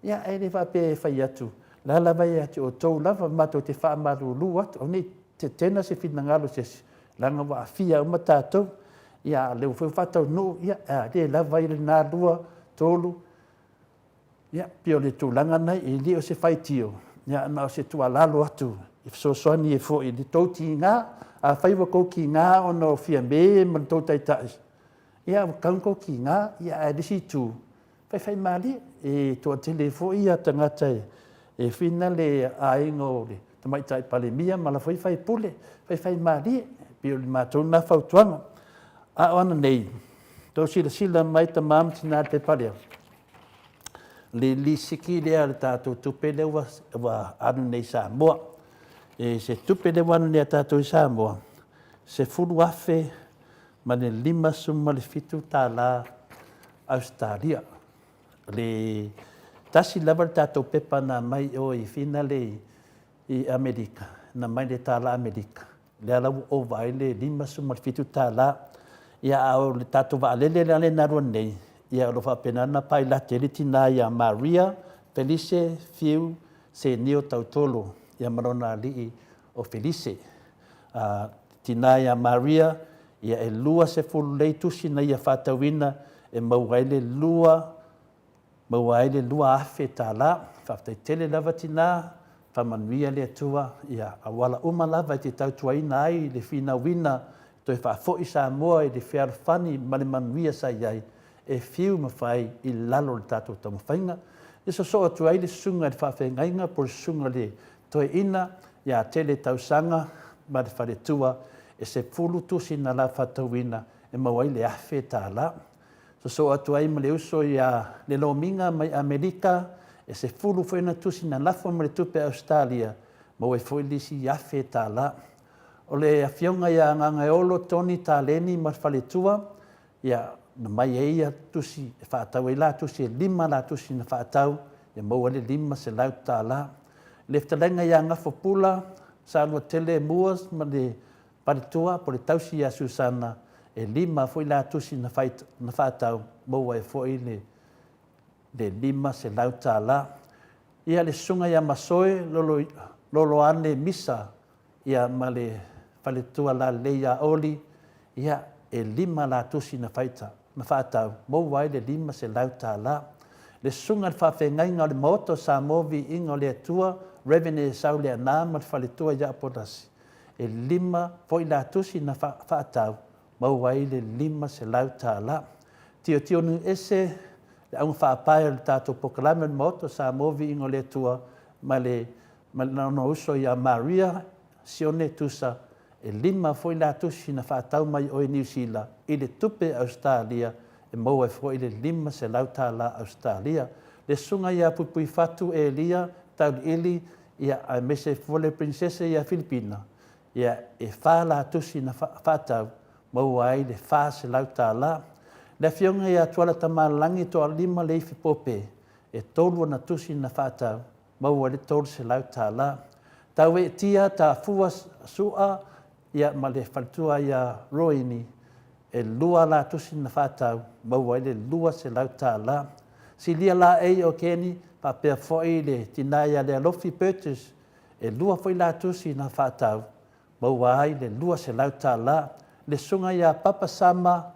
A: Ia e le whape e whai atu. Lala vai atu o tau lava mato te wha amaru lu atu. O nei te tena se whina ngalo se langa wa fia o matatou ia le foi fatau no ia le lava i le na lua tolu ia pio le tulaga nai i li o se faitio ia na o se tualalo atu i fesoasoani e foʻi le tou tigā afai ua kou kigā ona o fia me ma le tou taitaʻi ia kau kou kigā ia e lisi tu faifai mali e toʻatele foʻi ia tagata e fina le aiga o le tamaitaʻi palemia ma la faifai pule faifai mali pio le matou na fautuaga a o ana nei tou silasila mai tamama tinā le pepalea le lisiki lea le tatou tupe le ua anu nei Samoa e se tupe le ua anu lea tatou i Samoa se fulu afe ma le 5 tālā Australia le tasi lava le tatou pepa na mai o i fina le i Amerika na mai le tālā Amerika le alau o vai le 5 tālā ia au le tatou vaalele le ale na rua nei ia lo fapenana pai la te tina ia Maria Felice Fiu se nio tautolo ia marona ali o Felice tina ia Maria ia e lua se fulu lei tusi na ia fatawina e mauaile lua afe tala faafetaitele lava tina famanuia le atua ia awala uma lava i te tautuaina ai le finauina toe faafoʻi Samoa i le fealofani ma le manuia sai ai e fiu mawhai i lalo le tātou tamawhainga. E so atu ai le sunga le whawhengaiga po le sunga le toe ina ia tele tausanga ma le whare tua e se fulu tusi na la whatauina e mawai le afe tāla. So atu ai ma le uso ia le lominga mai Amerika e se fulu whaina tusi na lafo ma le tupe Australia mawai fwoi lisi i afe tāla. O le awhionga ia nganga olo toni tāleni ma le whare tua ia na mai eia tusi e whaatau e la tusi e 5 la tusi na whaatau e maua le 5 se lau tāla. Le whatalenga ia ngafo pula sa alua tele muas ma le paritua po le tausi ia Susana e 5 foi la tusi na whaatau maua e foi le 5 se lau tāla. Ia le sunga ia masoe lolo ane misa ia ma le paritua la leia oli ia e 5 la tusi na whaatau maua le 5 se lau tāla. Le sunga le whawhengainga o le Maota Samoa Viiga o le Atua Revenue sau le anā ma le whaletua ia apodasi. E 5 foi la tusi na whaatau maua le 5 se lau tāla. Tio nu ese le aunga whaapai o le tātou pokalame o le Maota Samoa Viiga o le Atua ma le nano uso ia Maria Sione Tusa e 5 foi la tusi na whaatau mai o New Zealand i le tupe Australia e maua e foi le 5 se lau tāla Australia. Le sunga ia pupui fatu e lia tau ili ia a mese fole princesa ia Filipina. Ia e wha la tusi na whaatau maua ai le wha se lau tāla. Le fionga ia tuala tamalangi toa 5 le ifi pope e tolu na tusi na whaatau maua le tolu se lau tāla. Tau e tia ta fua sua ia ma le whaltua ia roini e 2 la tusi na whaatau maua le 2 se lau tāla. Si lia la ei o keni pa pea foi le tinaia le alofi purchase e 2 foi la tusi na whaatau maua ai le 2 se lau tāla. Le sunga ia papa sama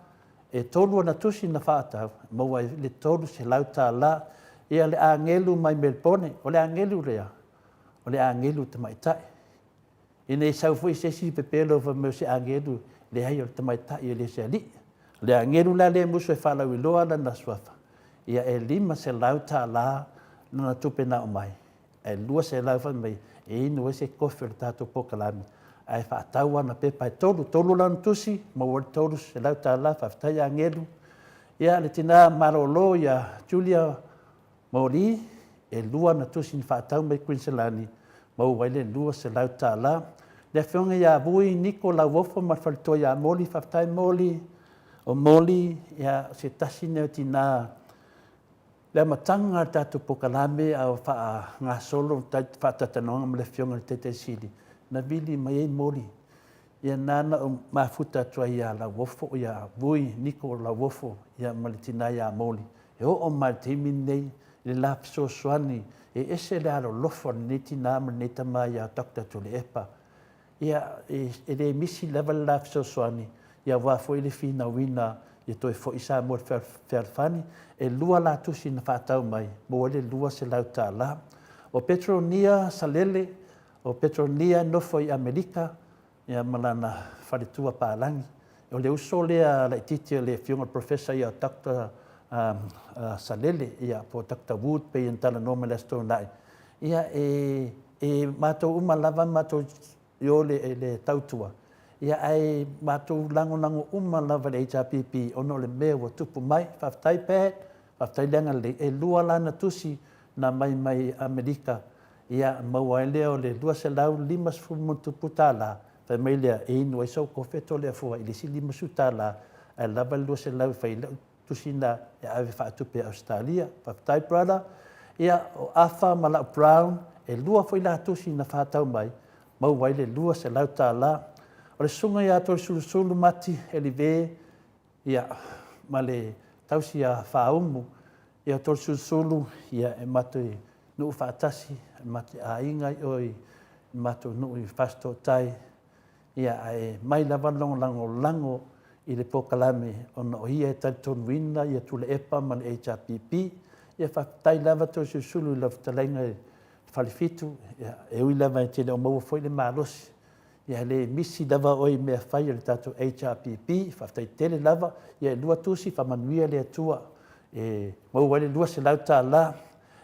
A: e tolu na tusi na whaatau maua le tolu se lau tāla. Ia le angelu mai Melbourne o le angelu rea o le angelu tamaitai. I nei sau fui sesi pepelo fa meu se angelu le hai o tamaitai le se ali. Le angelu la le muso e whalau i loa na suafa. Ia e 5 se lau tāla na tupe na o mai. E 2 se lau fa mai e inu e se kofi o tātou pokalami. Ai whaatau ana pepa e tolu lan tusi, maua tolu se lau tāla whaftai angelu. Ia le tina marolo ia Julia Mori e 2 na tusi ni whaatau mai Queenslandi. Maua le 2 se lau tāla. Le whionga ia vui Niko lau wofo ma whalitoa ia Moli, whaftai Moli. O Moli ia se tasi neo tina le matanga tātou pokalame au wha ngā solo whaatatanonga ma le whionga le tete sili. Na vili mai ei Moli. Ia nana o mafuta tua ia lau wofo ia vui Niko lau wofo ia ma le tina ia Moli. E o mai teimi nei le lapso soani e ese le alo lofo ne tina ma ne tama ia Dr. Tuli Epa. ia e le misi level la fesoasoani ia ua foi le finauina ia toe foʻi sa mo le fealefani e lua latusi na faatau mai mo le lua se lau tālā o Petronia Salele o Petronia nofo i Amerika ia malana faletua palagi o le uso lea laʻitiiti le fioga professor ia Dr. Salele ia po Dr. Wood pe ia talanoma le astonaʻi ia e matou uma lava matou yo le tautua ia ai matou lango uma lava le HRPP ono le mea ua tupu mai faafetai pe faafetai leaga le e lua lana tusi na mai Amerika ia maua lea o le 2.5 tupu tālā fai mai lea e inu ai sau kofeto lea fua i le sili masu tālā ai lava le 2.5 fai leu tusi na e ave faatupe Australia faafetai brother ia o Arthur Malau Brown e lua foi la tusi na faatau mai mau wai le lua se lau tālā. O le sunga ia tō sulusulu mati e li vē ia ma le tausi a whaumu ia tō sulusulu ia e matu i nuu whaatasi e matu a ingai oi matu nuu i fasto tai ia e mai lava lango i le pokalame ona o ia e taitonu wina ia tule epa ma le HRPP ia whaatai lava tō sulusulu i lava talainga e whalifitu, e ui lava e tele o maua foi le malosi. Ia le misi lava oi mea whai le tātou HRPP, whaftai tele lava, ia e lua tusi whamanuia le atua. E maua le lua se lau tālā.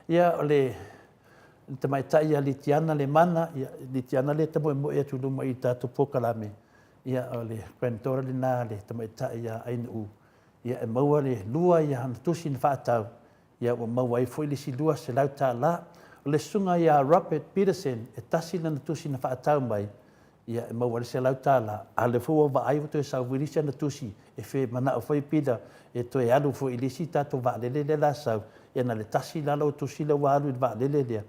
A: Ia o le tamaitai ia litiana le mana, ia litiana le tamo e mo e tuluma i tātou pokalame. Ia o le kwentora le nā le tamaitai ia ainu. Ia e maua le lua ia hana tusi na whaatau. Ia o maua e foi le si lua se lau tālā. O le sunga ia Robert Peterson e tasi na tusi na whaatau mai. Ia e maua se lau tāla. A le fua wa ai wato e sau wirisa na tusi. E whi mana o whai pida. E to e alu fo i lisi tato wa lele le la sau. Ia na le tasi la lau tusi la wa alu i wa lele lea.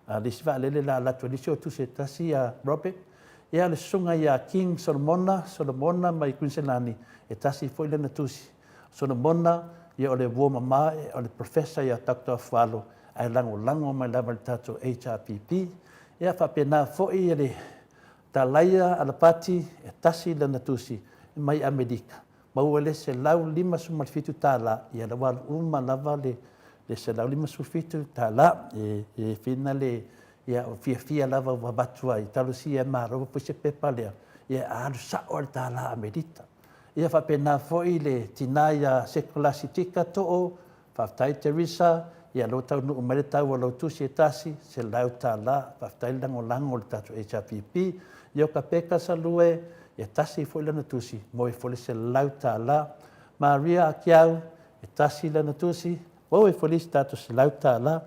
A: A lisi wa lele la la tu lisi o tusi e tasi a Robert. Ia le sunga ia King Solomona mai Queensland e tasi fo i le na tusi. Solomona ia o le wua mama e o le professor ia Dr. Fualo. Ai lango mai lava le tātou HRPP. Ia whapena fo'i le talaia ala pati e tasi lana tusi mai Amerika. Maua le se lau 5.5 tālā. Ia la wala uma lava le se lau 5.5 tālā. E whina le ia o fia lava wa batua i talusi e marawa po se pepa lea. Ia alu sao le tālā Amerika. Ia whapena fo'i le tina ia sekolasi tika to'o. Whaftai Teresa. Ia lo tau nuu mai tau lo tusi e tasi se lau tālā whaftai lango le tātou HRPP. Ia ka peka salue e tasi foi lana tusi mo e fole se lau tālā. Maria Akiau e tasi lana tusi mo e fole se tātou se lau tālā.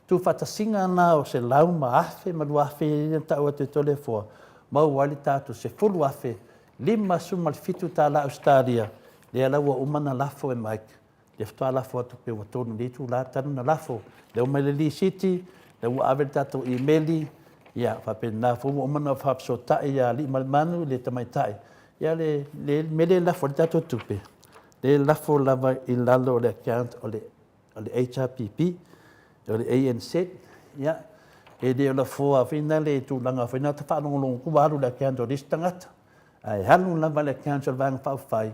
A: Tu whatasinga ana o se lau ma afe ma lu afe i tau ate tole fua. Mau wali tātou se fulu afe 5.5 tālā Australia. Lea lau a umana lafo e Mike. Le ftoa lafo atu pe wa tonu le tu la tanu na lafo. Le umeleli city, le ua avel tato emaili, ia whapena fumu umana whapso tae ia li malmanu le tamaitai. Ia le mele lafo le tato tupe. Le lafo lava i lalo le account o le HRPP, o le ANZ, ia. E le o la foa whina le tu langa whina ta whanongolongo kuwaru le account o listangata. Ai halu lava le account o vanga whawhai,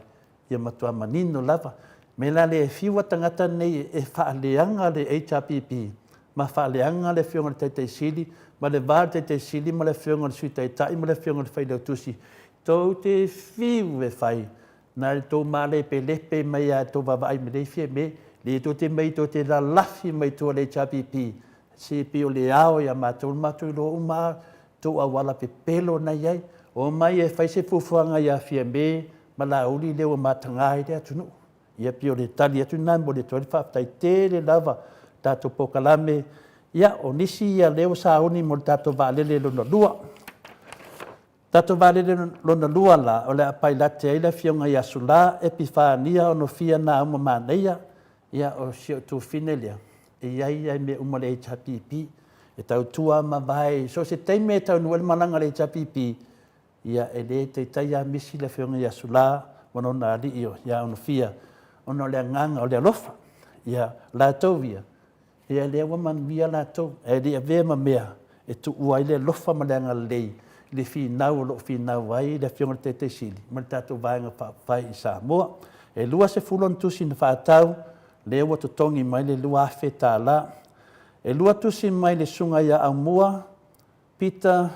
A: ia matua manino lava. Me la le fiwa tangata nei e whaaleanga le HRPP. Ma whaaleanga le whionga le teitei sili, ma le vār teitei sili, ma le whionga le sui teitai, ma le whionga le whaidau tusi. Tau te whiu e whai. Nā le tō māle pe lepe mai a tō wawai me leifia me, le tō te mei tō te la lafi mai tō le HRPP. Si pio le ao ia mātou mātou lo uma, tō a wala pe pelo na iai, o mai e whai se fufuanga ia fia me, ma la uli leo mātangai rea tunu. Ia pio le tali atu nai mo le tōri whaatai tere lava tātou pokalame. Ia o nisi ia leo saoni mo le tātou vālele lona lua. Tātou vālele lona lua la o le apai late aila fionga ia sula epifania o no fia na uma maneia. Ia o sio tu finelia. Ia me uma le HRPP. E tau tua ma vai. So se teime tau nuel malanga le HRPP. Ia e le te taia misi le fionga ia sula. Wano na li io. Ia ono fia. Ono le nganga o le alofa, ia lātou via. Ia le waman via lātou, e le vea ma mea, e tu ua i le alofa ma le anga lei. le finau o lo finau ai le fionga te te sili. Ma tatou vaenga whai I Samoa. E lua se fulon tusi na whaatau, le ua tutongi mai le lua awhe tā la. E lua tusi mai le sunga ia au mua, pita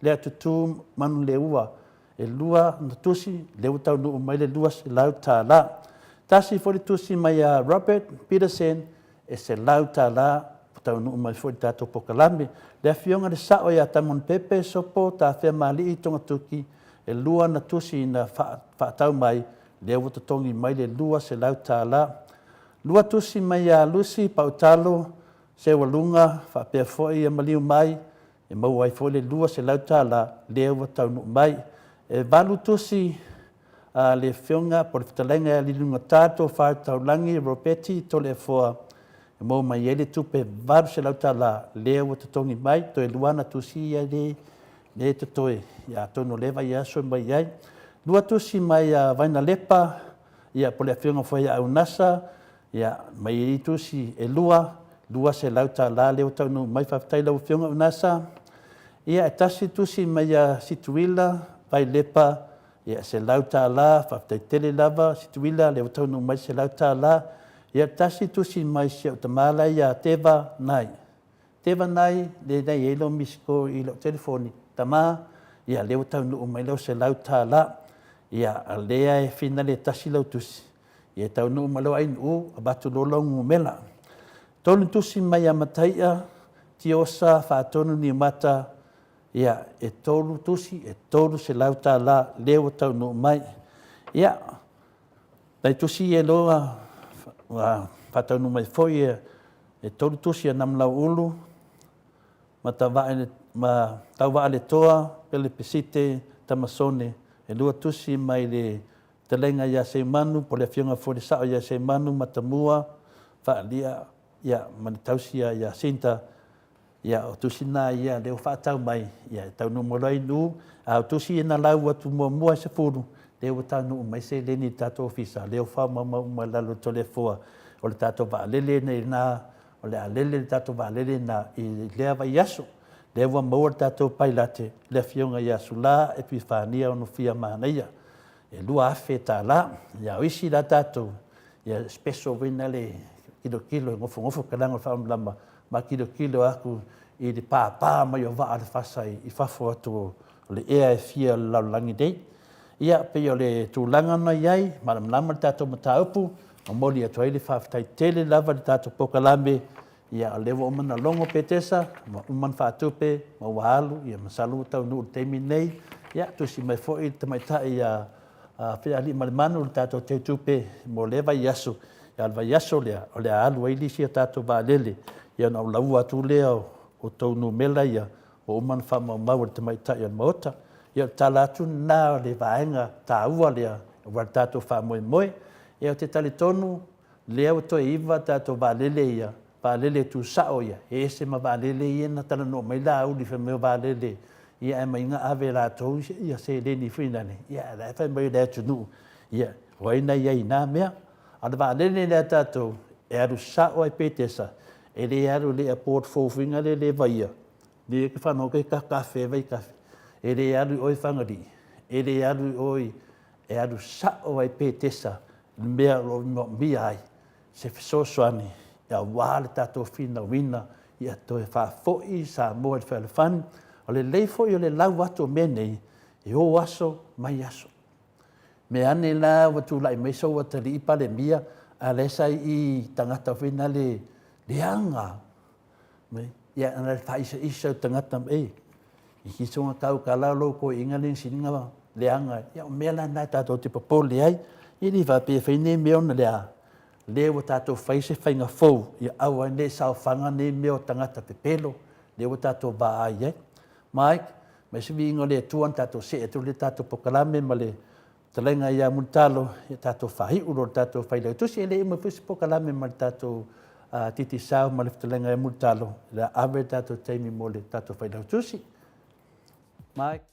A: le atutu manu le ua. E lua na tusi le utau nuu mai le lua se lau tā la. Tasi fori tusi mai a Robert Peterson e se lau tā la, tau nuu mai fori tātou pokalame. Le fionga le sao ia tamon pepe sopo tā whea mali I tonga tuki, e lua na tusi na whaatau mai, le ua tutongi mai le lua se lau tā la. Lua tusi mai a Lucy Pautalo, se walunga, whapea foi ia maliu mai, e mau ai foi le lua se lau tā la, le ua tau nuu mai. E valu tusi le fionga, por fitalenga li lunga tātou, whaatau langi, Roberti, tole e foa, e mau mai ele tupe valu se lau tā la, le ua tutongi mai, to e luana tusi ia le tutoe, ia tono lewa ia so mai ai. Lua tusi mai vaina lepa, ia po le fionga foi au nasa, ia mai tusi e lua se lau tā la, le ua tau nuu mai whaftai lau fionga au nasa, ia e tasi tusi mai situila, vai lepa, ia se lau tā la, whaftai tele lava, situila, le utau nuu mai se lau tā la, ia tasi tusi mai se o tamala ia teva nai. Teva nai, le nei elo misiko I lo telefoni, tama, ia le utau nuu mai lau se lau tā la, ia lea e fina le tasi lau tusi, ia tau nuu mai lau ainu u, abatu lolo ngumela. Tolu tusi mai amataia, tiosa, whaatonu ni mata, ia e tolu tusi, e tolu se lau tā la, leo tau nuu mai. Ia, tai tusi e loa, whatau nuu mai foi e tolu tusi a namlau ulu, ma tau waa le toa, pele pesite, tamasone, e lua tusi mai le telenga ia se manu, po le fionga fori sao ia se manu, matamua, whaalia, ia manitausia ia sinta, ia o tusi nā ia leo whaatau mai, ia tau nu morai nu, a o tusi ina lau atu mua se furu, leo tau nu mai se leni tātou ofisa, leo whao ma lalo tole fua, o le tātou wa alele nei nā, o le alele le tātou wa alele nā, I lea wa iaso, leo wa maua le tātou pailate, le fionga iasu la, e pi whānia o no fia mahanaia, e lua awhe tā la, ia o isi la tātou, ia special wina le kilo, ngofo kalanga whaamlama, ma kilo aku I le pāpā mai o waa le whasa I whafo atu o le ea e fia laulangi dei. Ia pe o le tūlanga na iai, maramlama le tātou mataupu, o moli atu ai le whawhitai tele lava le tātou pokalame, ia o lewa umana longo pe tesa, ma uman whātupe, ma wahalu, ia masalu tau nuu teimi nei, ia tusi mai fōi te mai tai a whea li marimanu le tātou te tupe, mo lewa I asu, ia alwa I aso lea, o lea alu ai lisi a tātou vālele, ia na ulaua atu lea o tau nu mela ia, o uman whamau maua te mai tai an Maota, ia tala atu nā le vaenga tā ua lea, o wara tātou whamoe moe, ia o te tali tonu, lea o toi iwa tātou vālele ia, vālele tu sao ia, e se ma vālele ia na tala no mai la uli whameo vālele, ia e mai ngā ave rātou, ia se leni whinane, ia e whai mai lea tunu, ia, waina ia I nā mea, ana vālele lea tātou, e aru sao ai pētesa, e le aru le a port fofinga le vaia. Le ke whanau ke kafe vai kafe. E le aru oi whangari. E le aru oi, e aru sao ai pētesa, mea o mi ai, se whesosoani, ia wāle tātou whina wina, ia toi whafoi sa moa le whalefani, o le leifoi o le lau ato menei, e o aso, mai aso. Me ane la watu lai meiso watari I pale mia, a lesa I tangata whina le anga. Ia ana le whaisa isa o tangata I kisonga kau ka lau ko inga le sininga le anga. Ia o mea la nai tātou te papole ai, I li whape whaine mea ona lea. Le wa tātou whaise whainga fau, ia aua ne sao whanga ne mea o tangata pepelo, le wa tātou wa ai ai. Mike, mai sivi ingo le tuan tātou se etu le tātou pokalame ma le talenga ia muntalo, ia tātou whahi uro tātou whaile. Tusi ele ima fusi pokalame ma le tātou titi sao ma le talenga ia muntalo, le awe tātou teimi mo le tātou whaile. Tusi, Mike.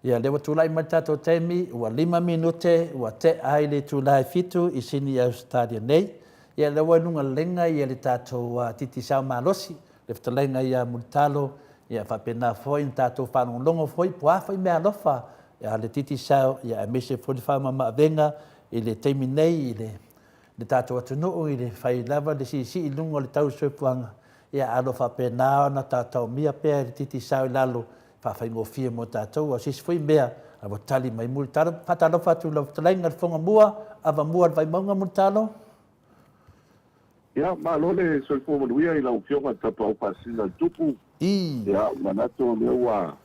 A: Ia le watulai mai tatou taimi ua 5 minute ua te ai le tulai fitu i sini Australia nei. Ia le wainunga lenga ia le tatou titi sao malosi le whatalenga ia multalo ia whapena foi in tatou whanongongo foi puafa i mea alofa ia le titi sao ia mese foli whamama avenga i le taimi nei i le tatou atunuu i le whai lava le si i lungo le tau soepuanga ia alofa pena na tatou mia pea le titi sao i lalo whawhaingofia mo tātou, a sisi fui mea, a watali mai muli tālo, whatalo whatu lau talainga le whonga mua, awa mua le vai maunga muli tālo?
F: Ia, malole soifo manuia i lau fionga tapa o pasina tupu. Ia, manato leo wa,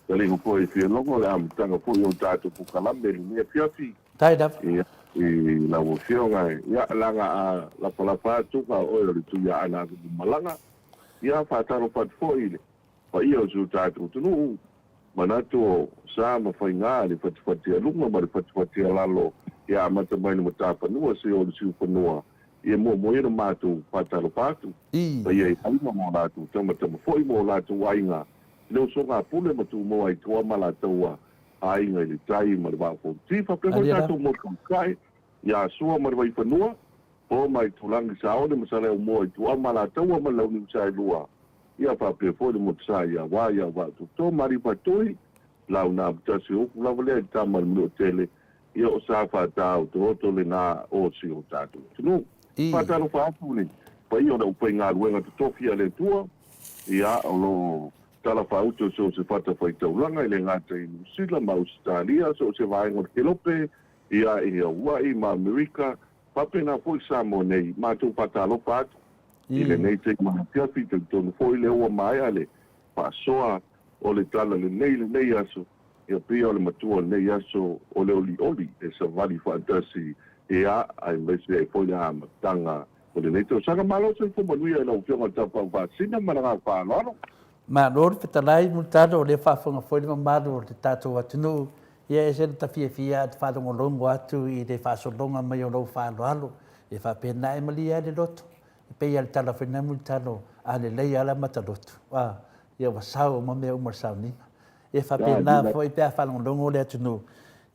F: tali hupo e fia longo le amtanga po i o tātou pukalame li mea fiafi.
A: Tai daf.
F: Ia, i lau fionga, ia, langa a la palapa tuka o le tu ia ana malanga. Ia, whatalo whatu fo i le. Pa ia o su tātou tunu, manato sa mawhainga le whatiwhati alunga ma le whatiwhati alalo ia amata mai na matapa nua se o le siu panua ia mua moena mātou whatalo pātu. Pa ia i halima mo lātou tamatama fo i mo lātou wainga. Leo so ngā pule matu mo ai toa ma lātou a inga i le tai ma le wāko. Tifa peho tātou mo kai ia sua ma le wai panua po mai tulangi sa o le masale o mo ai toa ma lātou ma lau ni usai lua. Ia whape fōle mo tsa ia wā tu tō mari patoi lau nā putasi oku lau lea i tāmari mino tele ia o sā whātau tō hoto le nā o si o tātou. Tino, whātaro whātu ni, pa ia o na upai ngā ruenga tu tōwhia le tua ia o lo tala whauto so se whata whaitaulanga i le ngāta i Nusila ma Australia so se vāengo Kelope ia i Hawaii ma Amerika pape nā fōi Samoa nei mātou whātaro whātu. I le nei te mahapia te tonu fo i le ua mai ale pasoa o le tala le nei aso ia pia o le matua le nei aso o le oli e sa vali fantasi e a ai mese e fo le amatanga o le nei te o sanga malo se fo manuia e lau fionga tapa o vasina maranga whaanoano.
A: Ma lor petalai multado o le whafonga fo le mamado o le tatou atunu ia e se le tafia at whanongolongo atu i le whasolonga mai o lau whaanoalo e whapena e malia le loto. Pei al tala whenai multalo a le lei ala matalotu. Ia wasau ma mea umar sau nima. E whapena fo i pēa whanongolongo le atunu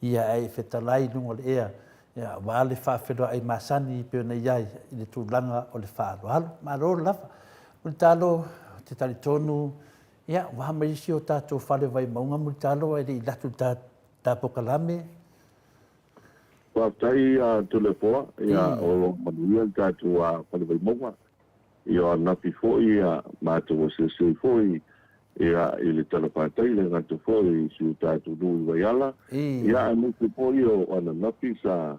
A: ia ai whetalai lungo le ea. Ia wale whawheroa ai masani i pēo nei iai i le tūlanga o le whaaloalo. Ma roro lawa. Multalo te tali tonu ia wahamarisi o tātou whale vai maunga multalo e le i latu tā pokalame.
F: Whātai tulepoa, ia o lo manuia tātou a whalewai maunga. Ia napi fōi mātou o se fōi, ia i le tala pātai le ngātou fōi si tātou nui wai ala. Ia a muke fōi o ana napi sa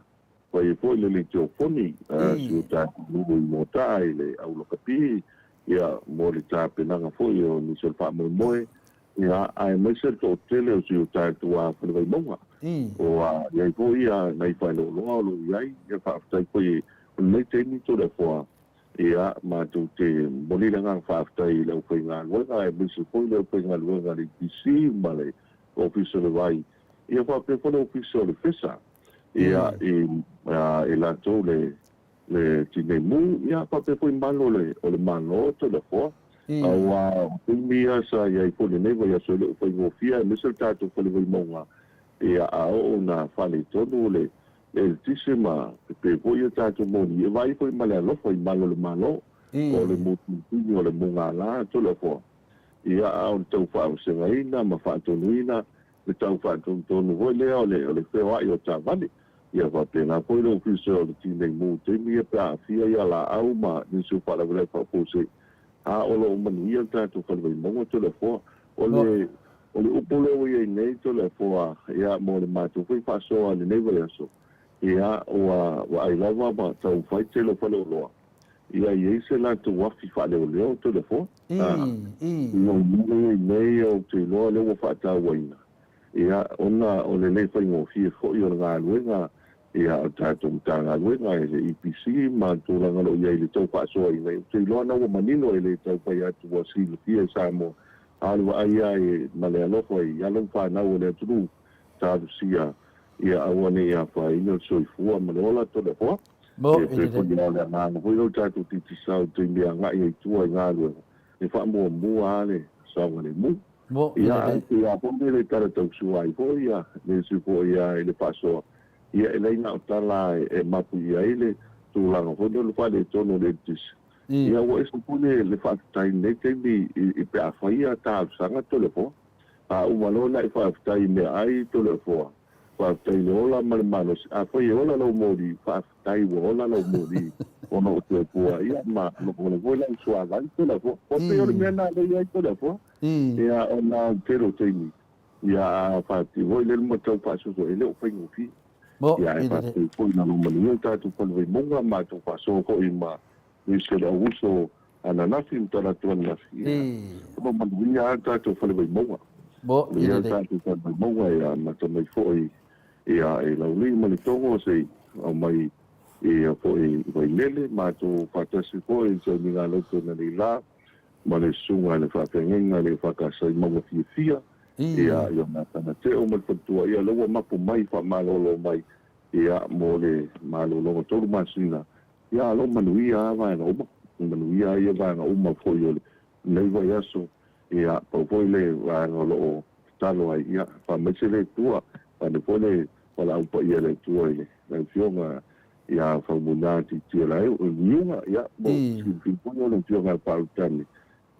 F: wai fōi le le teo foni, si tātou nui Maota i le aulakapi, ia mo le tāpenanga fōi o nisol whaamoe. Ia ai mese to tele o si tātou a whalewai maunga. O iai po ia nei whaino loa lo iai ia whaaftai koe nei teimi to le fua ia mātou te moniranga whaaftai leo koe ngā luenga e misi koe leo koe ngā luenga le DC ma le ofiso le vai ia whape whano ofiso le fesa ia e lato le tine mu ia whape koe malo o le mano to le fua au mia sa iai po le newa ia so leo koe ngofia e misi tātou whale vai maunga ia ao na whale tonu le tise ma pe poia tātou moni e vai foi male alofa i malo le malo o le mutu o le munga la to le fo ia ao tau whao sengaina ma whaatonuina le tau whaatonu hoi lea o le wheo ai o tā vale ia whapena poi le ofiso o le tine mu te mia pia fia ia la au ma nisu whalawale whapose a o lo manuia tātou whalawai mongo to le fo o le upolo ia nei to le fo ia mo le mātou whi whasoa le nei wale aso ia wa ai lava ma tau whai te lo whale loa. Ia i se la tu wafi whale o leo to le fo. No mune nei o te loa leo whata waina. Ia ona o le nei whai ngofie fo i o ngā luenga ia o tātou mta ngā luenga e le EPC ma tūranga lo ia i le tau whasoa i nei. Te loa na wa manino e le tau whai atu wa sili fia Samoa. Alu aia e male alofa i along whanau o le aturu tāru sia ia awane ia whainga soifua manola to le hoa. E prefoni o le ngāna. Hoi rau tātou titi sau te mea ngai e tua i ngā luenga. E wha mua ale saunga le mu. ia ia pombe le tara tau suai fo ia le su fo ia le paso ia le na tala e mapu ia ile tu la no fo le fa le tono le tis ia o es pune le fa tai ne te bi i pe a fa ia ta sanga to le fo a u malo na fa tai me ai to le fo fa tai no la mal manos a fo ia la lo modi fa tai wo la lo modi ono te po ia ma no ko le vo la sua va to le fo o te o me na le ia to le fo ia ona pero teimi ia fa ti voi le mo tau fa so ele o fai fi ia fa ti po na no mani ta tu po ve monga ma tu fa so ko i ma ni se la uso ana na fin ta la tu na ia mo mani ia ta tu fa ve monga ia ta tu fa ve monga ia ma to mai fo ia e la uli mani tongo se o mai ia fo i vai lele ma tu fa ta si fo i so ni la lo to na la ma le sunga le whaakengenga le whakasai maua fia ia na tana te o malfatua ia laua mapu mai whamalolo mai ia mo le malolo tolu masina ia alo manuia awa na uma manuia ia vanga uma foi ole nei vai aso ia pau foi le vanga lo talo ai ia whamese le tua pane foi le wala upa ia le tua ile le fionga ia whamunati tia lai o niunga ia mo sinfipono le fionga pautani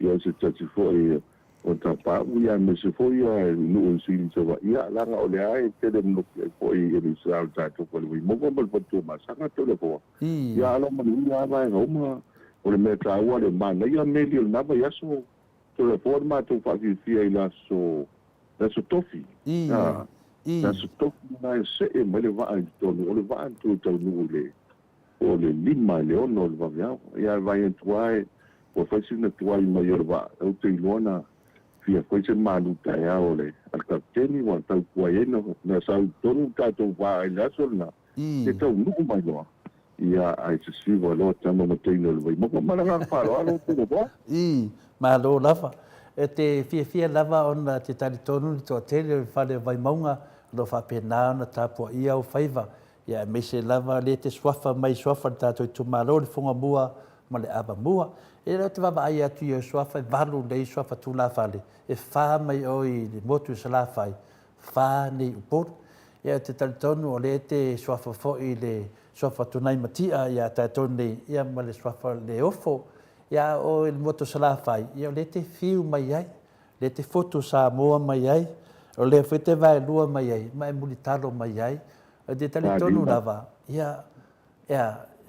F: ia se tati foi o tapa ia me se foi ia no sin se va ia la o le ai te de no foi ele sa ta to ko le mo mo po to ma sa to le po ia lo mo ia va no ma o le me ta wa le ma na ia me le na va ia so to le forma to fa fi ia la so tofi ia la so tofi na se e me le va to no le va to no le o le lima le ono le va ia va en tuai o fai na tuai mai orva o te ilona fia koe se manu tai aole al kapteni wa tau kuaeno na sau tonu tatou va ai laso na te tau nuku mai loa ia ai se siva lo tamo mateino le vai moko malanga paro alo te lo
A: ma lo lava e te fia lava ona te tali tonu to tele fale vai maunga lo fa pena na tapo ia o faiva ia me se lava le te swafa mai swafa tatou tu malo le fonga mua ma le aba mua e le te vava ai atu i swafa e valu lei swafa tu la fale e fa mai oi le motu sa la fai fa nei upor ia te talitonu o le te swafa fo i le swafa tu nai matia ia taitonu nei ia ma le swafa le ofo ia o le motu sa la fai ia le te fiu mai ai le te foto Samoa mai ai o le fete vai lua mai ai ma e mulitalo mai ai o te talitonu lava ia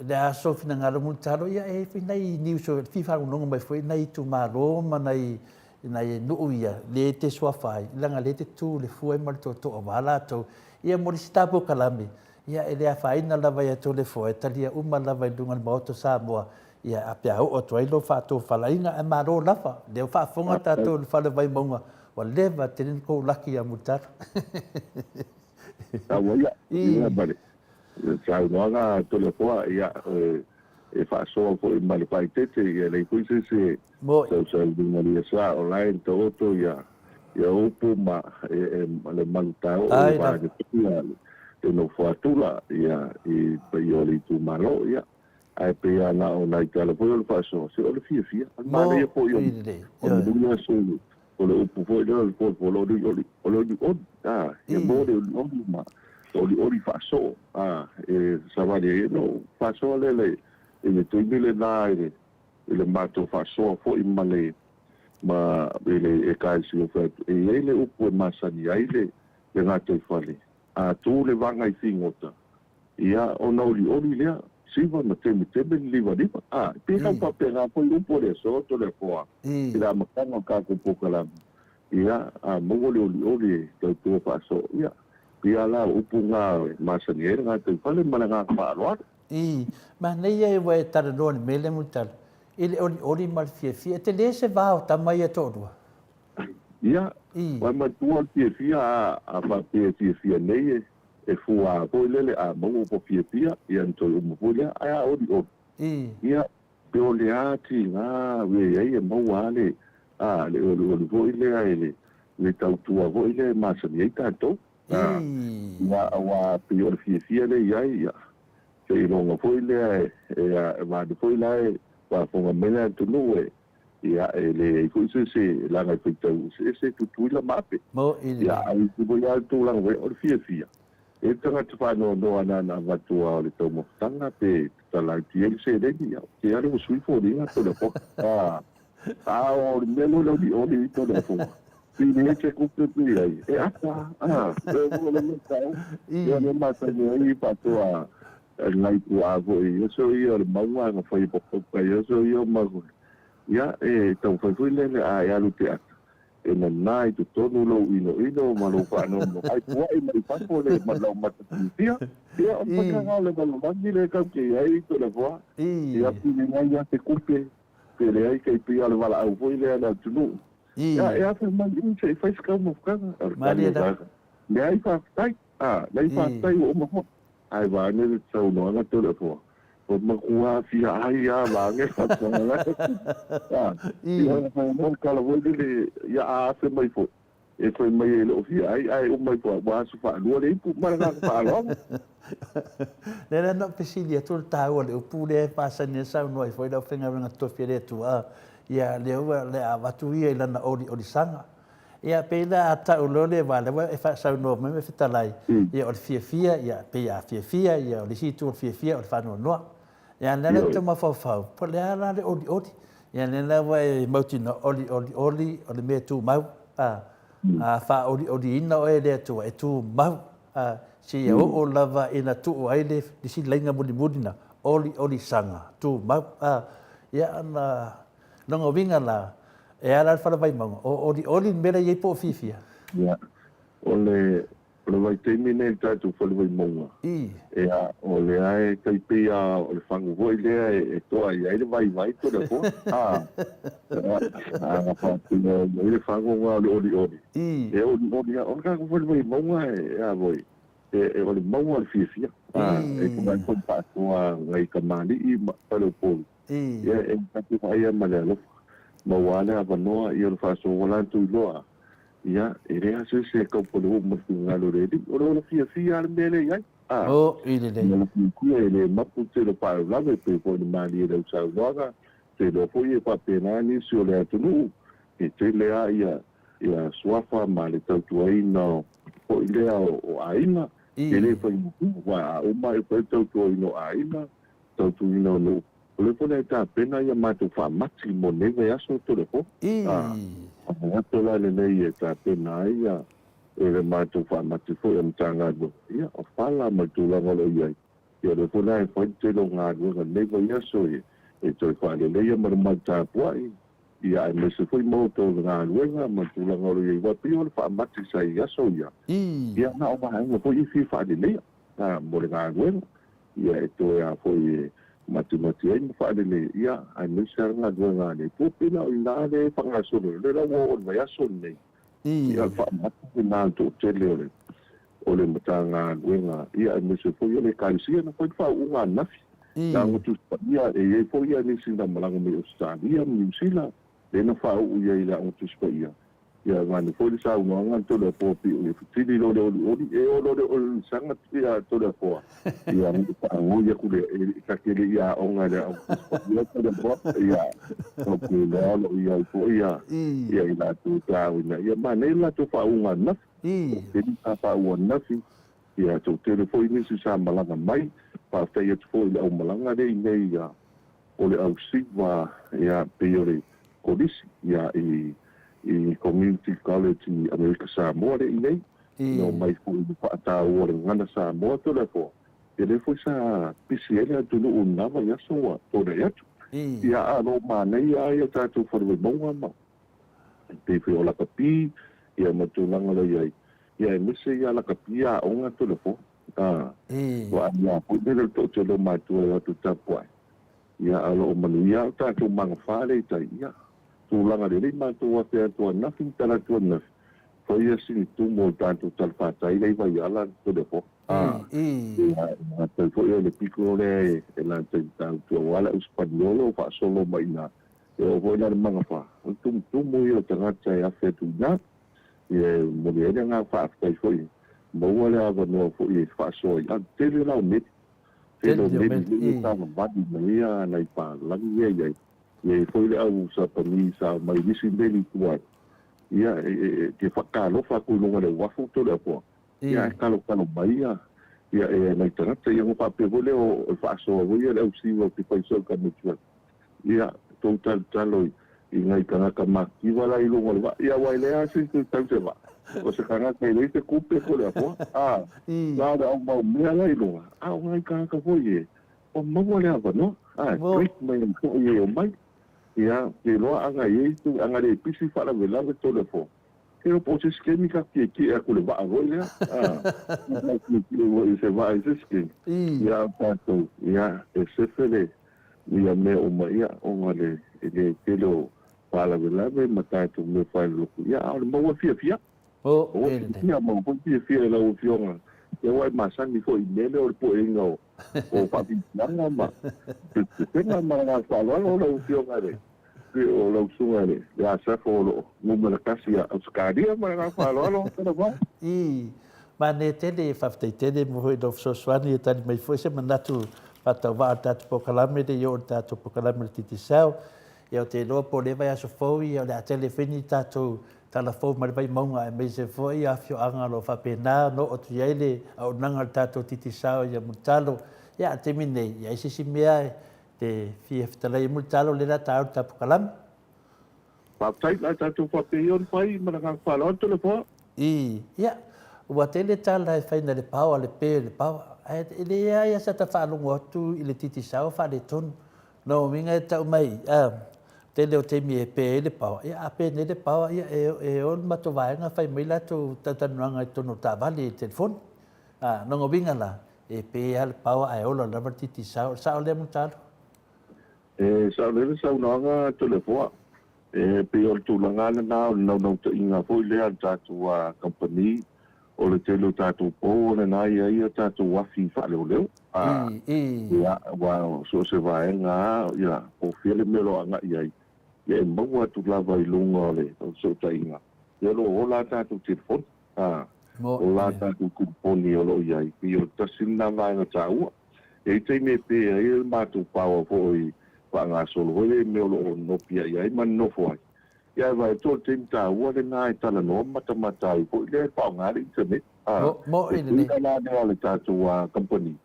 A: le aso fina ngalo multalo ia e finai niu so fifa no mai foi nai tu malo ma nai no ia le te swafai langa le te tu le foi mal to wala to ia mo stapo kalami ia ele a faina lava ia to le foi talia uma lava dunga Maota Samoa ia apia o to ilo fa to falaina e maro lava le fa fonga ta to fa le vai monga o leva tenin ko laki a mutar
F: ia bale sau noanga to le foa ia e fa so fo in mali pai tete ia le kuise se so dinga ia sa online to to ia upu ma le malutao va de ia te no foatula ia i paioli tu malo ia ai pe ana ona i tala po le fa so se o le fia ma le po io o le dinga so o le upu fo le po lo di o ia mo de o ma oli faso savale no faso le tu bile na le mato faso fo imale ma ele e kai si ofa ele upu masani ele le ngato fale a tu le vanga i singota ia ona oli le siva ma te liva pe ka pa pe na po upu le so to le poa ila ma ka ko pokala ia a mongoli oli to faso ia pia la upunga masaniere nga te fale malanga pa
A: ma nei e we tar no mele mutal ele ori mal fia te le se va ta mai e todo
F: ia wa ma tu fia a fa fia nei e fua po lele a mo po fia ia to mo polia a ori ia pe ole ati nga we ai mo wale le vo ile le tau tua vo ile masaniere tanto wa pior fia le ia se longa foi le va de foi la va fonga mena tu no ia ele ko se la ngai peitou se tu la mape
A: mo ini
F: ia ai tu ia tu lang we o fia e tanga te whanau no ana na watua o le tau mokutanga pe tala ki e se regi ia ke are o sui fo ringa to le po o le melo lo di o le to le po pine che kupe pi ai e ata e o le metau ia le mata ni ai patua ngai tu avo e so ia le maua nga fai popo pa ia so ia mago ia e tau fai le a ia lu te ata e na nai tu tonu lo ino ma lo fa no ai tua e mai fa ko le ma lo ma tia ia o pa ka le ma lo mangi le ka ke ai to le voa ia pine ngai ia te kupe pe le ai kai pia le wala au foi le ana tunu ia fa man in se fa ska mo ka
A: Maria
F: le ai fa tai le fa tai o mo ai va ne so no na to le voa o ma kua fia ai ya va nge fa tsana ia fa mo ka la vo le ia a se mai fo e foi mai le o fia ai o mai fo wa su fa lo le pu ma na fa lo
A: le na pesilia tu ta o le pu le pasa ni sa no foi da fenga na to fia tu ia le a watu ia la na ori sanga ia pe la ata o le va le e fa sa no me fita lai ia o fia ia pe ia fia ia o le si tu fia o fa no ia nela te mafau po le ala le ori ia nela vai mautino ori o le me tu mau fa ori ina o le tu mau si o lava ina tu ai le si lenga mudina ori sanga tu mau ia ana longa winga la e ala fa vai mau ori mera ye po fifia
F: ia ole vai termine tu fa vai mau e o le ai kai pia o le fango voi le e to ai le vai to le po fa tu le fango wa ori e o ka ko vai mau e voi e o le mau al fifia e ko vai ko pa ko ngai kamani I pa le po e ka tu ai ma le ma wala avanoa I o fa so wala tu loa ia e rea se ka po lo mo ngalo re di o lo fia le mele ai
A: ile le
F: no ku ele mapu te lo pa la me pe po ni mali le sa loga te lo fo ye pa pena ni so le tu nu e te le ia swafa mali tau tu ai no po ile o aina ele foi wa o mai po tau tu no aina tau tu no le pone ta pena ia matu fa maximo neve aso to le po a to la le nei ta pena ia e le matu fa matu fo am tanga do ia o fala matu la ngolo ia ia le pone ai foi te lo nga do neve aso e to fa le ia mar mata poi ia me se foi moto nga luenga matu la ngolo ia wa pio fa matu sai aso ia na o ba nga foi fi fa de nei mo le nga luenga ia e to ia foi mati ai fa le ia ai me ser nga do nga le popina ina le fa nga so le la wo mai aso nei ia fa mati na to tele ole matanga nga ia me se fo le kalsia na fa unga nafi na ngutu ia e fo ia ni sinda malanga me Australia New Zealand le na fa u ia ila ngutu ia ia ngani fo le sa unga to le popi o fitili lo o sanga ia to le po ia ngo ia ku le ka ke ia onga le ia to le po ia o ku lo ia po ia ila tu ta ia ma nei la to fa unga na ia fa u na ia to telefoni ni sa malanga mai pa fa ia to le o malanga le nei ia o le au sigwa ia peore kodisi ia I community college I America Samoa le nei no mai fu pa ta o ngana Samoa to le fo ele foi sa PCL tu no una va ya so to le ya ia no ma nei ia ta tu for le bonga ma te fi ola kapi ia ma tu langa le ia me se ia la kapi ia onga to le fo wa ia pu le to le ma tu ta po ia alo mania ta tu manga fa le ta ia tulanga de lima tu wa te tu nothing tala tu na foi assim tu mo tanto tal fata ile vai ala to de po foi le pico le la tenta tu wala espagnolo fa solo maina eu vou dar manga fa tu mo yo tanga ya fe tu na e mo le nga fa foi mo wala va no foi fa so ya tele la met tele met ni ta ba di mia na pa la ye ye ye foi le au sa pami sa mai visi beli tua ia ke whakalo whakulunga le wafu to le po ia kalo mai ia nei tangata ia mo papevo le o whaasoa ia le au siwa te paiso ka mutua ia tau talo i ngai kanaka makiwa la ilunga le wa ia waile a si tau se wa o se kanaka i leite kupe ko le po la da au mau mea la ilunga o ngai kanaka po ie o maua le ava no great mai o ie o mai ia ke loa anga i tu anga le pisi whala vela ve tole po ke o po se skemi ka ki a kule wa agoi lea se va i se skemi ia pato ia e se fele ia me o mai ia o ngale e tele o whala vela ve matatu me whai luku ia au le maua fia o fia mau po fia la o fionga e wai masani fo i mele o le po e ngau o papi nanga ma tenga ma whala o fionga re o lau sunga ne ya sa fo mo me kasi a skadia ma na fa lo tana ba
A: ma ne tele fafte tele mo do so swani tani mai fo se manatu pata va tatu po kalame de yo tatu po kalame titi sao e te lo po le vai so fo i o le telefoni tatu tala fo ma vai monga me se fo i afio anga lo fa pena no o tu yele au nanga tatu titi sao ya mutalo ya te mine ya isi mea te fiefta i multalo le la tau tapu kalam.
F: Papai la tatu papeon pai mana falon to le po.
A: Ia. Ua tele tala e faina le pau le pe le pau. Ele ia sa ta falungo tu ile titi sao fa le ton. No minga tau mai. Tele o te mi e pe le pau. Ia ape ne le pau ia e on mato vai nga fai mai la tu tatananga tono ta vale telefon. No vinga la e pe al pau ai ola la titi sao le multalo.
F: Sa le sa unanga telefona pe o tulanga na no te inga foi le tatu a company o le telo tatu po na ia tatu wa fi fa le ya wa so se va nga ya o fiele melo nga ia e mo tu lava i lunga le so ta inga ya lo ola tatu telefona o la tatu kuponi o lo ia i o tasina va nga tau e te me pe e ma tu pa foi nga solo le me lo no pia ia man no foi ia vai to tinta o le nai tala no mata i po le pa nga internet
A: mo ile
F: la le tatu a company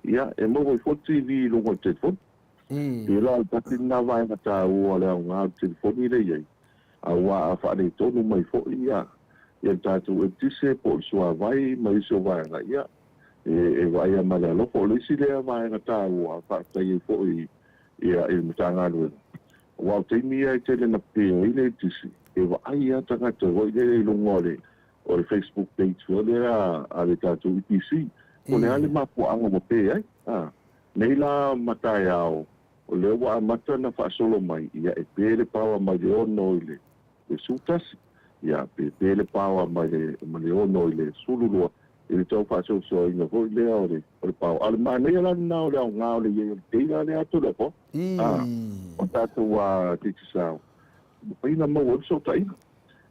F: ia e mo foi for TV lo ko telefon i la patina vai mata o le nga telefon ile ia awa fa le to no mai fo ia tatu e tise po so vai mai so vai nga ia e vai ma le fo le si le vai mata o fa tai fo ia e mutanga lu wa te mia te na pe ile tisi e wa ia tanga te wo ile lungole o Facebook page o le a le tatu IPC o le ale mapu anga mo pe nei la matai au o le wa mata na fa solo mai ia e pe le pawa mai o no ile e sutas ia pe le pawa mai le o no ile sululu ele tau fa so ina ko le o pau al mane la na o le nga o le ye te la le atu le po o tatu wa titsau ina mo o so tai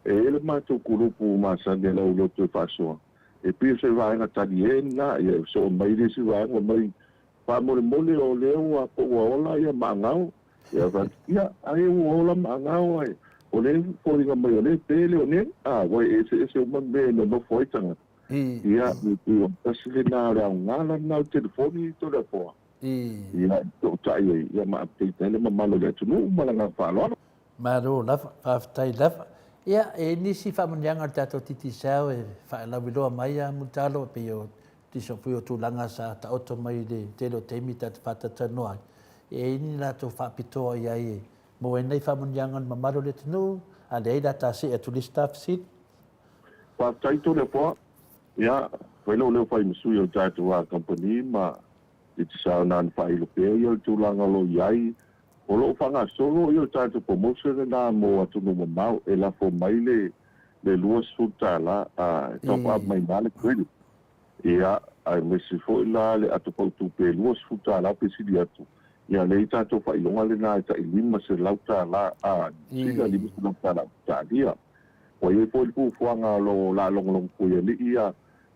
F: ele ma tu kurupu ma sa de la o to fa so e pi se va na tani na ye so mai de se va mai pa mo o le o po o la ia ma ngau ia va ia ai o la ma ngau ai o le po ringa mai o le tele o ne wa ese o man no foi tanga ia o tasile na ra ngala na telefoni to le po ia to tai ia ma update le ma lo le tunu ma la fa lo
A: ma ro la fa tai la ia e ni si fa manyanga tato titi sao e fa la bilo mai a mutalo pe o ti so fu tu langa sa ta auto mai de telo temi ta fata tano e ni la to fa pito ia e mo e nei fa manyanga ma malo le tunu a le da ta se e tu staff sit
F: pa tai to le po ia foi lo fai musu yo tatu a company ma ti sa nan fai lo pe yo tu langa lo iai o lo fanga solo yo tatu promotion na mo atu no mau e la fo mai le luas futa la top up mai male credit ia ai mesi fo la le atu po tu pe luas futa la pe si atu ia le tatu fai longa le na ta ilima se lauta la siga li musu lauta la ta dia o ye po ku fuanga lo la long ku ye li ia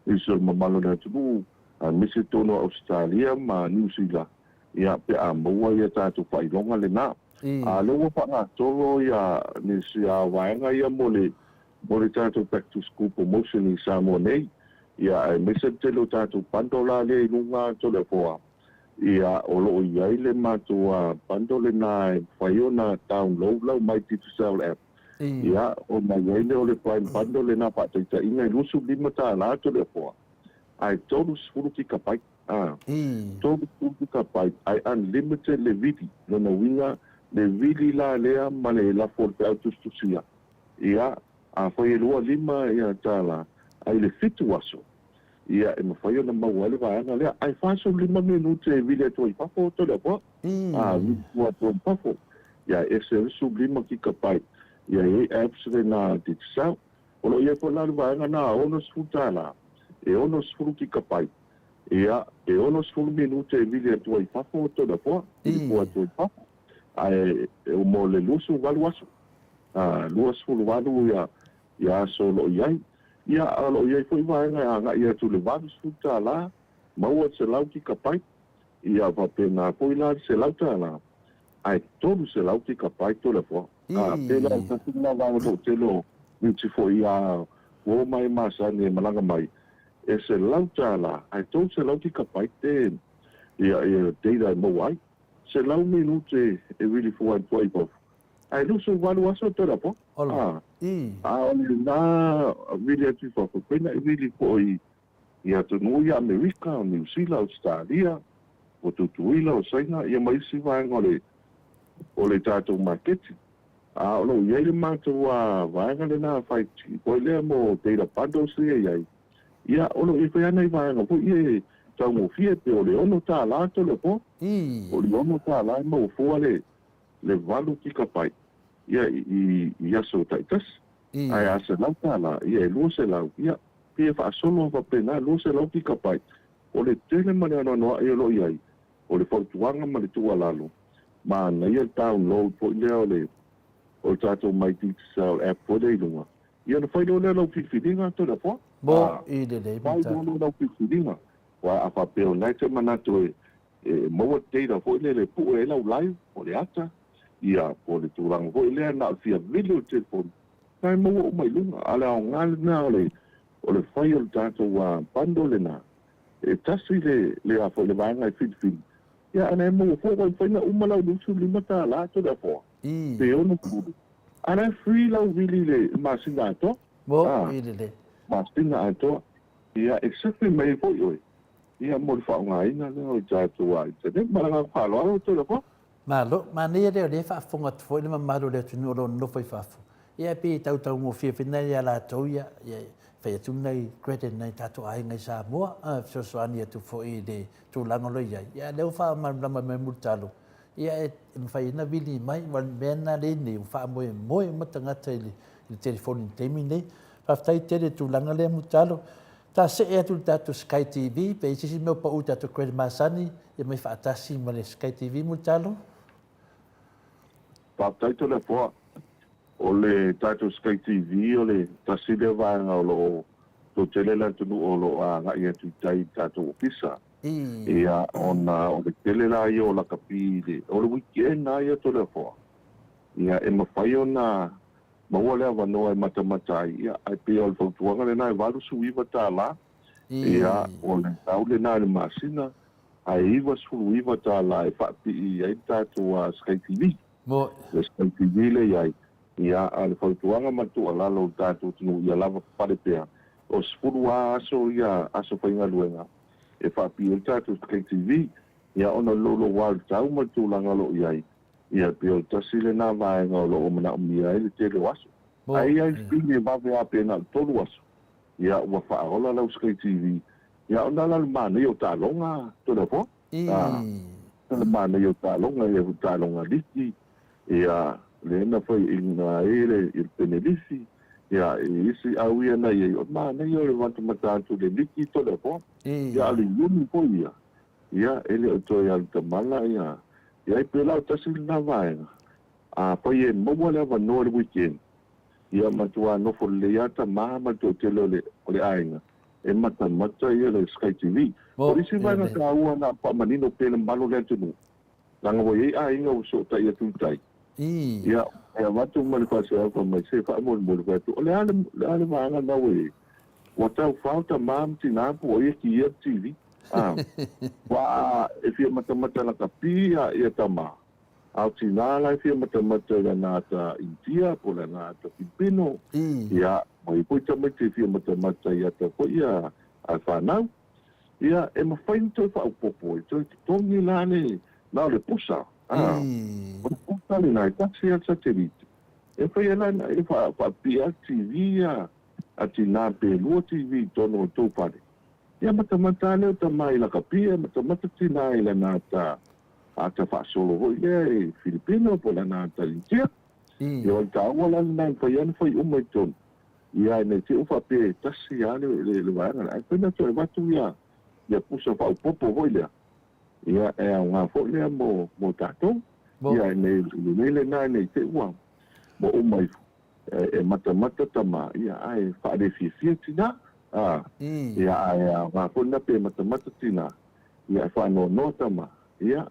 F: iso mamalo na tu misi tono Australia ma New Zealand ia pe a mo ia tatu fai longa le na le wa fa nga tolo ya ni sia waenga ia mole tātou back to school promotion i Samoa nei ia me se te lo tātou pandola le lunga tole poa ia o lo ia le matua pandole na whaiona download lau mai titu sell app ia o mai ele o le prime pandole na pa te inga lusu lima ta la tole poa ai todos furu ki kapai todos furu ki kapai ai unlimited le vidi no na winga le vidi la lea ma le la forte autostusia ia a foi lua lima ia tala ai le fitu aso ia e mawhaio na maua le vaanga lea ai faso 5 minute e vile toi pafo to le po wua to pafo ia e se risu lima ki kapai ia e apps le na titsau o lo ia po la le vaanga na ono sfutala e ono sfuru ki kapai ia e ono sfuru minute e vile toi pafo to le po wua toi pafo ai o mo le lusu walu aso luas fulu walu ia so lo iai ia lo iai foi vaenga nga ia tu le valu suta la maua se lau ki kapai ia va pena foi la se lau ta la ai todo se lau ki kapai to le fo pena ta sina va lo telo ni ti foi ia o mai masa ni malanga mai e se lau ta la ai todo se lau ki kapai te ia te da mo ai se lau minute e really foi foi po ai lu so walu aso to la po ole na really atu fa ko pena really foi ia to no ia America New Zealand Australia o tu tuila o saina ia mai si va ngole ole tato market lo ia le mato va ngale na fight ko le mo te da pando si ia lo i fa na va ngo ia tau mo fie pe ole ono ta la to le po ole ono ta la mo fo le valu ki kapai ia so taitas ai asa lauta la ia lu se lau ia pe fa solo va pena lu se lau ki kapai o le tele mane no ai lo ia o le fortuanga ma le tua lalo ma na ia download po le o tato mai ti sell app po de lunga ia no fai lo lo fidinga to da po
A: bo i de
F: mai lo fidinga wa a fa pe o na te manato mo data fo le pu e lau live o le ata ia po le turang fo le na fia video telefon kai mo mai lunga ala o ngal na o le fai o tato wa pandole na e tasi le a fo le vanga fit ia ana mo fo ko fai na umala du su limata la to da fo pe o no pu ana free lau really le masinga to
A: bo i de
F: masinga to ia exactly mai fo yo ia mo fa ngai na o tato wa te malanga fa lo to da fo
A: malo mania de fa fonga foi le mamaro le tunu no foi fafo ia pe tau mo fia fina ia la toia ia fa tu nei credit nei tato ai ngai Samoa so so ani tu foi de tu langolo ia le fa ma me mutalo ia e fa ina vili mai wan bena le ni fa mo matanga tele il telefone temine fa tai tele tu langole mutalo ta se e tu tato Sky TV pe si me pa uta to credit masani e me fa tasi mo le Sky TV mutalo
F: patai to le po o le tato Sky TV o le tasile vanga o lo to tele la tu o lo nga ia tu tai tato pisa ia ona o le tele la io la capire o le weekend na ia to le po ia e mafai ona ma wale ava no e mata ia ai pe o to tuanga le na valu suiva ta la ia o le taule na le masina ai va suiva ta la e fa pi ai tato Sky TV
A: mo
F: le Sky TV le ia ale fautuanga matu ala lo tato tunu ia lava pare pea o sfuru aso ia aso painga luenga e fa pi o tato Sky TV ia ona lolo wal tau matu langa lo ia pe o tasile na vaenga lo o mana umia ele tele waso ai spinge bave a pena todo waso ia wa fa ola lo Sky TV ia ona la mane o talonga todo po la mane o talonga ia talonga liti ia lena foi ina ele il penelisi ia isi awia na ia ma na ia le wantu mata tu le liki todo po ia le yumi po ia ele o to ia tamala ia pela tasil na vai foi e mo wala va no le weekend ia matua no fo le ata ma to tele le ainga e mata ia le Sky TV por isi vai na ka ua na pa manino pele malo le tunu langa wo ye a inga so ta ia tu tai ia e watu mo le fasa ko mai se fa mo le tu le ale vanga na we wa ta falta mam tina po ye ki ye tv wa e fia mata la kapia ia tama au tina la fia mata la na ta india po la na ta pipino ia mai po ta mai fia mata ia ta ko ia al fanau ia e mafainto fa popo to tongi la ne na le pusa pusa le na taxi al satellite e fa ia la e fa pia tv a tina pe lo tv tono to pare ia mata le ta mai la kapia mata tina ile na ta ata fa solo ho ile filipino po la na ta india ia ta wala na fa ia fa umai ton ia ne te ufa pe taxi le va na ai na to va tu ia pusa fa popo ho ile ia e nga fo le mo tato ia ne le na ne te wa mo umai e mata tama ia ai fa de fi tina ia ai nga fo na pe mata tina ia fa no tama ia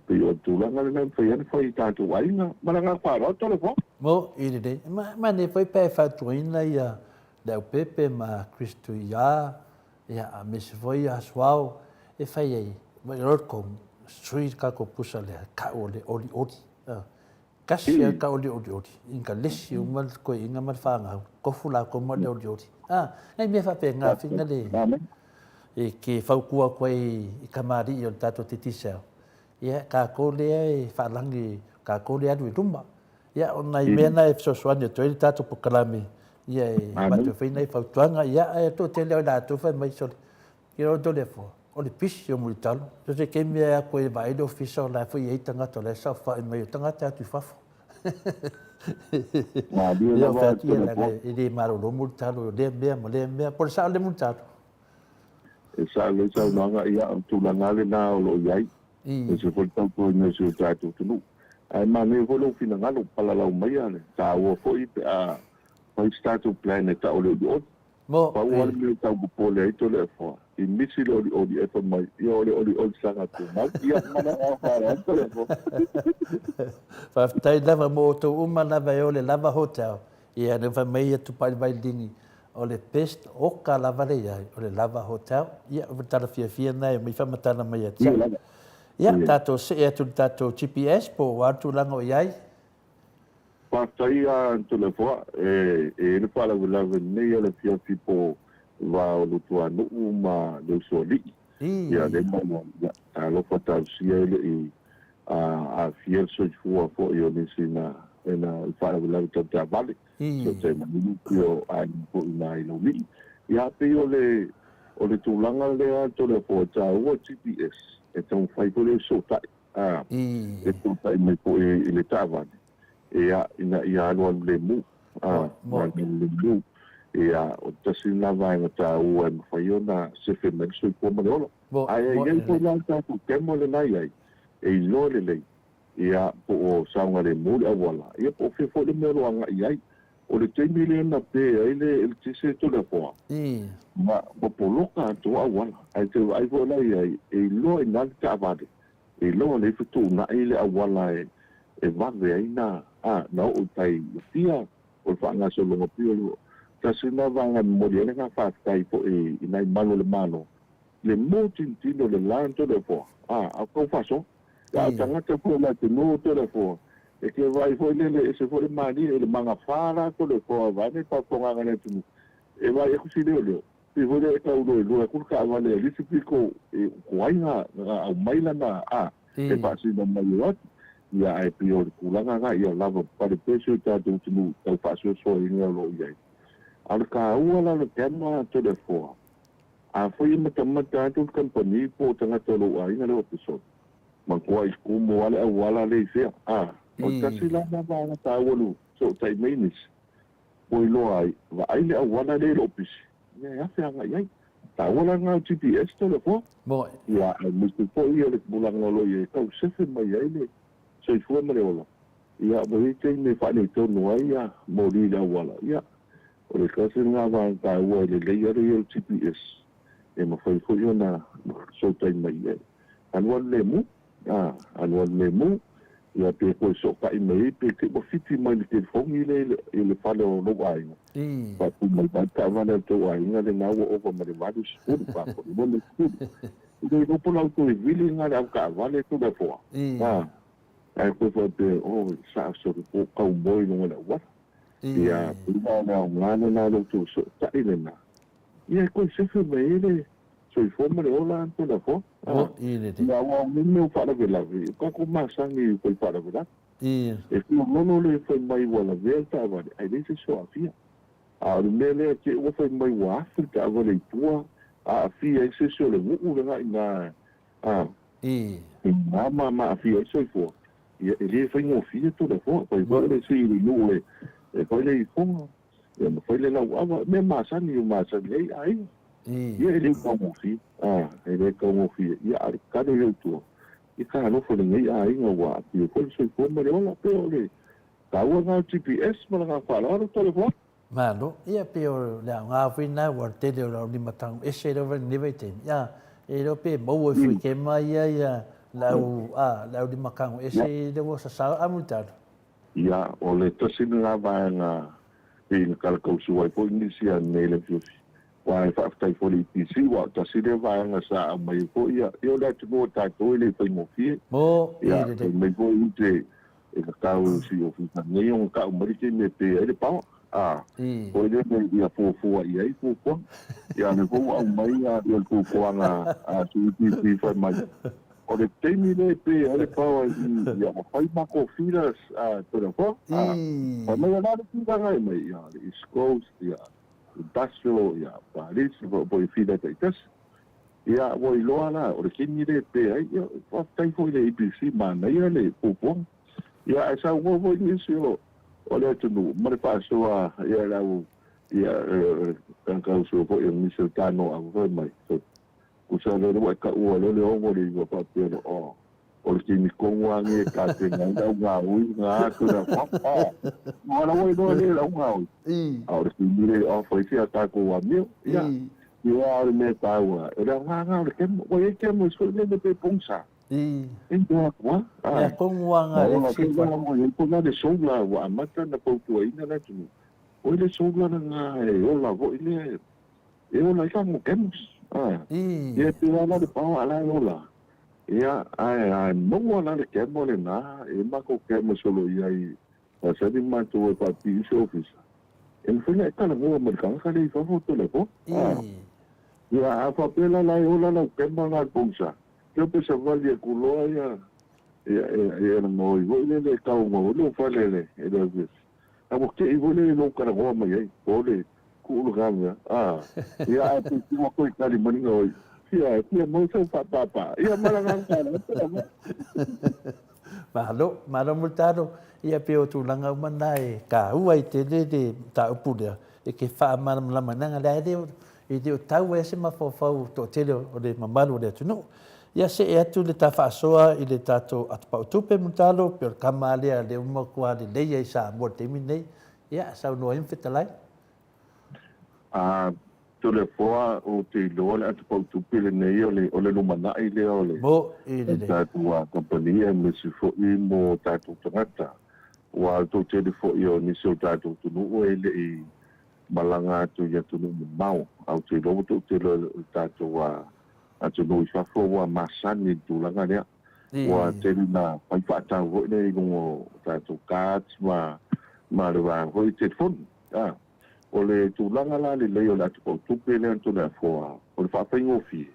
F: pe o tu la na fa ia fa tato wa ina malanga fa ro to le fo
A: mo ide ma ne foi pe fa tu ina ia da pepe ma Cristo ia a mes foi a suau e fai ai mai rot street ka ko pusa le ka oli kasi ka oli inga lesi umal ko inga mal fanga ko fula ko mo le oli ai me fa pe nga finga le e ke fa kua ko i kamari o tato titisa ia ka ko le fa langi ka ko le adu tumba ia ona i mena e so swani to tato po kalame ia ma to fai nei fa tuanga ia e to te le da to fa mai so io do le fo o le pisi o mulitalo so se ke mea ko e vai do fiso la fo i tanga to le sa fa mai tanga ta tu fa fo
F: ma dia
A: ia fa ti la e de maro lo mulitalo le mea por sa le mulitalo
F: e sa no ia tu la ngale na lo iai e se fo tanto ne se tato tu ai ma ne vo lo fina ngalo pala la mai ale ta o fo i a o stato planet o le mo pa o le ta bu pole ai to le fo i misi le o e fa mai io o sanga tu ma ia mana a fare to le fo
A: fa tai lava moto uma lava o le lava hotel ia ne fa mai tu pa vai dingi o le pest o ka lava le ia o le lava hotel ia o tala fia na mi fa matana mai ia ia tato se e tu tato GPS po wa tu lango iai
F: Pastai a telefone e le fala la venia le fia tipo va o tua no uma do soli ya de mo a lo fata sia le a fia so fu fo io ne sina na fala la ta vale so te mo io a po na no li ya pe o le tulanga le a telefone ta o GPS e ton fai po le so ta e tu tai me po le tavane ia no le mu le ia o tasi na vai ngata o e faiona se fe men so ko mo ai ai ko la ta ku kemo le nai ai e lo le ia po o saunga le mu a wala ia po fe fo le me lo anga ai o le 10 million na pe ai le tise to le po ma po loka to a wala ai te ai vo la ai e lo na ta vade e lo le futu na ile a wala e vave ai na na o tai tia o fa nga so lo pio ta sina vanga mo le nga fa tai po e nai malo le mo tintino le lanto le po a ko fa so ya tanga te po la te no te le po e ke vai fo le se fo le mani le manga fara to le po va ne pa po nga ne tu e vai e kusi le e vo le ka ulo lo ku ka va le si piko e ko ai nga a mai la na e pa si na mai wat ia ai pio kulanga nga ia lava pare peso ta tu tu ta fa so ia lo ia al ka ua le tema to le fo a foi mata tu company po tanga to lo ai nga lo peso ma ko ai ku mo wala le se o ta sila na ba na ta wolu so tai menis poi lo ai va ai le wala le lo pis ia fa nga ia ta wala nga GPS to le fo
A: mo
F: ia mi po ia le bulang lo ia ka se mai ai le so i fuwa mare ola. Ia, mo i te me whane tonu ai, ia, mo ri la wala. Ia, o le kasi ngā wāng ka ua le leia re o GPS. E ma whai fwoi o na so tai mai e. Anua le mu, anu le mu ia pe ko so ka i mai pe ke mo fiti mai ke fongi le fale o lo ai pa tu mai pa ta vale to ai nga le na o ko mai va du sku pa ko mo le sku do no po la to vili nga la ka vale to da fo ai ko fo pe o sa so ko ka un boy no na wa ia ina na na lo to so ta ile na ia ko se fe mai le so i fo mai o la to da fo ia wa me fa la vela ko ma sangi ko fa la vela e no le foi mai wala velta va ai desse so afia a mele che o foi mai wa afrika va le tua a afia esse so le u nga ma afia so i fo ele foi no filho toda fo foi le si no e foi le fo e foi le la wa me ma sangi ai ia ele como fi ele como fi ia cada eu tu e cara não foi ninguém aí não wa e foi só como ele lá pelo tá o GPS para lá falar o telefone
A: mano ia pelo lá nga fina wa te de la ni matang ese de ver ni vete ya ele pe bo foi que mai ia lá di makang ese de wo sa amultado
F: ia ole to singa va na in kalkau suai po inisia nele fi wa fa fa fo li si wa ta si de va nga sa mai po ia eu da tu ta to ile pe mo fi ia me po inte e ka u si o fi na eu ka mo ri me pe ele pa po ile me ia fo ia fo ia ne po au mai ia ko nga su ti fa mai o le temi le pe ele pa ia mo fai ma ko filas to le fo pa me na ti ga mai ia is coast ia industrial ia Paris po i fida taitas ia wo i loa la o le kini le pe ai ia fa tai fo le IPC ma na ia le popo ia esa wo ni sio o le tunu ma le fa so ia la ia kan ka so po i mi se tano a vo mai so ku sa le wa ka o le o mo le pa pe o le kini ko wa nge ka te nga nga to da fa ma la wo do le la nga o le kini le o foi sia ta ko wa mi ia le me ta wa era nga le ke mo ke mo so le pe pongsa do wa
A: ko wa nga le
F: si fa mo ko na de so la wa ma ta na po tu ina na tu o le so la nga o la vo ile o la ka mo ke mo ia te la de pa ala o la ia ai mo na le ke mo le na e ma ko ke mo solo ia i sa di ma tu pa ti so office en fina ka na mo me ka ka le fa foto le po ia a fa pela la o la ke mo na pungsa ke pe sa vali ku lo ia mo i vo le ka mo lo fa le e da vis a mo ke i vo le no ka go ma ia po le ku lo ga ia a ti mo ko ka li mani no ia mo so fa papa ia malanga
A: malo multado ia pe o tu langa manai ka uai te de ta upuda e ke fa man la mananga la de e de tau ese ma fo to te o de mamalo de tu no ia se e tu le ta fa soa i le tato at pa tu pe multado per kamalia de mo kwa de le ia sa mo te mine ia sa no infitalai
F: to le foa o te loa le atu pau tupi le nei o le lumanai le o le tatu a kompania me si fo i mo tatu tangata wa to te le fo i o nisi o tatu tunu o ele i malanga atu ia tunu mau au te loa to te lo tatu a tunu i fafo wa masani tulanga lea wa te lina pai whaatau hoi le i gongo tatu kāts ma le wā hoi telefoni o le tūlanga la le leo la tupo tupe le anto na foa o le whaapai ngofi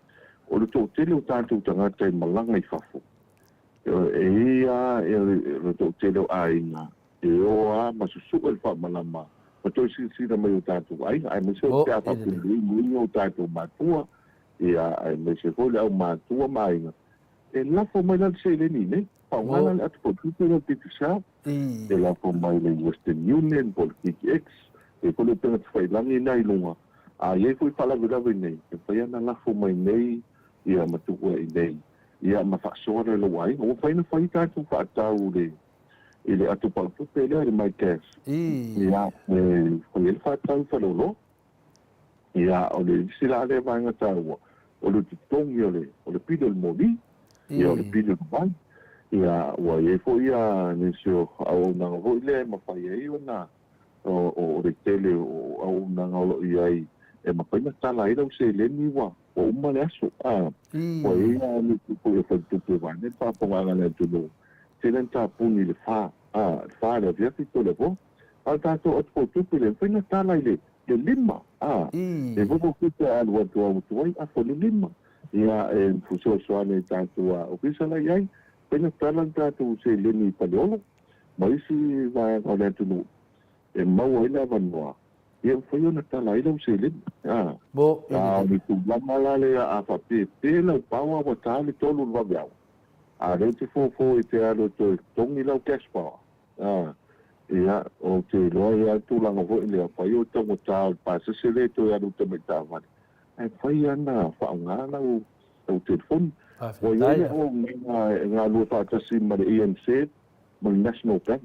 F: o le tō tele o tātou tangata i malanga i whafo e le tō tele o ainga e oa masusu e le whaamalama ma toi sila mai o tātou ainga ai me se o te apapili mui o tātou matua e ai me se hoi le au matua mainga e lafo mai la se le ni ne paungana le atupo tupe le pitisa e lafo mai le Western Union po le KKX e kone penga te whailangi nei lunga. A iei fui whalawe nei. E whai ana lafo mai nei, ia matukua i nei. Ia ma whaasora le wai. O whaina whai tātou whaatau le. I le atu pautupe le ari mai kes. Ia, whai ele whaatau whalolo. Ia, o le sila ale vanga tāua. O le tutongi o le pida le mori. ia o le pili mai ia ua ia fo ia ni sio au na vo le ma fa ia ia na o le tele o au na ngalo ia e ma paina tala ira se le ni wa o uma le aso o ia ni ko e fa tu va ne pa po nga le tu no tenen ta puni le fa le via fito le bo al tanto o tu le paina tala ile le lima e vo fito al wa tu a fo le lima ia e fuso soane tanto o pisa la ia paina tala tanto se le ni pa lo mai si va o le tu no e mau ina vanua ia foi ona tala ila se le
A: bo
F: ni tu lama le a fa pe la pawa wa tali tolu va bia a le te fo e te alo to tongi la cash power ia o te lo ia tu la ngo le fa yo to mo ta pa se le to ya tu me ta va ai foi ana fa ngana o telefon o ia o nga lu fa ta sim ma EMC ma national bank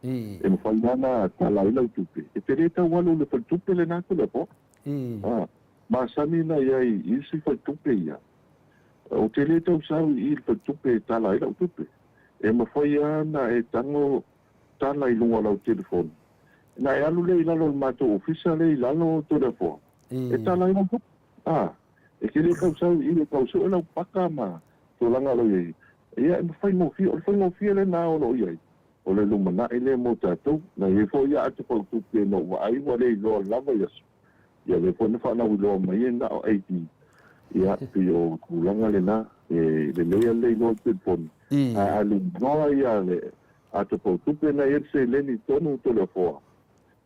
F: e mo fai mana tala ila utupe e te reta walu le faltupe le nako le po ma sani na iai isi faltupe ia o te reta usau i le faltupe tala ila utupe e mo fai ana e tango tala ilunga lau telefon na e alu le ilalo le mato ofisa le ilalo telefon e tala ila utupe e ke le kausau i le kausau e lau paka ma tolanga lo iai ia e mo fai mo fia le na o lo iai o le lumana ile mo tatou na e fo ia atu ko tupe no wa ai wa le lo lava yaso ia le fo na fa na lo mai na o 80 ia pio kulanga le na le le lo telefon a le no ia le atu ko tupe na e se le ni tonu to le fo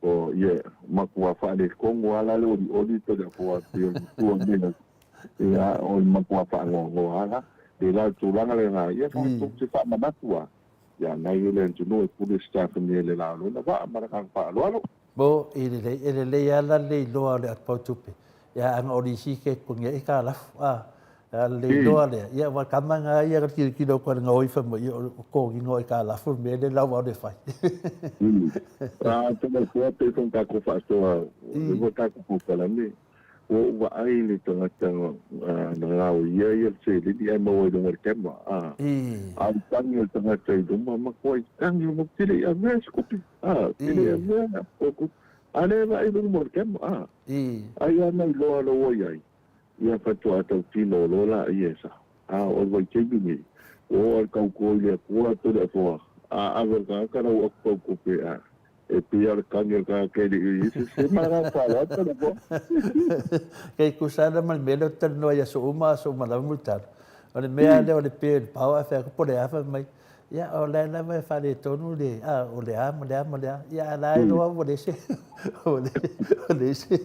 F: o ia makua fa le kongo ala le odi to le fo pio tu ni ia o makua fa ngo ala le la tulanga le na ia fa tu se fa manatua ya nai le no e pule staff ni le la lo na va mara kan pa lo
A: bo ele ala le lo ale at pautupe ya ang orisi ke kunge e kala le lo ale ya wa kamanga ya ki do ko ngoi fa mo ko gi ngoi kala fu me le la wa de fai
F: te mo ko te kon ka ko fa sto o ka ko kala ni o wa ai le tanga tanga na la o ia se le dia mo o no tema al tangi tanga te do ma ko tangi mo tele ya mes ko tele ya na ko ale va i no tema ai ana lo o ia fa to ata tilo lo la iesa o vai ke bi o al ka ko le ko to le fo a ver ka na o ko pe e pia kange ka ke se mara pa la ta bo
A: ke kusana mal melo tar no ya so la multar ole me ale ole pe pa fa ko pole afa mai ya ole la me fa le tonu le ole a ya la no o le se ole se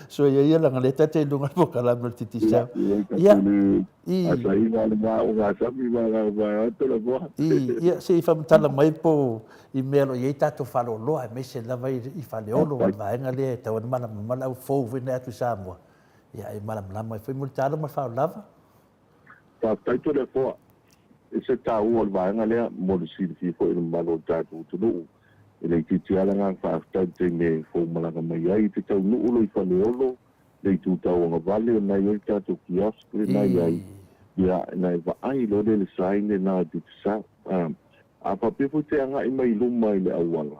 A: so ya la ngaleta te dunga po kala multiti sa ya
F: asa ina nga sa mi va to la bo
A: ya se fa tala mai po i melo ye tato falo lo me se lava i fale olo va ngale te wan mana fo vina tu Samoa ya i mana mai foi multado ma fa lava
F: ta to le fo ese ta o va ngale mo si fi fo in malo tato tu no ele ki ti ala nga fa ta te me fo mala ka mai ai te tau no lo i fale olo le tu ta o vale na yo tato kiosk na ai ya na va ai lo le sign na di sa a papifu te anga i mai luma i le awanga.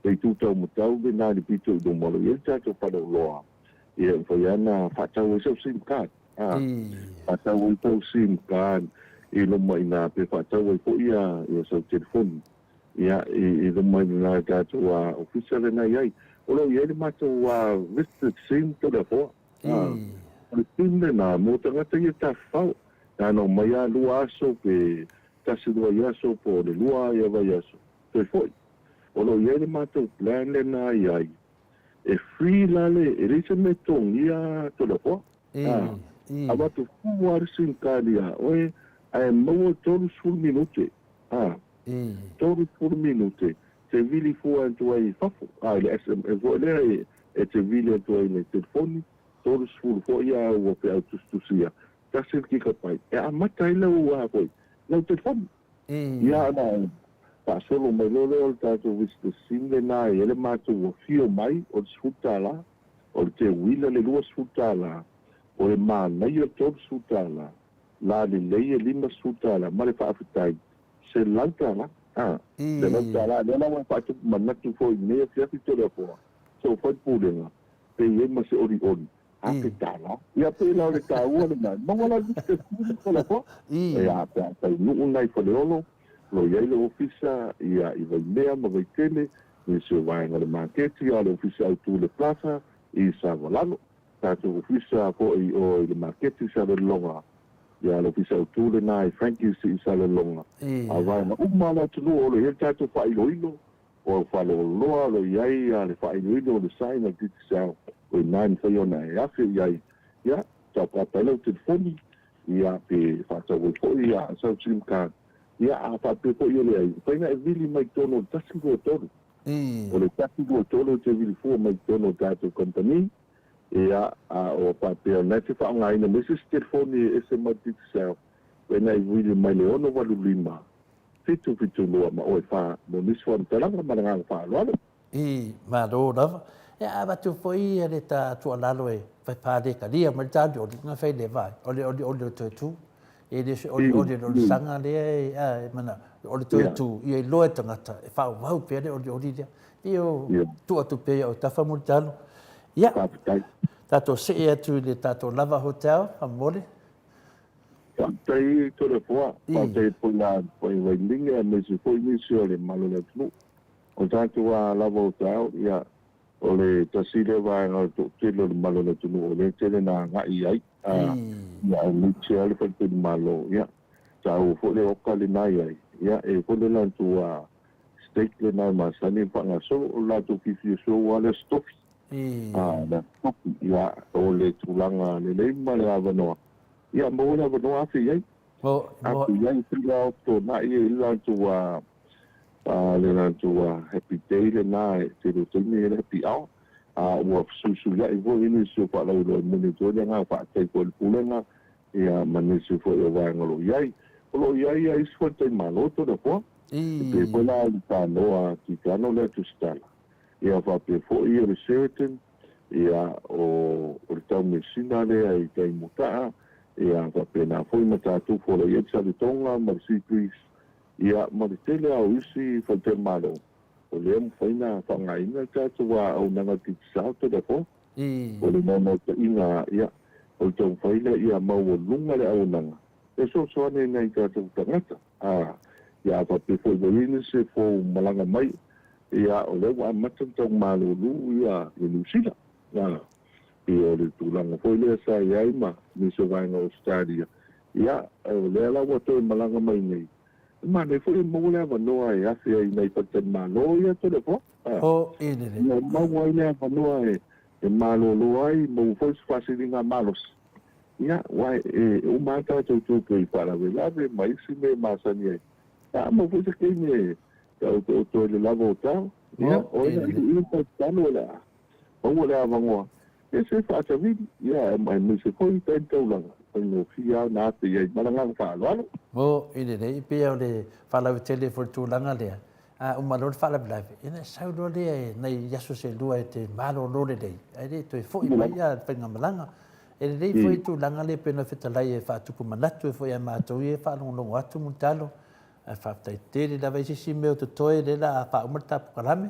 F: Te tūtau mutau be nā li pitu i dumolo. Ia tātou whanau loa. Ia whaiana whatau e sau SIM card. Whatau e tau SIM card. I luma i nā pe whatau e po ia sau telefoni. Ia i luma i nā tātou official e nā iai. Olo i ele mātou visited SIM to le hoa. Ole tine nā mōta ngata ia tā whau. Nā no mai a lua aso pe kasi lua yaso po le lua ia vai yaso. Te foi. Olo iere mātou plan le nā iai. E free lale, e reise me tong ia to le hoa. Awa tu fuwar sin kālia. Oe, ai maua toru sur minute. Toru sur minute. Te vili fuwa entu ai fafo. Le SMS. Le e te vili entu ai le telefoni. Toru sur fo ia ua pe autustusia. Tasir ki ka pai. E amata ila ua koi. Lau telefon. Ia na pasolo mai lole o tātou visita sinde nā e ele mātou o fio mai o le suta la, o le te wila le lua suta la, o le mānai o tōru suta la. la le le lima suta la male fa afitai se lanka la le lanka la le la wa pa tu manatu fo ne fia fi tole fo so fo pulenga pe ye ma se ori afitala ia pe la le ka ua le mai ma wala te ku la fo ia pa nu nai fo le ono lo ye le ofisa ia i vai mea ma vai tele ni se vai ngale marketi ia le ofisa au tu le plaza i sa volano tātou ofisa po i o i le marketi sa le longa ia le ofisa au tu le nai Frankie si sa le longa a vai na umala tunu o le he tātou fa ilo ilo o fa lo loa lo iai a le fa ilo ilo le sai na titi sa o nai fa yo na e afe iai ia ta pa pelo telefoni ia pe fa tau po ia sa sim ka ia a fa pe po ia le ai fa na e vili mai tono tasi go tono o le tasi go tono te vili fo mai tono tātou company ia o pa pe na te fa ngai na message telefoni e se mai titi sa o nai vili mai le ono walu lima fitu loa ma o fa mo nisfo talanga malanga fa lo
A: ma do da ya ba tu foi ele ta tu alalo e fa pa de ka dia ma ta do nga fa le vai o tu e de o sanga le mana o tu e lo e tanga fa va pe de o dia io tu pe o ta fa multano ya ta to se e tu le ta to lava hotel amore
F: tai to le poa pa te pula poi wendinga me se foi ni se le malo le tu o tanto a lava hotel ya o le tasile vai no to te le malo le tu o le tele na nga i ai ya ni se le pa te malo ya ta o fo le o kali nai ai ya e fo le lan tu a steak le na ma sani pa nga so la tu fifi so wala stop na stop ya o le tulanga le ma le avano ia mo na no afi ai afi ai tria to na ia ila tu le na tu happy day le na te do te ni le happy hour wa su ya i vo ini su pa lo monitor nga pa te ko pulenga ia mani su fo yo va ngolo iai ai su te malo to do po pe ko na ta no a ki ka no le tu sta ia fa pe fo ia le certain ia o tau mesina le ai te muta ia ka pena foi mata tu fo le etsa de tonga ma si pris ia ma de tele au isi fo te malo o le mo foi na fa ngai na ka tu wa o na ti sa to de fo o le mo te ina ia o te foi le ia ma o lunga le au nanga e so ne nei ka tu tangata ia fa pe fo ni se fo malanga mai ia o le wa mata tong malo lu ia ni sila e o le tulanga foi le sa ia ma ni so vai no stadia ia o le la wa to malanga mai nei ma ne foi mo le va no ai afi ai nei pa te malo ia to le fo no ma wa le va no ai e malo lo ai mo foi facilina malos ia wa o ma ta to que para velave mai si me masani mo foi que me to le lavo hotel ia o ia pa tano la o le avangoa ese fa ta vidi ia mai me se foi tento la no fia na te ia malanga fa lo
A: ine nei pe le fa la tele for tu langa le o malo fa la blave ina sa do le nei yaso se lua te malo lo le dei ai to foi mai ia pe malanga e le foi tu langa le pe no feta lai e fa tu pu manatu foi a ma to e fa lo atu mutalo fa ta te le la vai si me to toe le la fa umta kalame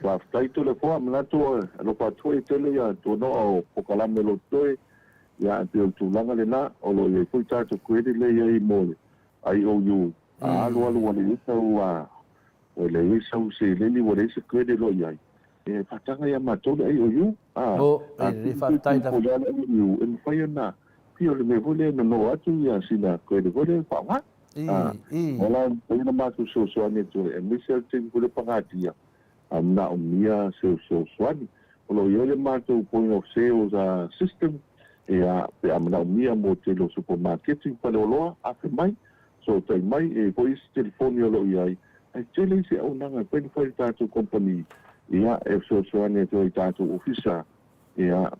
F: wa tai tu le po mna tu lo pa tu e tele ya tu no o kala me lo tu ya te tu langa le na o lo ye fu ta tu kwedi le ye mo ai o yu lo le so wa o le so se le ni wo le se kwedi lo ya e patanga ya ma tu ai o yu
A: e fa tai da
F: yu en fa na pio le me vole no atu ya sina kwedi vole fa wa wala ina ma tu so ne tu e mi se tin ku le pangatia amna umia so swani lo yele mato point of sales system pe amna umia mo te lo supermarketing pa lo afi mai so tai mai e po is telefonio lo ai ai tele se ona nga pe foi tato company e so swani to tato ofisa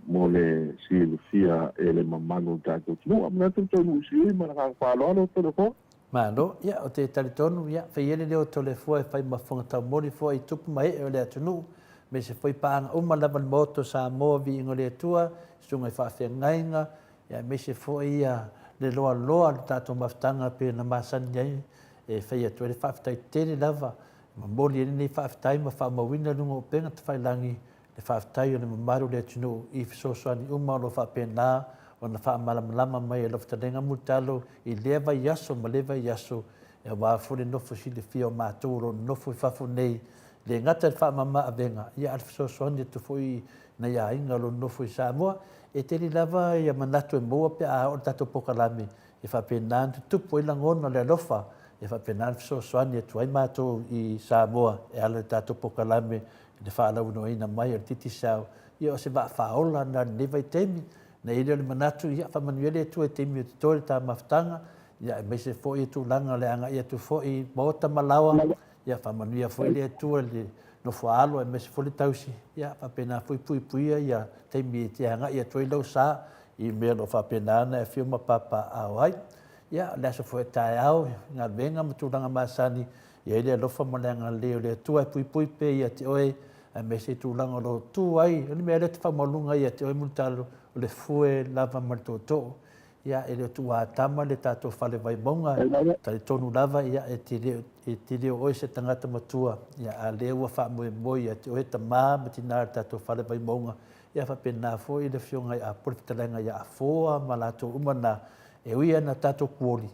F: mo le si fia ele mamano tato no amna to no si ma nga fa lo to ko
A: Mano, ia o te taritonu, ia, whai ele leo tole fua e whai mawhunga tau mori fua i tupu mai e o lea tunu, me se whai paanga umalawan moto Samoa Viiga le Atua, sunga i whawhia ngainga, ia me se fua ia le loa le tātou mafutanga pe na masani ai e whai atu e le whaafitai tere lava. Ma moli ene nei whaafitai ma whaamawina lunga o penga te whailangi le whaafitai o le mamaru le atunu i fisosoani uma o lo whaapena o na whaamalamalama mai e loftalenga mutalo i lea vai yaso ma lea vai yaso e wāfure nofo si le fia o mātou ro nofo i whafu nei le ngata le whaamama avenga ia al fisosoani tu fui na ia inga lo nofo i Samoa e teri lava ia manatu e moa pe a o tato pokalame e whapena tupu i langona le alofa e whapena fisosoani e tuai mātou i Samoa e ala tato pokalame le whaalau no ina mai o titi sao ia o se wa whaola na newa i temi na ile le manatu ia whamanuele tu e temi o te tore tā mafutanga ia e meise fo i tu langa le anga ia tu fo i Maota malawa ia whamanuia fo i le tu le no whaalo e meise fo le tausi ia whapena fo i puia ia temi e te anga ia tu i lau sa i mea no whapena ana e whiuma papa au ai ia le aso fo e tae au ngā venga matulanga masani ia ile alofa malanga leo le tu ai pui pe ia te oe a me se tu langa lo tu ai ni me le te whamalunga ia te oe multalo o le fue lava maltoto ia ele tu a tama le tato whale vai maunga tali tonu lava ia e te leo oe se tangata matua ia a leo a wha moe moe ia te oe ta maa matinara tato whale vai maunga ia whapena fo i le fionga ia a politalenga ia a foa malato umana e uia na tato kuoli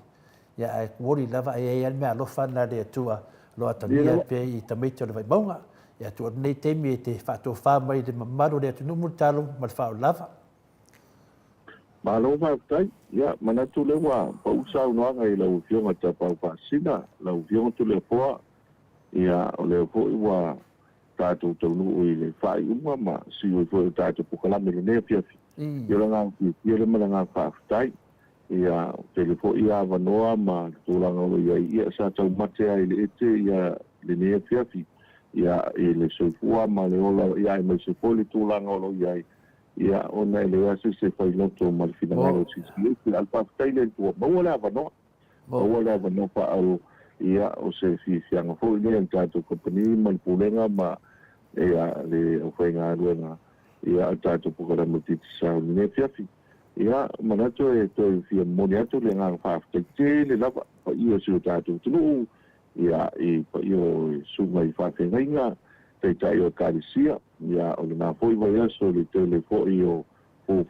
A: ia e kuoli lava e me alofa na le atua lo atania pe i tamaiti o le vai maunga ia tu nei temi e te whātou whā mai le mamaru le atu numu talo ma le whao lava.
F: Ma lo whaatai, ia, manatu le wā, pausau noanga i lau fionga ta pau whaasina, lau fionga tu le poa, ia o le po i wā tātou taunu i le whai unga ma si o i tātou pukalame le nea piafi. Ia le ngā ia le mana ngā whaatai, ia te le po i a wanoa ma tūlanga o ia sa tau matea i le ete ia le nea piafi. Ia e le soifua ma le ola ia e mai se poli tūlanga o ia ona e le ase se whainoto ma le finangaro sisi e alpa whataile tua maua le avanoa pa au ia o se fianga fo ile en tātou kompani ma le pūlenga ma ia le whainga aruenga ia a tātou pukara matiti sao ni ne fiafi ia manato e toi fia moni atu le ngā whaafatai le lava pa ia se o tātou tunu ia e pa io sunga i whawhengainga te tai o karisia ia o le nā fwoi vai aso le tele fwoi o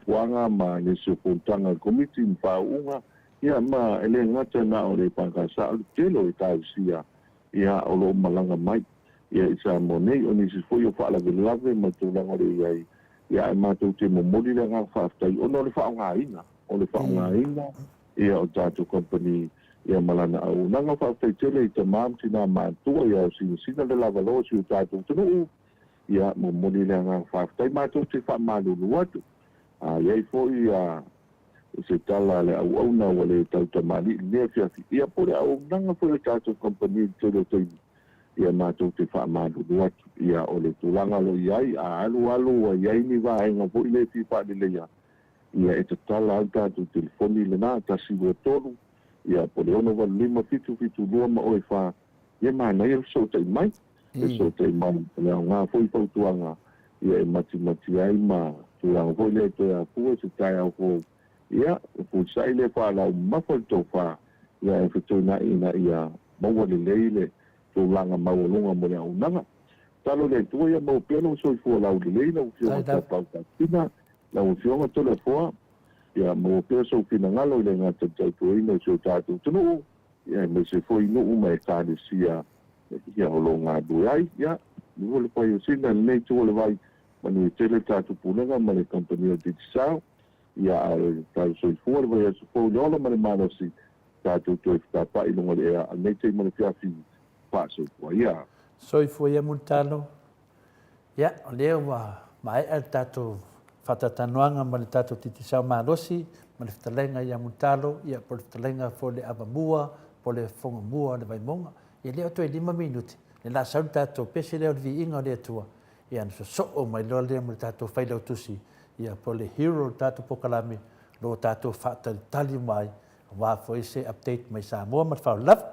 F: fuanga ma nese funtanga komiti mwhaunga ia ma ele ngata na o le pangasa o le telo i karisia ia o lo malanga mai ia i sa monei o nese fwoi o whaalawelave ma tūlanga le iai ia e mātou te momoli le ngā whaafatai o le whaungainga ia o tātou company ia malana au nanga whaafatai tele i te maamti nā mātua ia o sina le lava loa si o tātou tunu ia momoli le ngā whaafatai mātou te whaamalulu atu ia i fwoi se tala le au na o le tau tamali lea fiafi ia po le au nanga fwoi o tātou company tele o teimi ia mātou te whaamalulu atu ia o le tūlanga lo iai a alu iai ni wāenga fwoi le whiwha le lea ia e te tala au tātou telefoni le nā tasi o tolu ia po le ono wa lima fitu lua ma oe wha ia mana ia so tai mai so tai mai le ngā fwoi fautuanga ia e mati ai ma tūlanga fwoi le toi a pua se tai au fwoi ia fwoi sai le wha lau mawhoi tau wha ia e whitoi na ina ia maua le leile tūlanga maulunga mo le au nanga talo le tua ia mau pēno soi fua lau le leile au fionga ta pau ta tina lau fionga tole fua ia mo peso fina ngalo le ngata tau ina so tātou tunu ia me se foi no uma e tāresia ia o lo ngā duai ia ni wole pai o sina nei tu ole vai manu tele tātou pulenga ma le company o titisao ia a tātou soi fua vai a so fo leola ma le manosi tātou toi whakapa i lunga le ea a nei te ma le fiafi paso fua ia
A: soi fua ia multalo ia o leo wa mai al tātou whatatanuanga ma le tātou titisao mārosi, ma le whatalenga ia mutalo, ia po le whatalenga fo le awamua, po le whongamua le vaimonga. Ia leo toi 5 minuti. Le la sau tātou pese leo le Viiga o le atua. Ia anu so mai loa lea ma le tātou whailau tusi. Ia po le hero tātou pokalame, lo tātou whatatali mai, wā fo ese update mai Samoa ma le whao love.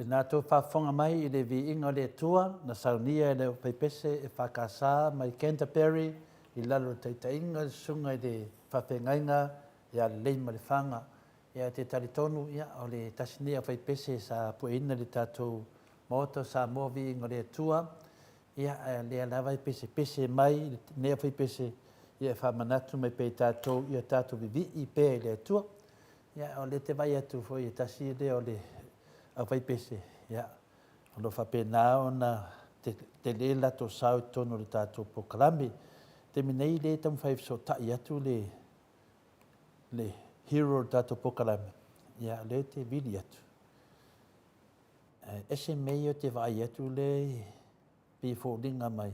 A: nā tō whawhonga mai i le Viiga le Atua, na saunia le peipese e whakasā mai Canterbury, i lalo taitainga sunga i le whawhengainga, ia le leima le whanga, ia te taritonu, ia o le tasinia peipese sa pueina le tātou Maota Samoa Viiga le Atua, ia le lava i pese mai, nea peipese, ia whamanatu mai pe tātou, ia tātou vivi i pē le Atua, ia o le te vai atu foi e tasi le o le a vai pese ya ono fa pena ona te le la to sau tono le tato pokalami te minei le tam five so ta ya tu le hero tato pokalami ya le te vili atu ese meio te vai atu le pi fo dinga mai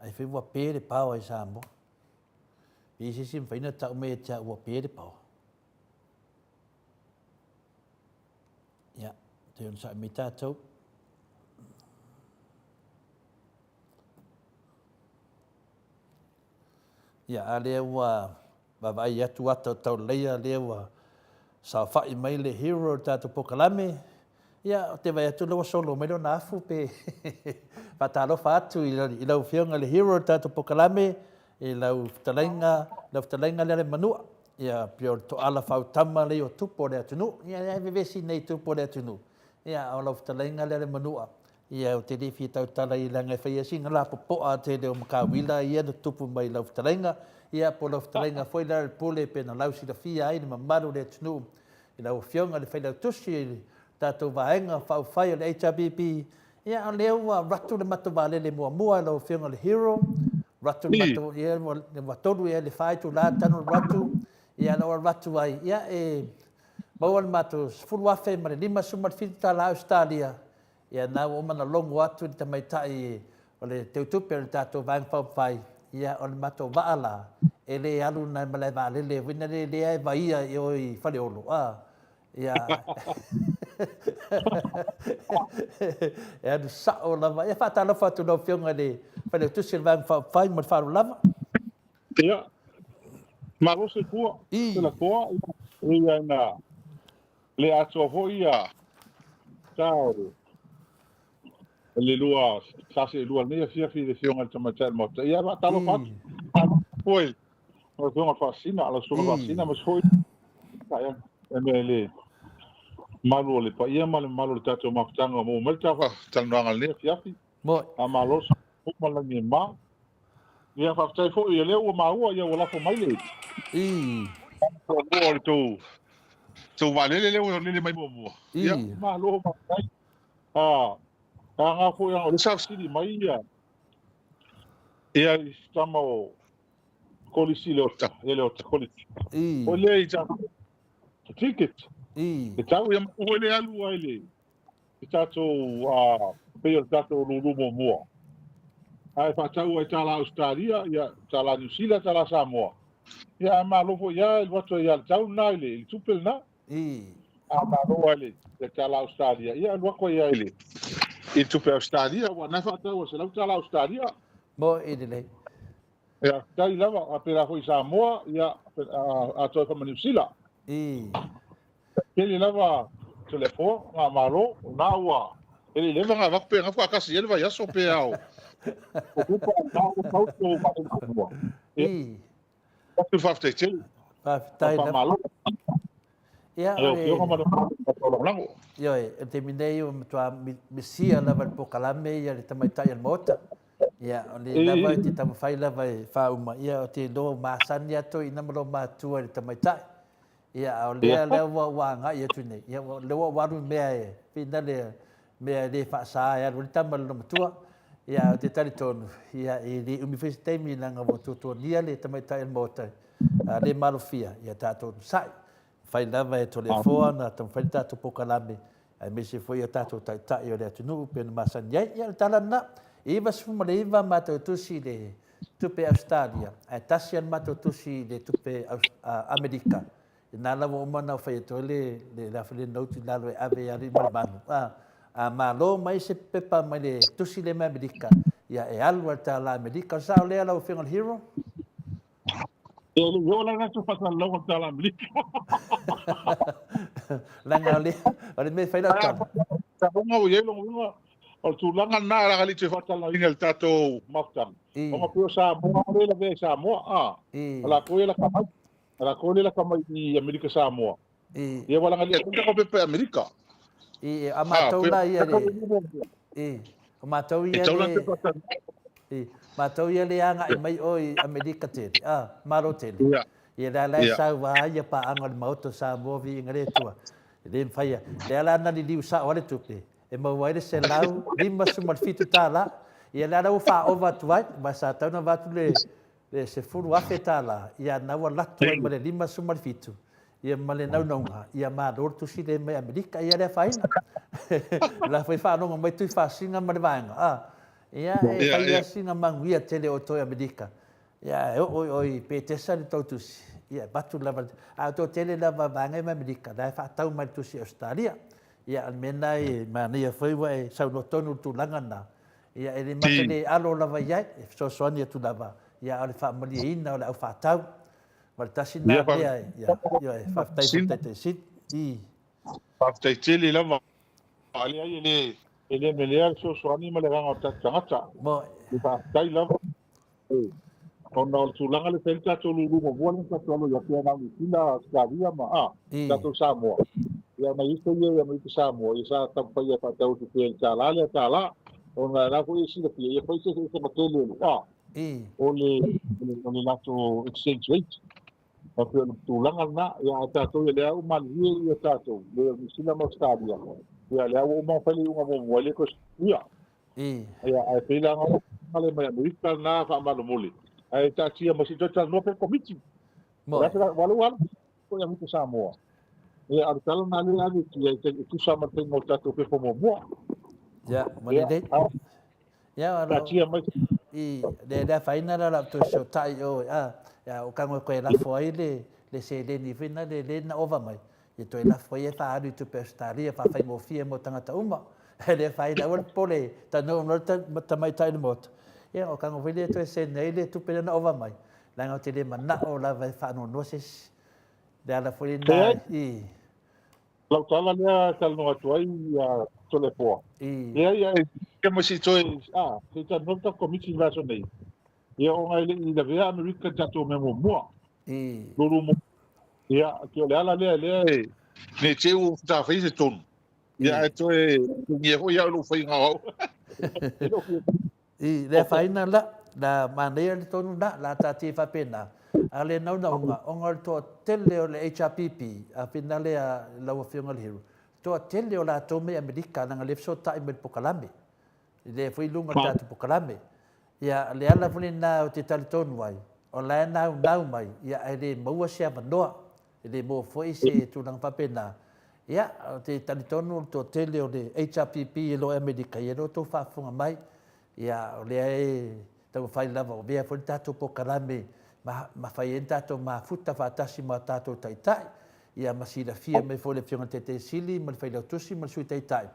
A: ai fe wa pere pau ai sambo i sim faina ta me ta wa pere pau ya te on sa mi tātou. Ia, a lea ua wawai atu ata tau leia lea ua sa whai mai le hero tātou pokalame. Ia, te vai atu lewa solo mai lo nāfu pe whatalo whātu i lau whionga le hero tātou pokalame i lau whtalainga le manua. Ia, pio to ala whautama le o tupo le atunu. Ia, vevesi nei tupo le atunu. Ia, o lau whtalainga le manua. Ia, o te rifi tau tala i langa whaia singa la popoa te leo makawila. Ia, no tupu mai lau whtalainga. Ia, po lau whtalainga foi la pole pe na lau sila fia ai ni mamaru le atunu. I lau whionga le whailau tusi tātou vaenga whauwhai o le HRBP. Ia, o leo ratu le matawale le mua lau whionga le hero. Ratu le matawale, ia, le watoru ia le whaitu la tanu ratu. Ia no ratu ai ia bawal mato fulu afe mare lima sumar fita la Australia ia na o mana longo atu te mai tai o le teutupe le tato vang fai ia o mato vaala ele alu na male vale le wina le ai vai ia o i fale olo ia ia du sa o lava ia fata la fatu no fionga le fale tu silvang fai mo faru lava
G: ia Maro se kua, se la kua, ia na le atua ho ia tau le lua, sase lua nea fia fi le fionga tamatel mota. Ia va talo pat, foi, o fionga fascina, ala sunga fascina, mas foi, ia, le malu le pa, ia malu le tato maftanga mo, melta fa, tanranga nea fia fi, a malo sa, ukmala ni ma, ia whaftai fo ia leo maua ia wala fo mai le. Ko le tu valele leo le mai mo. Ia malo mai. Nga fo ia le South City mai ia. Ia stamo kolisi lota, ia lota kolisi. O le ja ticket. E tau ia mo le alu ai le. E tato pe tato lu mo. Ai whatau ai tala Australia, ia tala New Zealand, tala Samoa. Ia malofo ia, il wato ia tau na ile, il tupel na. A malo ile, ia tala Australia. Ia il wako ia ile. Il tupel Australia, wa na whatau se lau tala Australia.
A: Mo idile.
G: Ia, tai lava, a pera hoi Samoa, ia a toi kama New Zealand. Kele lava telefon, nga malo, na ua. Ele leva nga wakpe, nga whakasi, ele wa yaso pe au. Tu faz tecel?
A: Ia, terminei tua misia lava po kalame ia le tamaitai al Maota. Ia, le lava te tamawhai lava whauma. Ia, te lo masani ato i namalo matua le tamaitai. Ia, o lea wa nga ia tune. Ia, lewa waru mea e. Pina le mea le whaasa e. Le tamalo matua. Ia te taritonu ia i le university mi langa vo tutonia le tamaitai al Maota le malofia ia tatou sai fai lava e telefona tam fai tatou pokalame ai me se foi tatou tai o le atunu pe na masani ia talana iva suma le iva matou tusi le tupe Australia ai tasi an matou tusi le tupe Amerika na lava mana fai tole le la fai noti lalo ave ari manu malo mai se pepa mai le tusi le Amerika ia e alu ta la Amerika sa le ala o fenga hero
G: ele yo la na tu pasa lo ta la Amerika
A: la ngale ale me fai la
G: ta bonga o yelo nga o tulanga na la gali te fatala inga tato maftan o ko sa mo le ve sa mo ala ko la kama i Amerika sa mo ia wala ngali ta ko pe Amerika
A: amatou na ia le amatou ia le matou ia le anga i mai o i Amerika te maro te ia la sa wa ia pa anga Maota sa mo vi ngare tua le faya le ala na di sa wale tupe e mo wai se lau lima sumal fitu tala ia la o fa over tuai ma sa tau na watu le se furu afe tala ia na wa latu ai ma le lima sumal fitu ia ma le nau nonga ia ma dor tu si le mai Amerika ia le faina la foi fa no mai tu fa singa ma le vanga ia e faia singa manguia tele o toi Amerika ia oi pe te sa le tau tu ia batu lava a to tele lava vanga ma Amerika dai fa tau mai tu si Australia ia almena e mania foi wa sa no tonu tu langana ia ele matele alo lava ia so sonia tu lava ia ale fa mali ina o fa tau mal tasina ia fa tai sit i
G: fa tai tele lava ali ele melea so soani ma le ranga ta tangata
A: mo
G: fa tai lava ona o tulanga le tenta to lulu mo vola ta to ya pia na sila skavia ma ta to Samoa ya mai isto ya mai to Samoa isa ta pa ya pa tau tu el tala ona la ko isi le pia ya ko isi se matele o le la to exchange rate pa to tulanga na ya ta to le au mal ya ta to le sila mo skavia ya le au mo fali un mo vola ko ya ai pila ngale mai Amerika na fa malo mole ai ta tia ma si tota no pe komiti la walu ko ya mutu Samoa e ar tala na le ani ki tu sa ma tengo tato pe como mo
A: ya mole ya
G: ta tia ma
A: de faina la to so tai o ya o kango ko la foi le se le ni fina le na ova mai e to la foi fa adu tu pe staria fa fa mo fie mo tanga ta uma le faina o pole ta no ta mai tai mo ia o kango vile to se nei le tu pe na ova mai la ngo te le mana o la vai fa no noses de ala foi na
G: la tala le tal no atuai ya to le po ia que mo si to se ta no ta komiti va so nei ia o ngai le da vea Amerika ta to me mo lulu mo ia que le ala le ne che u ta fa se ton ia to ni ho ia lo fa ngao
A: le faina la maneira le tonu la tati fa pena ale no onga to tele o le HRPP a finale a la ofionga le hero to tele o la to me Amerika na le so ta me pokalame le foi lunga ta pokalame ia le ala funi na o te tali tonu ai o la na mai ia ele mo sia vandoa ele mo foi se tu nang fa pena ia te tali tonu to tele o le HRPP lo Amerika ia to fa funga mai ia le ai tau fai lava o vea fo tato po karame ma fai tato ma futa fa tasi ma tato taitai ia masila fia me fo le fionga te sili ma fai le tusi ma sui taitai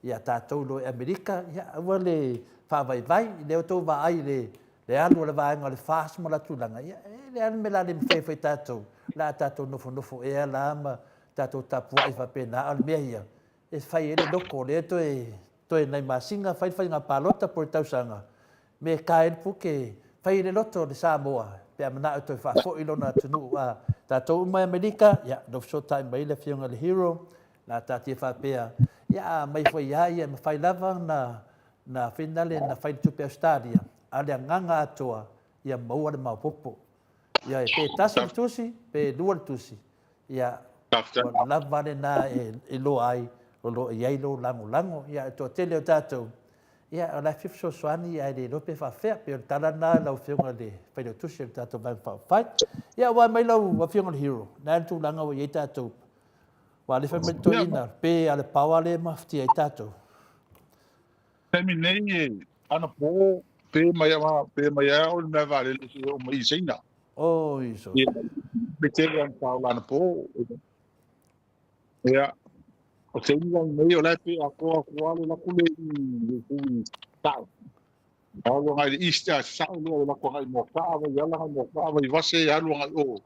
A: ia tato lo Amerika ia wale fa vai le to va ai le alu le va ngale fas ma la tulanga ia le an me la le fai tato la tato no fo e la ma tato tapu ai fa pena al meia e fai le doko le to e nei masinga fai nga palota por tausanga me kaen puke fai le loto de Samoa pe amana to fa fo ilona tunu ta to mai Amerika ya do so time mai le fionga le hero la ta ti fa pe ya mai foi ya fai lava na finale na fai tu pe stadia ale nganga Atua ya mau le mau popo ya pe tasi tusi pe dual tusi ya lava na e lo ai lo ia lo lango ia to tele tato ia la fif so swani ia de lo pe fa fer pe tala na la fionga de pe de tu shel tato van fa fight ia wa mai lo wa fionga hero na tu langa wa ia tato wa le family to ina pe ale power le mafti ia tato
G: temi nei ana po pe mai o me vale o mai sina
A: iso
G: pe tele an pa ana po ia o te inga nei o lepe a koa ale la kule i tau. Awa ngai East a sao lua la koa ngai mo kawa i ala ngai mo kawa i vase alu ngai o.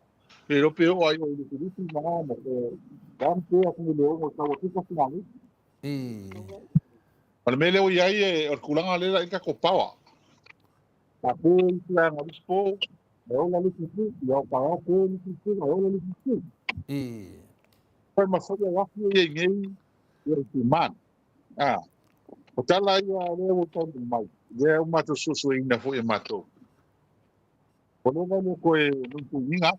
G: E rope o ai o i filipi maa mo e dampe a kumi leo mo kawa tika sinani. O le mele o iai o kulanga le la ika ko pawa. A ko ia ngā rispo, e o la liki ia o pawa ko liki o la liki. Koe masoya wafi e ngei ia ki man. O tala ia le o tau mai. Le o mato susu ina fo e mato. O le ngā koe nungu inga,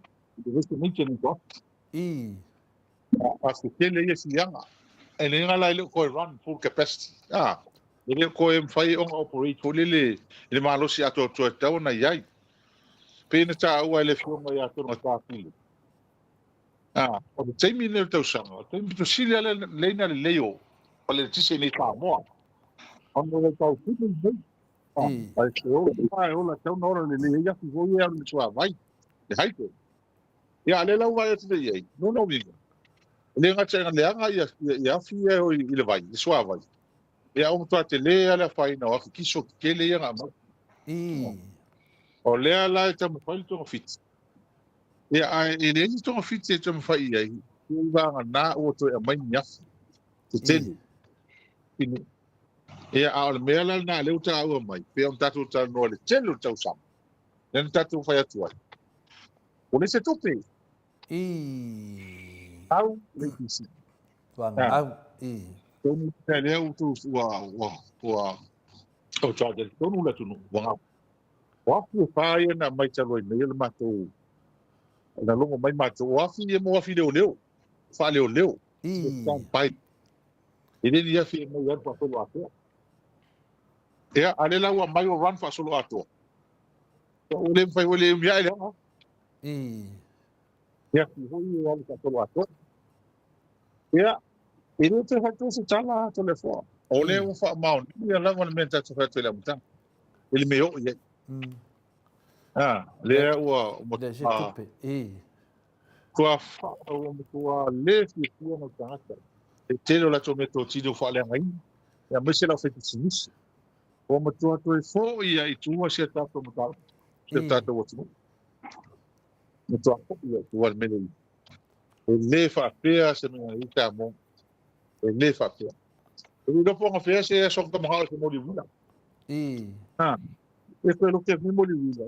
G: i resto minche ni ko. A se kele ia si yanga. E le ngala ile koe run full capacity. Ele koe mwhai onga operate o le malosi ato e tau na iai. Pēna tā ua ele whionga i ato na tā pili. O le teimi nere tau sanga. O teimi to sili ale leina le leo. O le tise nei Samoa. O le tau pili nei. Ai se o la tau nora le yaki hoi ea le sua vai. Le haike. Ia ale lau vai atu le iei. No vinga. Le ngata nga leanga i afi e o i le vai. Le sua vai. Ia o mtua te lea le whaina o afi kiso ke le ia ngā mau. O lea la e tamu whai tonga fiti. Ia e le ni tonga fiti e tamu whai iai. Ia ngā nā ua toi a mai niafi. Te tenu. Ia a o le mea la nā leu ta ua mai. Pea on tatu ta noa le telu tau sama. Nen tatu whai atu ai. O le se tope. Au le kisi.
A: Au.
G: Tonu te leo tu ua o tō tonu la tunu. Wangau. Wafu whai na mai taloi nei le matou. Na longo mai matou. Wafi e mo wafi leo. Wha leo. Pai. E le ni afi e mo ian pa solo atua. Ea, ale lau a mai o run pa solo atua. O le mwhai o le umia ele anga. Ea, ki hoi e wale pa solo atua. Ea, e le te hatu se tala ato le fua. O le o wha maun. Ia lango na menta tu hatu ele amutang. Ele me o iei. Le ua kua kua le fi kua no tangata. E telo la tome to tino wha le ngai. Ia mese la wheti sinisi. O matua to e fo ia i tua se tato matau. Se tato watu. Matua fo ia tua mele i. E le whapea se mea i ta mo. E le whapea. E li lopo nga whea se e sokta mahalo se mori wina. E koe lo ke mimoli wina.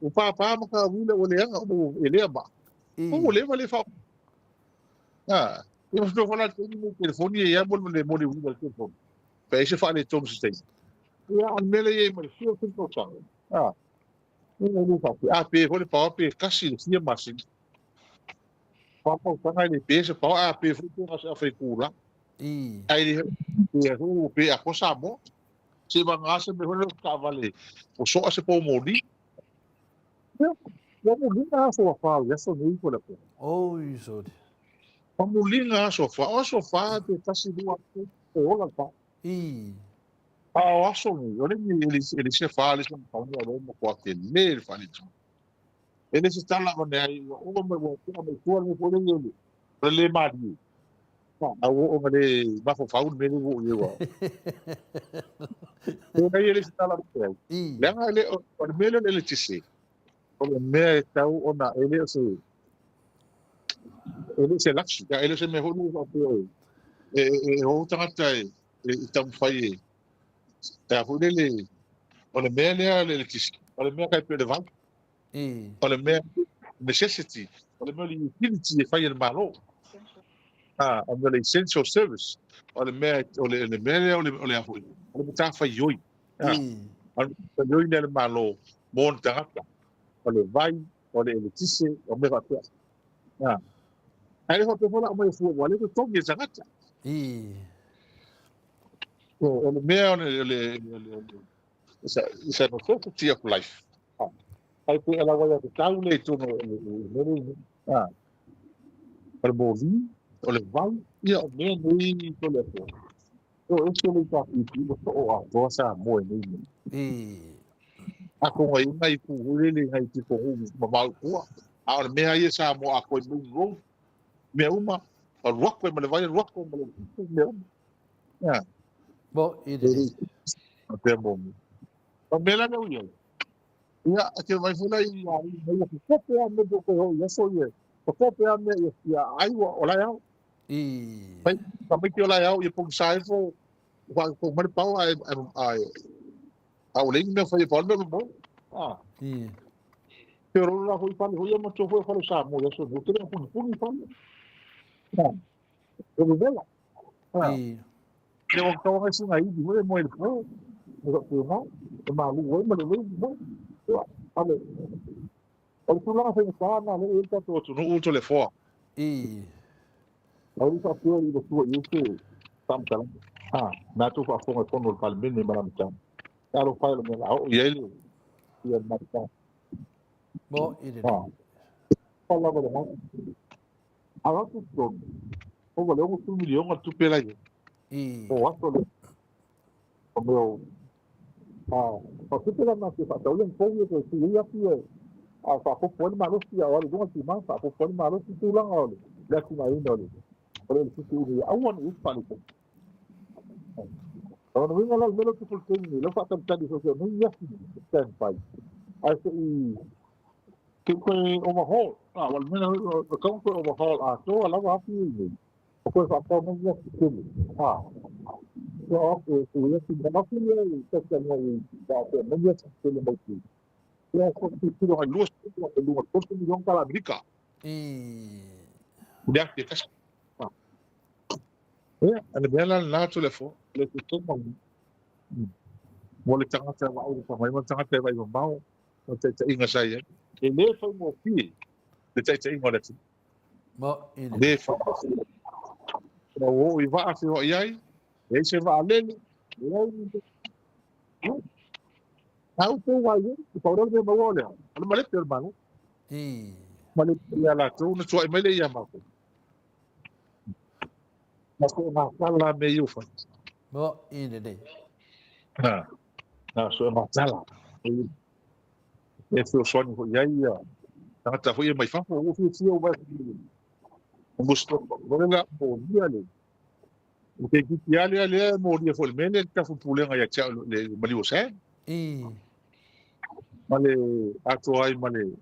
G: O pāpā maka wina o leanga o e lea ma. O lea ma le whao. E mas no whala te ni mo telefoni e ia mo le moli wina le telefoni. Pea ese wha le tonu se tei. Ia an mele e ma le fio tinto tanga. E le whapea. A pe hole pao pe kasi le fia masini. Papa tanga le pe se pao a pe futu nga se awhai kūra. Ai le hu pe a kosa mo. Se mangasa me hole ka vale o so se po mori mo linga so fa ya so nei ko le
A: o iso
G: mo linga so fa te tasi dua o la pa o so ni o le se fa le so pa no mo ko te le fa ni ele se sta la con ai o mo me ko le mari o ngale ba fo faul me ni o yo o ele está lá no leva ele o melhor ele te se o me tau ona ele se laxi ele se me honu o tangata e tam fai e fu ele o le melhor ele te se o le melhor pe de van o le melhor necessity o le melhor utility fai el malo on the essential service o le mea o le ahui o le ta fai yoi o le yoi le malo mon tangata o le vai o le tise o me va pia ai ho pe fola o me fu wale to tongi tangata o le mea o le it's a necessity of life ai pe ala wa te tau le tu no o le movi o le vai ia o mea nei to le po o ese le ta pi o a to sa mo nei a ko ngai mai ku le ngai ti ko ma mal ku a o mea ia sa mo a ko mu ro me uma o rock me le vai rock me ya
A: bo ide
G: o te mo o mela no ia ia ke vai fula ia ia ko pe a me ko ia so ia ko pe a me ia ai o la Pai, kami tio la yau, pong sai fo, wa ko mari pau ai ling me foi fo me mo. Ah, pero la foi pa ho mo to foi fa sa mo ya so mo te pun pa. Ah, o bela. Ah, ke o to ga singa i mo mo el fo. Mo ko no, ma lu mo le mo. Ale, o tu la foi sa na le ta to no o to le fo. Ahorita fue y después yo que también na tu fa fo con el palmin ni malam tam claro fa lo mela o yele y el marca
A: Bo ide.
G: fala ba ha aga tu to o vale o tu million a tu pela yo o ato le o meu o tu pela na que fa to un pouco que si ya fie a fa fo pon malo si ahora do que man fa fo pon malo si tu lang ole la si mai no le pero el si tu a un u fa Kalau nunggu ngalah melo tu pun ni, lo fakam tadi sosial ni ya stand by. Asa I kita overhaul. Wal mena kau ko overhaul tu ala wa api ni. Ko fakam ni ya sikit. So aku ya tidak masih ni sosial ni dah ni ya sikit ni. Ya ko tu lo halus tu lo ko tu ni kala Amerika. Dia kita. Ya, ana bela na telefon, le tu mo Mole tanga te wa o mai ma tanga te vai mau o te inga sai e le fa mo fi te inga le
A: Bo ide.
G: le fa o I va a o ai e se va le au tu wa ye pa ro de mo le al male per mano male ya la tu no tu mai le ya ma ko ma ko ma sala me yu fa
A: Bo ide de.
G: na so ma sala e so sonho ko ya ya ta foi mai fa o fi o vai gusto voleva o diale o que diale ale mo dia foi mele ta fu pulenga ya cha le mali o se male Atua ai male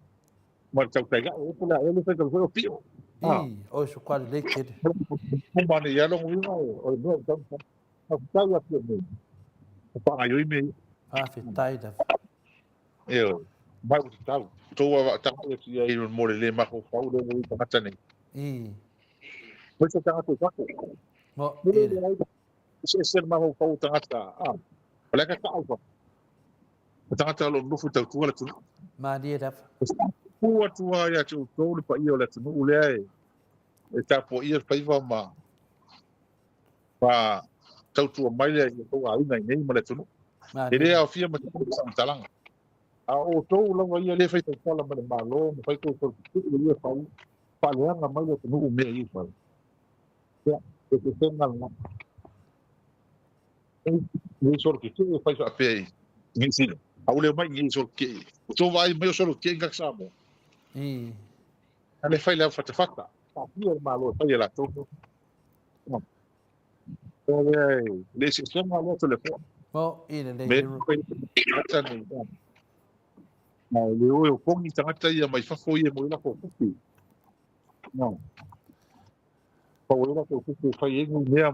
G: mal tau taiga o pula ele foi que foi o pio
A: o so qual le kid.
G: o mane ya lo ngui o no ta ta ya pio me pa ai me
A: Fi taida.
G: eu vai o tau to wa ta e ti ai mo le ma ko fa o le ta ta ne Mas ta ta ta
A: Bo
G: mo
A: ide.
G: le se ser ma ko fa o ta ta olha que ta Tanga talo nufu tau tua le tunu.
A: Ma dia da.
G: Kua tua ya tu tau le pa ia le tunu ule ai. E ta po ia pa iwa ma. Pa tau tua mai le ia tau a ina nei ma le tunu. E rea o fia ma te kua sa talanga. A o tau langa ia le fai tau tala ma le malo, ma fai tau tau tau ia pau. Pa leanga mai le tunu umea i pa. Ya, e te tenga nga. Ni sor ki te fai sa pei. Ni sina. Aule mai ngi so ke. To vai meu solo ke ngak samo. Ale fai la fata fata. Pa pia malo fai la to. Le se sema lo telefone.
A: Bo ide de.
G: Ma le o pongi tangata ia mai fa foi e mo la ko kupi. No. Pa o la ko kupi fai e ngi mea.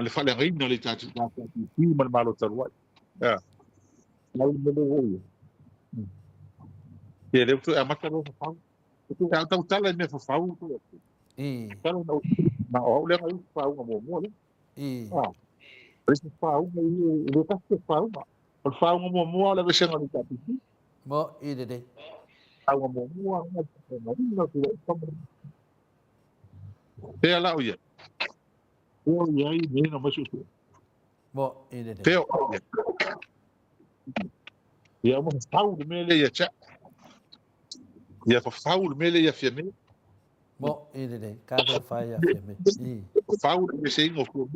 G: Le fa le reina le tatu. Ki man malo tarwa. Ya. Mau mele o. E le tu amata lo fa. Tu ta ta tala me fa fa. Tala no. Ma o le ngai fa o mo mo le. Esse fa o le ta se fa o. O fa o mo mo la vese ngai ta ti.
A: Bo ide de.
G: Fa o mo mo na no tu le. Te ala o ye. O ye ai ne no masu.
A: Bo ide de.
G: Te o ye. Ia mo faul mele ia cha. Ia fa faul mele ia fia me.
A: Bo ide de. Ka do fai a fia me.
G: Faul me sei ngo ko.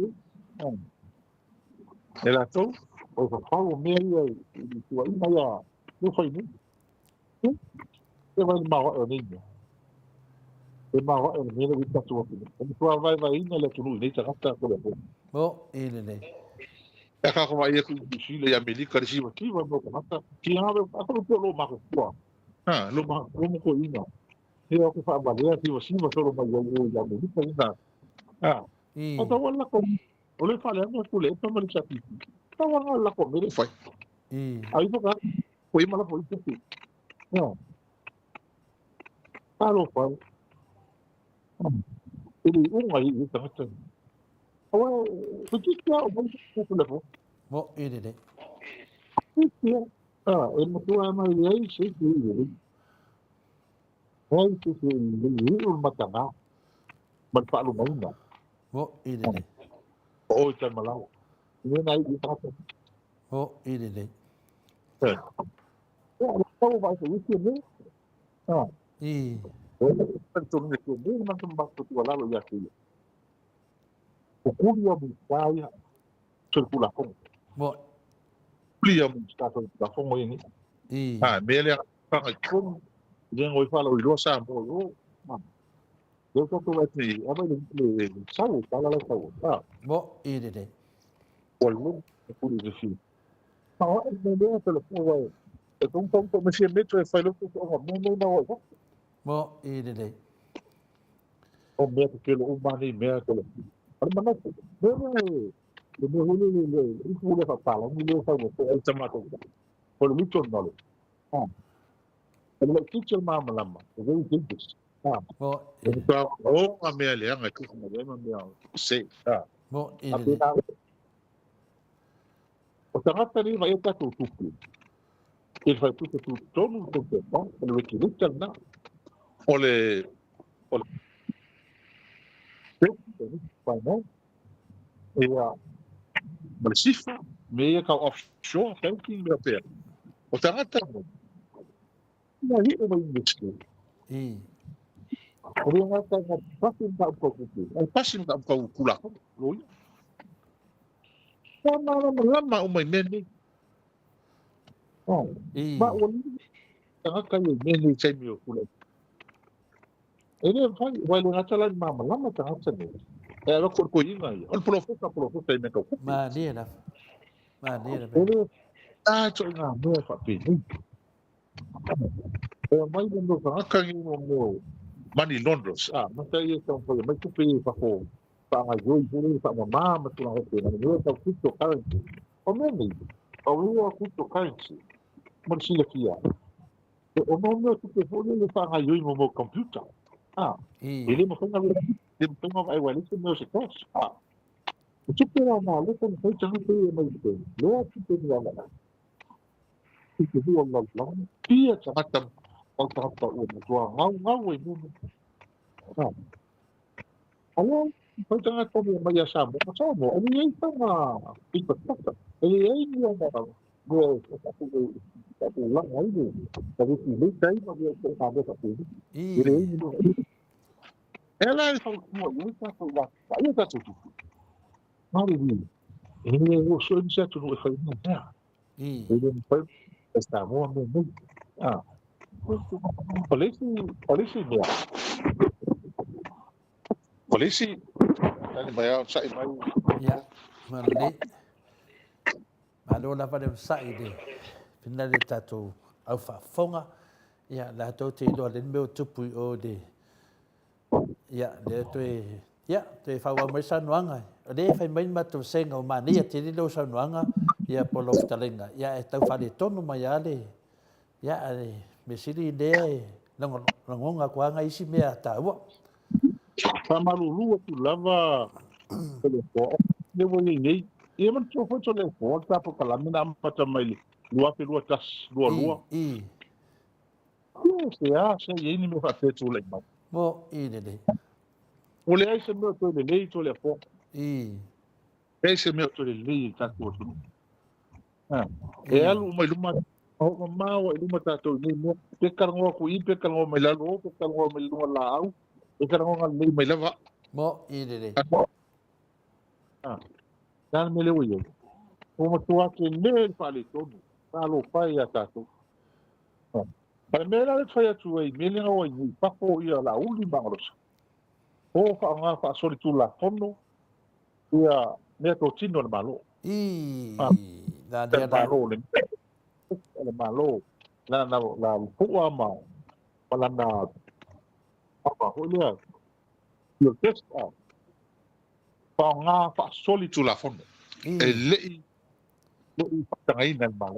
G: Ela to o fa faul mele ia tu ai mai a no foi ni. E vai ma o ni. E ma o ni le vita tu. E tu vai ina le tu ni ta rata ko le.
A: Bo ide de.
G: E ka ko vai e ku Chile e Amerika ri si va mo ka mata. Ki ha a ko lo ma ko. Lo ma ko mo ko ina. Heo ke whaamaria ki wa siwa soro mai au ia me hipa ina. O tawa lako, o le whale anga kule e tamari sa tiki. Tawa nga lako mere whai. Ai whaka, ko ima lako i tiki. Talo whai. Ili unga i tangata. Awa, kutika o mai kukule po.
A: Mo ire.
G: Kutika. E matua mai ai se ki i. Ai se ki i ul matanga. Malpalu mauna.
A: Mo ire.
G: O i malau. Ia nai i tangata.
A: Mo ire.
G: Kau vai se wiki ni. Pentung ni tu ni macam bakso tu lalu ya ki. Ukuria mustaya circulação.
A: Mo.
G: Ukuria mustaya circulação ini. Mele para com dia ngoi fala o ilosa mo yo. Eu tô com esse, a mãe ele sabe, fala lá sabe.
A: Mo ire.
G: Olha, ukuria assim. Não, não é telefone. Então como me chama tu faz o que eu não.
A: Mo ire.
G: O meu pelo humano meu pelo. Mas não hulu isso hulu fala, não hulu fala, é chamado. Por muito não. Ele teacher mama lama, ele diz. Então, a minha aliança aqui com a minha sei.
A: Mo ire.
G: O tangata ni vai estar tudo. Ele vai tudo todo o tempo, ele vai querer não. Olha Malsifa, meia ka offshore, banking meu pé. O tangata não é uma indústria. O tangata não passa em campo com o passa em campo com o culaco, não é? Lama uma nene. Mas o tangata é nene sem meu culaco. Ele vai lá na mama, lama tangata não. Ela corcoinha aí. Olha professor aí me tocou.
A: Maneira.
G: Ele só na meu papel. Mai no ka no mani Londres. Mas aí então foi, mas tu pedi para eu ir para mamá, mas tu não vai ter, não é cryptocurrency. O mesmo, o cryptocurrency. Mas se aqui o nome que tu foi ele para eu ir no meu computer. Ele me foi vai ele que meu secreto. O que era mal, então foi já não foi mais bem. Eu acho que ele era. Que viu lá lá. Ia chamar o tapa o ngau e no. Alô, foi já como mais achava. Sabe, ele estava pico tapa. Ele ia dar go lá aí. Sabe que ele tem uma coisa para fazer. Ele ela falou muito para lá. Aí tá tudo. Maravilha. Ele gostou de certo no foi não é. Ele não foi esta boa muito. Polisi dia. Polisi tadi bayar sai mai.
A: Ya, mali. Malo la pada sai de. Pina de tato au fa fonga. Ya, la to te do le meu tupu o de. Ya, de to ya, te fa wa mai sanuanga. De fa mai matu senga o mani te di do sanuanga. Ya polo talenga. Ya e tau fa de tonu mai ale. Ya, me siri idea langonga kwa nga isi mea taua.
G: Pamarulu tu lava telefone. Ne wo nei. E man tro foi telefone ta po kala mina pata mai. Lua pe lua tas lua. Se ni me fa te tu le mai.
A: Mo de.
G: O le ai se me to le nei telefone. E se me to le nei ta tu. E alu mai luma o mau e luma tatou ni mo te karango ku I pe karango mai la lo te karango mai luma la au e karango ngal mai lava
A: mo de
G: dan me le wo o mo tua ke ne fale todo ta lo pai a tatou para me la fai tu e me le o i pa po ia la uli bangos o fa nga fa soli tu la fono ia me to tino le malo
A: da dia da
G: le malo la pua ma wala na apa oleh yo test pa nga fa soli tu la fondo le patangai na mal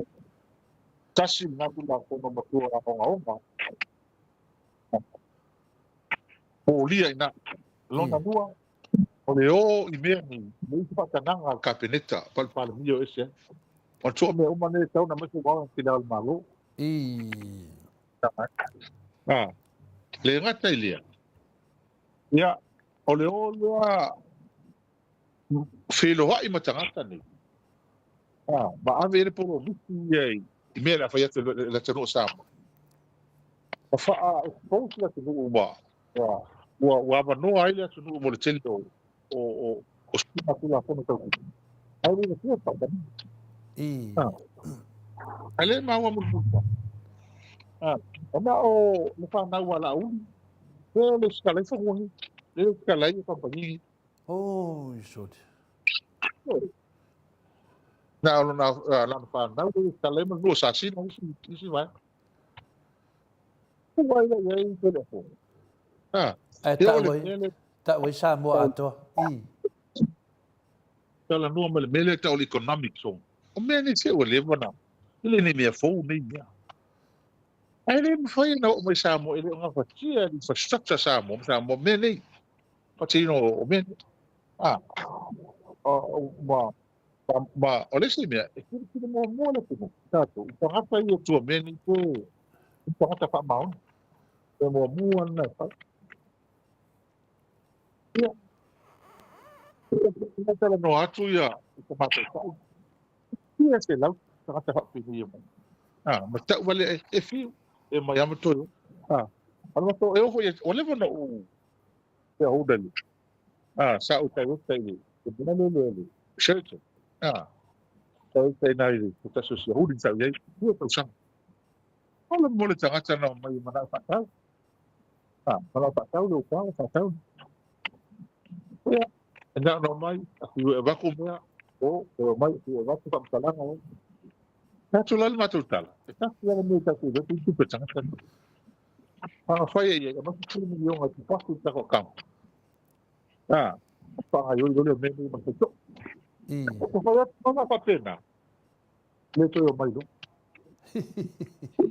G: kasi nga tu la fondo matua nga Polia ina lona nua o le o i mea ni me whatananga kapeneta palpala mio ese o tō me umane tau na masu wā ki nao malo le ngata i lea ia o le o lea whilo hai matangata ni ma ave ere poro misi i mea la whaiate la tano sama a wha expose la tano ua ua wanoa ai la tano mo le tele o skima tula fono tau ai le tia patani ale maua mulmuta ona o le whanau wala uli le skalai whanguangi le skalai whampangi
A: isot
G: na alo na lana whanau le skalai manua sasina isi vai wai la iai telefon
A: ta wai Samoa Atua
G: tala noa mele mele tau economic song o mea ni se o lewa na ile ni mea fou ni mea ai le mwhai na o mai Samoa ele o ngā whatia infrastructure Samoa mea nei whatino o mea ma o lesi mea e kiri mua le kumu tato i tangata i o tua mea ni ko i tangata wha maon e mua na ia ina tala no atu ia i ka mata tau ia se lau tangata wha pini ia mai ma tau wale e fiu e mai ama toi ana to e ofo o levo na o e o dali sa o tai e bina le shelter tai tai nai ko ta so se hudi tau ia ia tau sang ala mole tangata na mai mana fa tau mana fa tau lo fa tau ia ena no mai aku e vaku mea o mai e vaku pa talanga Tatu lal matutala. Tatu lal me tatu de tu pe tanga tatu. Fai e ma tu milion atu pasu ta ko kam. Pa yo le me ma tu. Ko fa na pa pena. Le to yo mai do.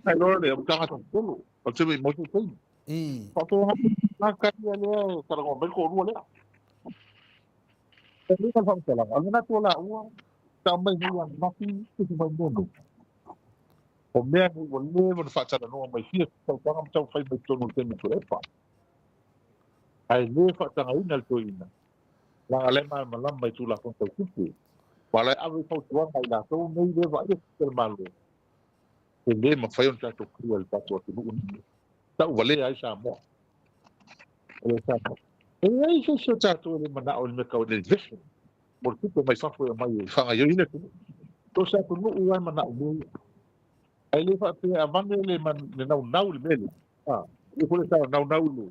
G: Ai lo le tanga tatu. O te me mo tu tu. Pa to na ka ya le ta ko me ko ru le. Ni kan fa tala. Ana to la u ta mai ni ya ma ti tu mai do. O mea ni o lewa na whaatara noa mai hia tau tanga tau whai mai tonu tenu tu epa. Ai le whaatanga ina le to ina. Langa le mai malam mai tu la kong tau kupu. Walai awe tau tuanga i la tau mei le wa ia kutele malo. E le ma whai on tato krua le tato atu nuu nini. Tau wale ai Samoa. Ele Samoa. E ai se tato ele mana o le meka o le vesu. Mor kupu mai whafo e mai whanga yo ina kunu. To sa tu nuu ai mana o mei. Ai le fa pe avane le man le nau le mele e ko le ta nau le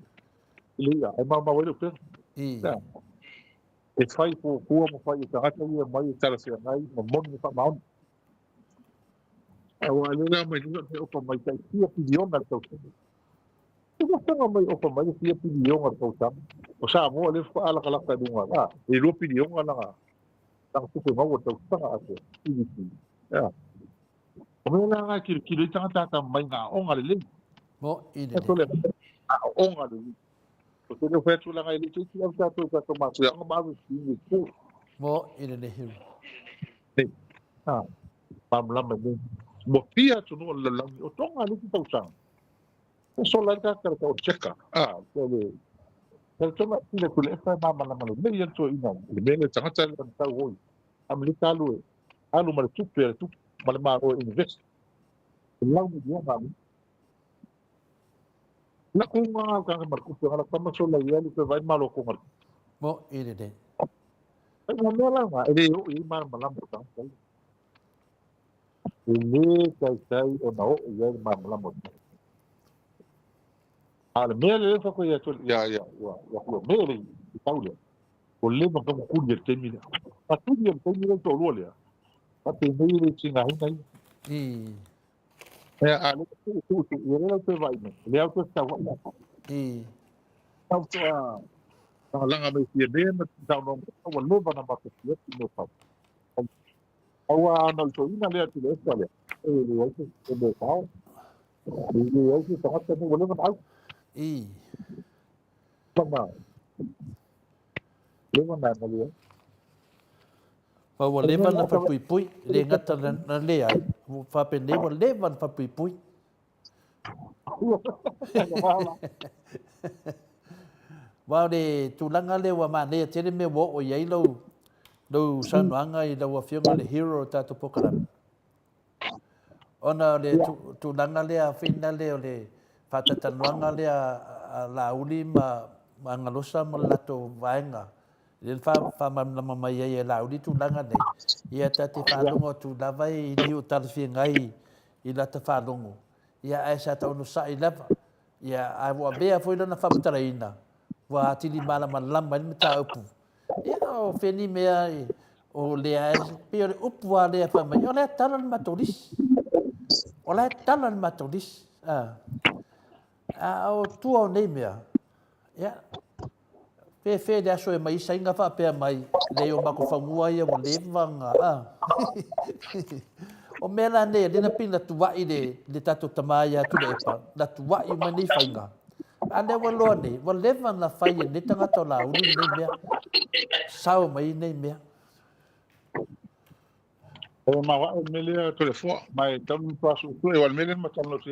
G: ia ai ma wele pe e fai po mo fai ta hata ia mai ta se nai mo mon fa ma ai wa le na mai no o pa mai ta ia pidion na to e ko ta mai o pa mai ia pidion na to ta o sa mo le fa ala kala ta dunga e ro pidion na ta ku pe mo to ta ate ia o me la ki le tangata mai nga o nga le
A: mo ide
G: le o nga le o te le fetu la nga ile tu ta to ma tu ya ma ni ku
A: mo ide le hiu
G: pam la me mo pia tu no la o to nga le tu sang o so la ka o cheka ko le el toma ile ku le fa ma la le me to ina le me le tangata la ta wo am li talu alu ma tu per tu ma o invest lau ni dia ba na ko nga ka marku ko ala tama so la ia ni pe vai malo ko marku
A: mo ide de
G: ai mo la ma ele o i mar malam ko ta ele kai o na o ia mar malam mo ala me le fa ko ia to ya ko me le ta ule o le ba ko ku ni te mi pa tu ni te mi to lo le pa te me le singa hinai ale tu ia le vai me le auto sta wa tau toa langa mai tia nena tau no wa leva na mata tia no tau awa na to ina le atu le sale le oso le tau le oso ta no leva na lama leva na le
A: wa wa leva na fa pui pui le ngata na le ai fa pe le wa leva na fa pui pui wa de tulanga le wa ma le te me wo o yai lo sanuanga i lo afionga le hero tatu pokaran ona le tulanga le a fina le o le fatatanuanga le a la uli ma ngalosa ma lato vaenga le fa ma mai e la uli tulanga nei ia tate falongo tu lava i ni o talfi ngai i la ta falongo ia ai sa tau no sa i lava ia ai wa bea foi na fa mataraina wa tili mala malama ni ta upu ia o feni mea o le ai pe o upu a le fa mai o le tala ni matolis o le tala ni matolis o tu o nei mea ia fe de aso e mai sa inga fa pe mai le o mako fangua ia o le vanga o mela ne le na pina tua i le tato tamaya tu le pa na tua i mani fainga ane wa lo ne wa leva na fai ne tanga to la uli nei mea sao mai nei mea
G: o ma wa mele telefon mai tam pasu tu e wal mele ma tam